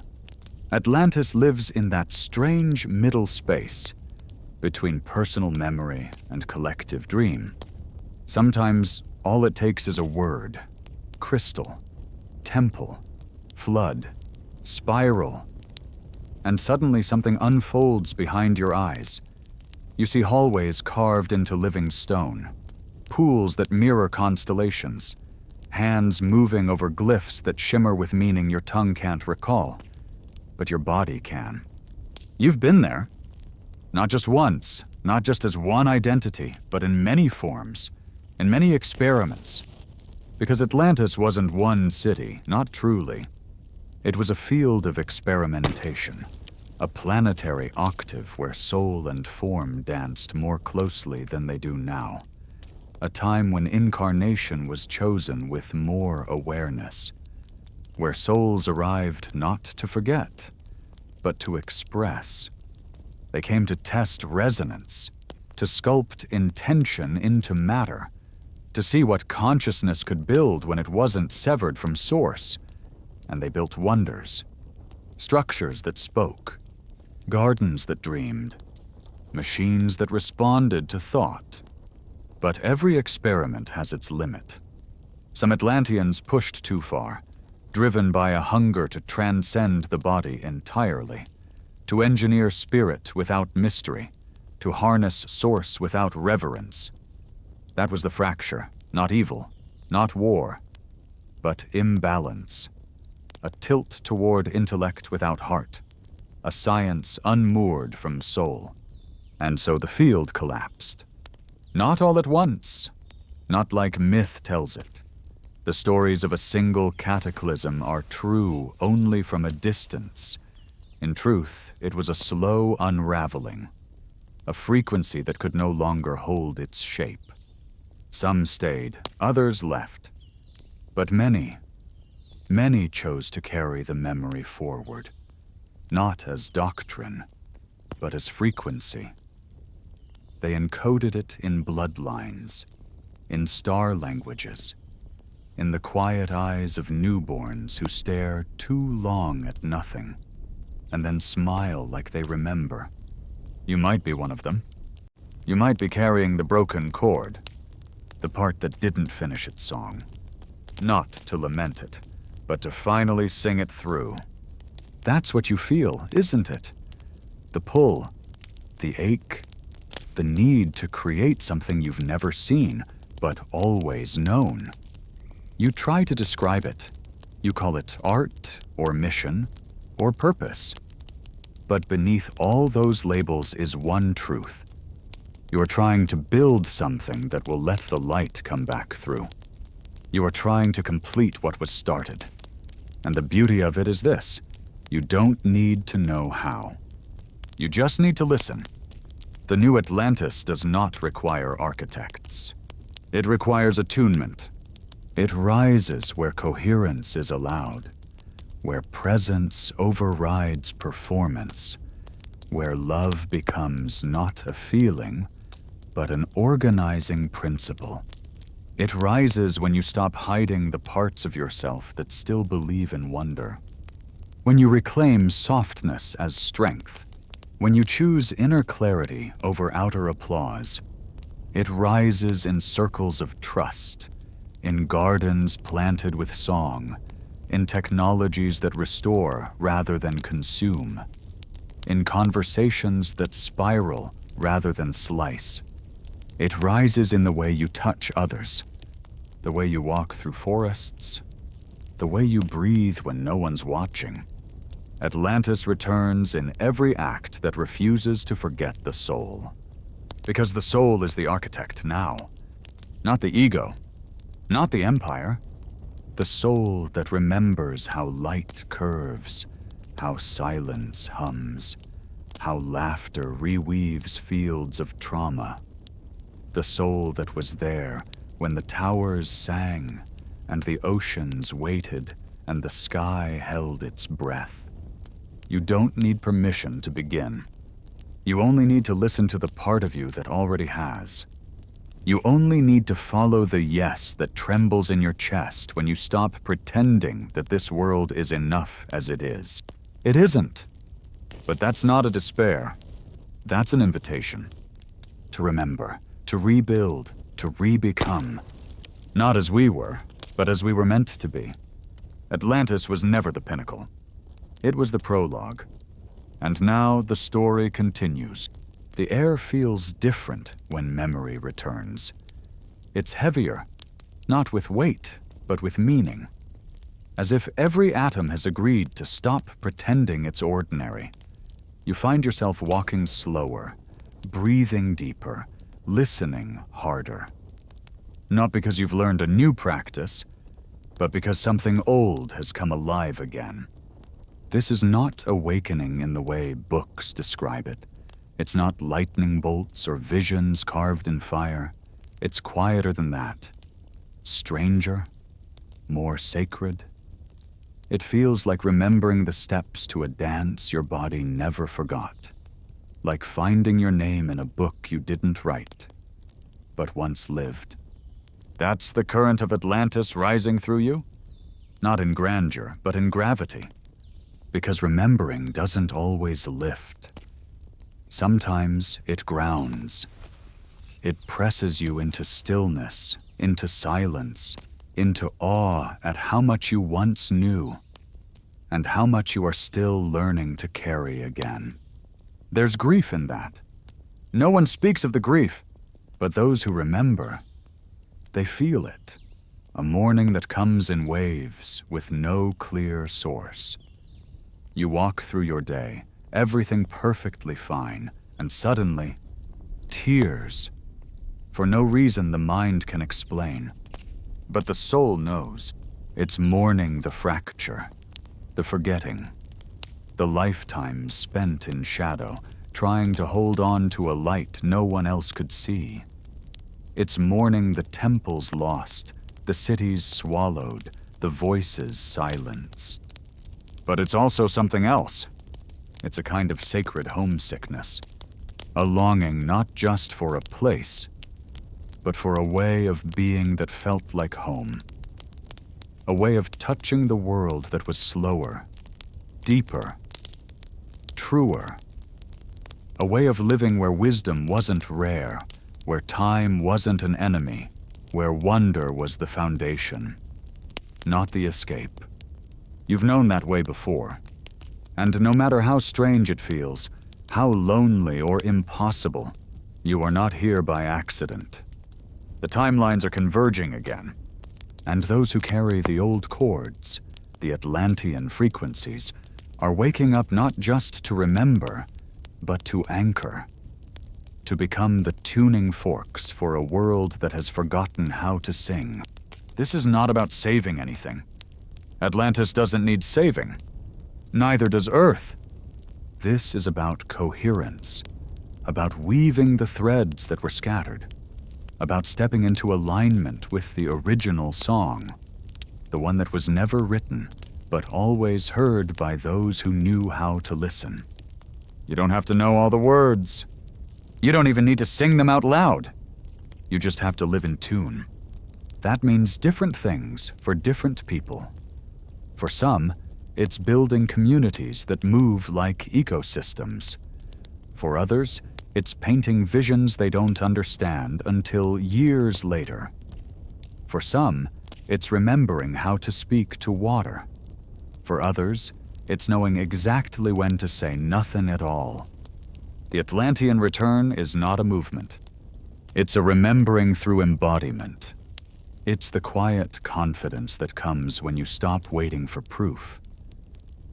Atlantis lives in that strange middle space between personal memory and collective dream. Sometimes all it takes is a word, crystal, temple, flood, spiral, and suddenly something unfolds behind your eyes. You see hallways carved into living stone, pools that mirror constellations, hands moving over glyphs that shimmer with meaning your tongue can't recall, but your body can. You've been there. Not just once, not just as one identity, but in many forms, in many experiments. Because Atlantis wasn't one city, not truly. It was a field of experimentation, a planetary octave where soul and form danced more closely than they do now, a time when incarnation was chosen with more awareness, where souls arrived not to forget, but to express. They came to test resonance, to sculpt intention into matter, to see what consciousness could build when it wasn't severed from source. And they built wonders, structures that spoke, gardens that dreamed, machines that responded to thought. But every experiment has its limit. Some Atlanteans pushed too far, driven by a hunger to transcend the body entirely, to engineer spirit without mystery, to harness source without reverence. That was the fracture, not evil, not war, but imbalance. A tilt toward intellect without heart, a science unmoored from soul. And so the field collapsed. Not all at once, not like myth tells it. The stories of a single cataclysm are true only from a distance. In truth, it was a slow unraveling, a frequency that could no longer hold its shape. Some stayed, others left. But many chose to carry the memory forward, not as doctrine, but as frequency. They encoded it in bloodlines, in star languages, in the quiet eyes of newborns who stare too long at nothing, and then smile like they remember. You might be one of them. You might be carrying the broken chord, the part that didn't finish its song. Not to lament it, but to finally sing it through. That's what you feel, isn't it? The pull, the ache, the need to create something you've never seen, but always known. You try to describe it. You call it art, or mission, or purpose. But beneath all those labels is one truth. You're trying to build something that will let the light come back through. You are trying to complete what was started. And the beauty of it is this: you don't need to know how. You just need to listen. The new Atlantis does not require architects. It requires attunement. It rises where coherence is allowed, where presence overrides performance, where love becomes not a feeling, but an organizing principle. It rises when you stop hiding the parts of yourself that still believe in wonder. When you reclaim softness as strength, when you choose inner clarity over outer applause, it rises in circles of trust, in gardens planted with song, in technologies that restore rather than consume, in conversations that spiral rather than slice. It rises in the way you touch others, the way you walk through forests, the way you breathe when no one's watching. Atlantis returns in every act that refuses to forget the soul. Because the soul is the architect now, not the ego, not the empire. The soul that remembers how light curves, how silence hums, how laughter reweaves fields of trauma. The soul that was there when the towers sang, and the oceans waited, and the sky held its breath. You don't need permission to begin. You only need to listen to the part of you that already has. You only need to follow the yes that trembles in your chest when you stop pretending that this world is enough as it is. It isn't. But that's not a despair. That's an invitation. To remember, to rebuild, to re-become. Not as we were, but as we were meant to be. Atlantis was never the pinnacle. It was the prologue. And now the story continues. The air feels different when memory returns. It's heavier, not with weight, but with meaning. As if every atom has agreed to stop pretending it's ordinary. You find yourself walking slower, breathing deeper, listening harder. Not because you've learned a new practice, but because something old has come alive again. This is not awakening in the way books describe it. It's not lightning bolts or visions carved in fire. It's quieter than that. Stranger, more sacred. It feels like remembering the steps to a dance your body never forgot. Like finding your name in a book you didn't write, but once lived. That's the current of Atlantis rising through you? Not in grandeur, but in gravity. Because remembering doesn't always lift. Sometimes it grounds. It presses you into stillness, into silence, into awe at how much you once knew, and how much you are still learning to carry again. There's grief in that. No one speaks of the grief, but those who remember, they feel it. A mourning that comes in waves with no clear source. You walk through your day, everything perfectly fine, and suddenly, tears. For no reason the mind can explain. But the soul knows. It's mourning the fracture, the forgetting, the lifetimes spent in shadow, trying to hold on to a light no one else could see. It's mourning the temples lost, the cities swallowed, the voices silenced. But it's also something else. It's a kind of sacred homesickness. A longing not just for a place, but for a way of being that felt like home. A way of touching the world that was slower, deeper, truer. A way of living where wisdom wasn't rare, where time wasn't an enemy, where wonder was the foundation, not the escape. You've known that way before. And no matter how strange it feels, how lonely or impossible, you are not here by accident. The timelines are converging again. And those who carry the old chords, the Atlantean frequencies, are waking up not just to remember, but to anchor. To become the tuning forks for a world that has forgotten how to sing. This is not about saving anything. Atlantis doesn't need saving. Neither does Earth. This is about coherence, about weaving the threads that were scattered, about stepping into alignment with the original song, the one that was never written, but always heard by those who knew how to listen. You don't have to know all the words. You don't even need to sing them out loud. You just have to live in tune. That means different things for different people. For some, it's building communities that move like ecosystems. For others, it's painting visions they don't understand until years later. For some, it's remembering how to speak to water. For others, it's knowing exactly when to say nothing at all. The Atlantean return is not a movement. It's a remembering through embodiment. It's the quiet confidence that comes when you stop waiting for proof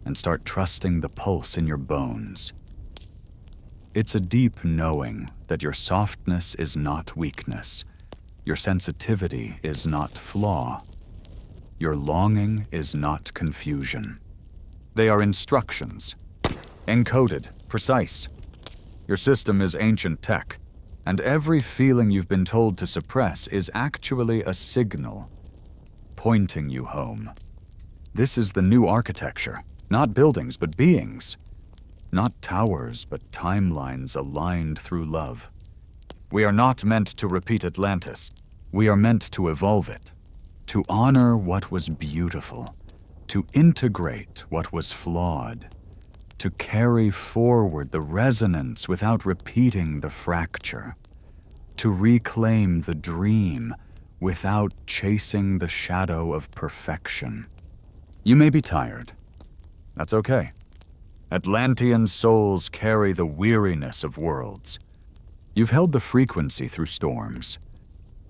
and start trusting the pulse in your bones. It's a deep knowing that your softness is not weakness, your sensitivity is not flaw, your longing is not confusion. They are instructions, encoded, precise. Your system is ancient tech, and every feeling you've been told to suppress is actually a signal, pointing you home. This is the new architecture, not buildings but beings. Not towers, but timelines aligned through love. We are not meant to repeat Atlantis. We are meant to evolve it, to honor what was beautiful, to integrate what was flawed, to carry forward the resonance without repeating the fracture, to reclaim the dream without chasing the shadow of perfection. You may be tired. That's okay. Atlantean souls carry the weariness of worlds. You've held the frequency through storms.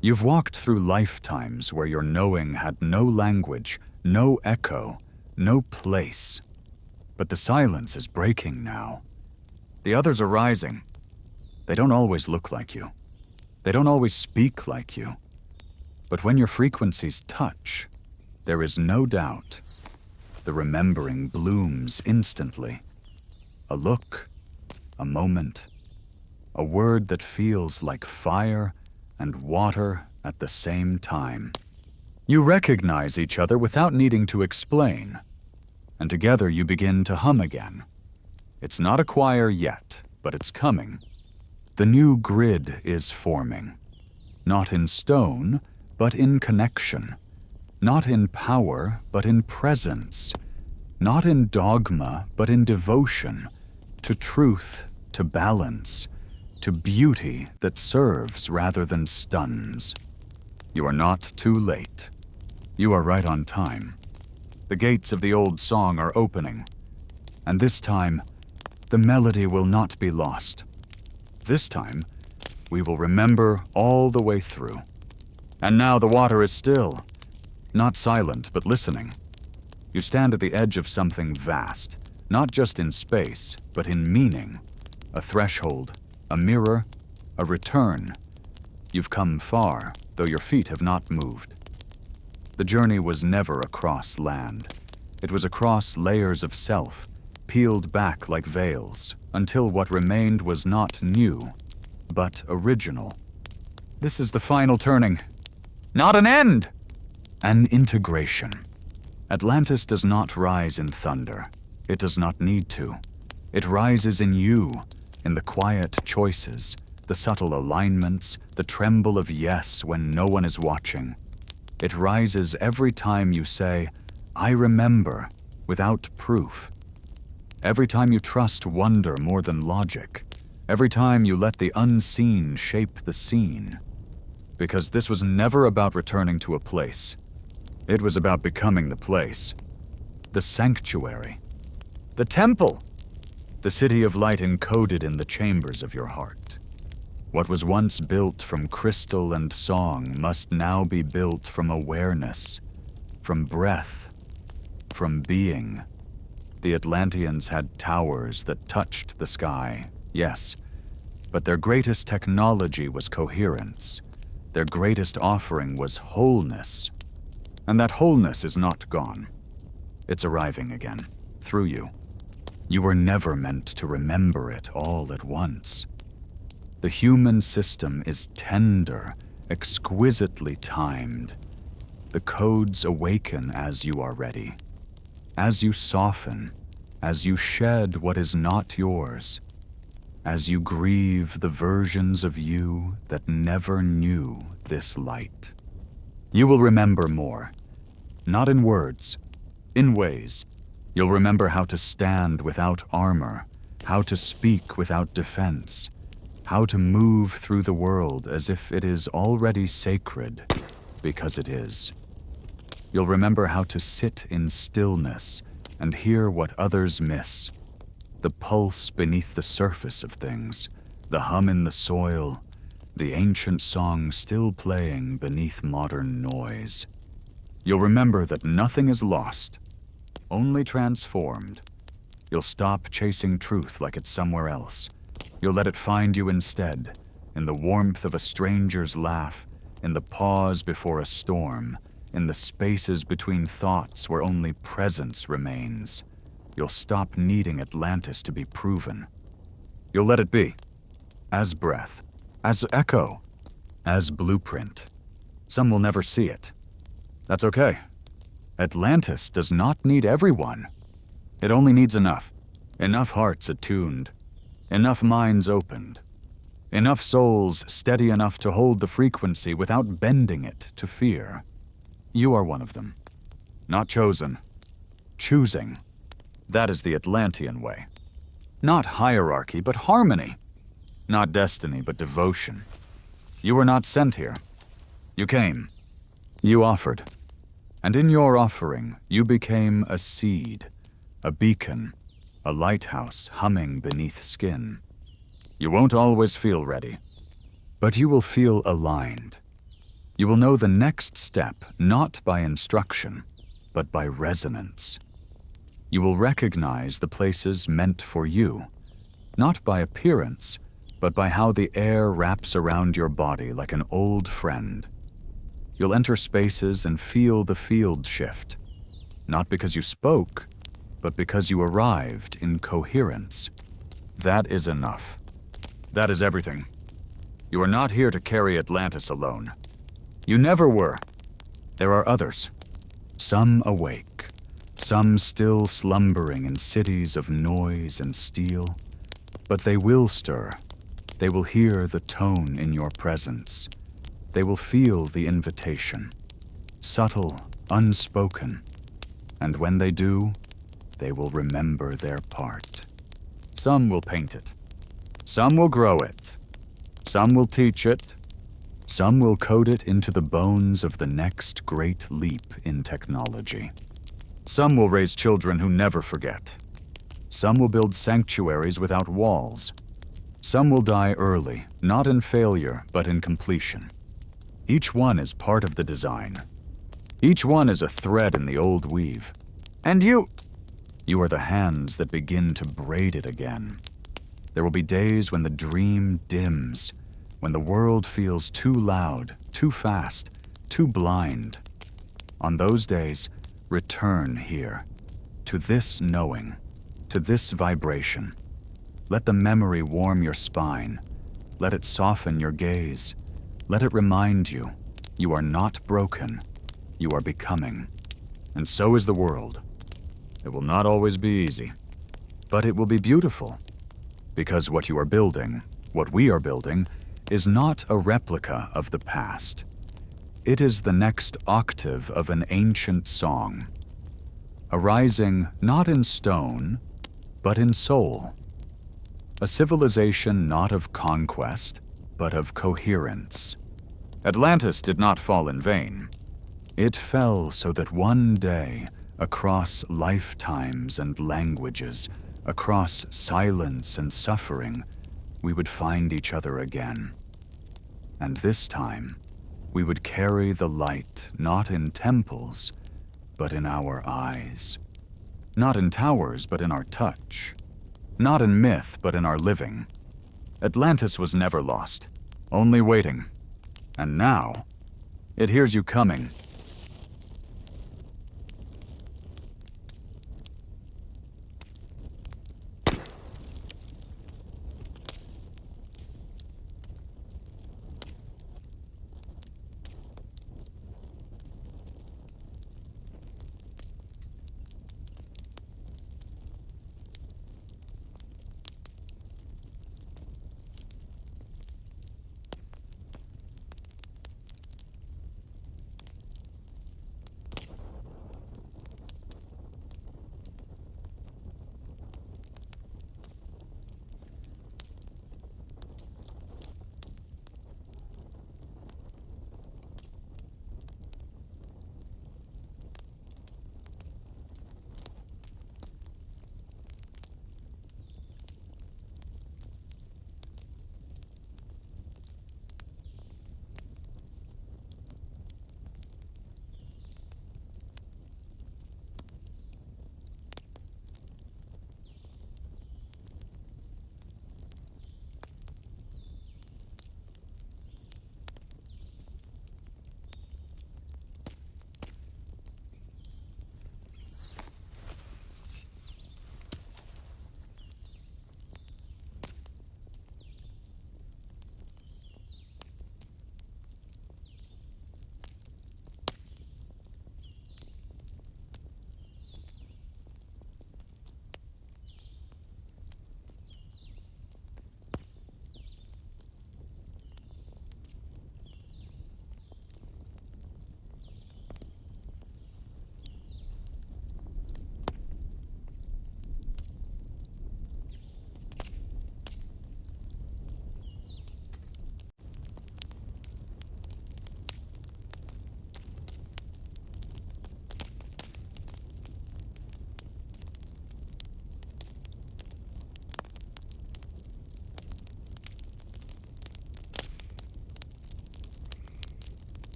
You've walked through lifetimes where your knowing had no language, no echo, no place. But the silence is breaking now. The others are rising. They don't always look like you. They don't always speak like you. But when your frequencies touch, there is no doubt. the remembering blooms instantly. A look, a moment, a word that feels like fire and water at the same time. You recognize each other without needing to explain, and together you begin to hum again. It's not a choir yet, but it's coming. The new grid is forming, not in stone, but in connection, not in power, but in presence, not in dogma, but in devotion, to truth, to balance, to beauty that serves rather than stuns. You are not too late. You are right on time. The gates of the old song are opening, and this time, the melody will not be lost. This time, we will remember all the way through. And now the water is still, not silent, but listening. You stand at the edge of something vast, not just in space, but in meaning. A threshold, a mirror, a return. You've come far, though your feet have not moved. The journey was never across land. It was across layers of self, peeled back like veils, until what remained was not new, but original. This is the final turning. Not an end! An integration. Atlantis does not rise in thunder. It does not need to. It rises in you, in the quiet choices, the subtle alignments, the tremble of yes when no one is watching. It rises every time you say, I remember, without proof. Every time you trust wonder more than logic. Every time you let the unseen shape the scene. Because this was never about returning to a place. It was about becoming the place. The sanctuary. The temple. The city of light encoded in the chambers of your heart. What was once built from crystal and song must now be built from awareness, from breath, from being. The Atlanteans had towers that touched the sky, yes, but their greatest technology was coherence. Their greatest offering was wholeness. And that wholeness is not gone. It's arriving again, through you. You were never meant to remember it all at once. The human system is tender, exquisitely timed. The codes awaken as you are ready. As you soften, as you shed what is not yours, as you grieve the versions of you that never knew this light. You will remember more, not in words, in ways. You'll remember how to stand without armor, how to speak without defense, how to move through the world as if it is already sacred, because it is. You'll remember how to sit in stillness and hear what others miss. The pulse beneath the surface of things, the hum in the soil, the ancient song still playing beneath modern noise. You'll remember that nothing is lost, only transformed. You'll stop chasing truth like it's somewhere else. You'll let it find you instead, in the warmth of a stranger's laugh, in the pause before a storm, in the spaces between thoughts where only presence remains. You'll stop needing Atlantis to be proven. You'll let it be, as breath, as echo, as blueprint. Some will never see it. That's okay. Atlantis does not need everyone. It only needs enough. Enough hearts attuned. Enough minds opened. Enough souls steady enough to hold the frequency without bending it to fear. You are one of them. Not chosen. Choosing. That is the Atlantean way. Not hierarchy, but harmony. Not destiny, but devotion. You were not sent here. You came. You offered. And in your offering, you became a seed, a beacon, a lighthouse humming beneath skin. You won't always feel ready, but you will feel aligned. You will know the next step not by instruction, but by resonance. You will recognize the places meant for you, not by appearance, but by how the air wraps around your body like an old friend. You'll enter spaces and feel the field shift. not because you spoke, but because you arrived in coherence. That is enough. That is everything. You are not here to carry Atlantis alone. You never were. There are others. Some awake, some still slumbering in cities of noise and steel. But they will stir. They will hear the tone in your presence. They will feel the invitation, subtle, unspoken. And when they do, they will remember their part. Some will paint it. Some will grow it. Some will teach it. Some will code it into the bones of the next great leap in technology. Some will raise children who never forget. Some will build sanctuaries without walls. Some will die early, not in failure, but in completion. Each one is part of the design. Each one is a thread in the old weave. And you are the hands that begin to braid it again. There will be days when the dream dims, when the world feels too loud, too fast, too blind. On those days, return here, to this knowing, to this vibration. Let the memory warm your spine. Let it soften your gaze. Let it remind you, you are not broken. You are becoming. And so is the world. It will not always be easy, but it will be beautiful. Because what you are building, what we are building, is not a replica of the past. It is the next octave of an ancient song, arising not in stone, but in soul. A civilization not of conquest, but of coherence. Atlantis did not fall in vain. It fell so that one day, across lifetimes and languages, across silence and suffering, we would find each other again. And this time, we would carry the light not in temples, but in our eyes. Not in towers, but in our touch. Not in myth, but in our living. Atlantis was never lost, only waiting. And now, it hears you coming,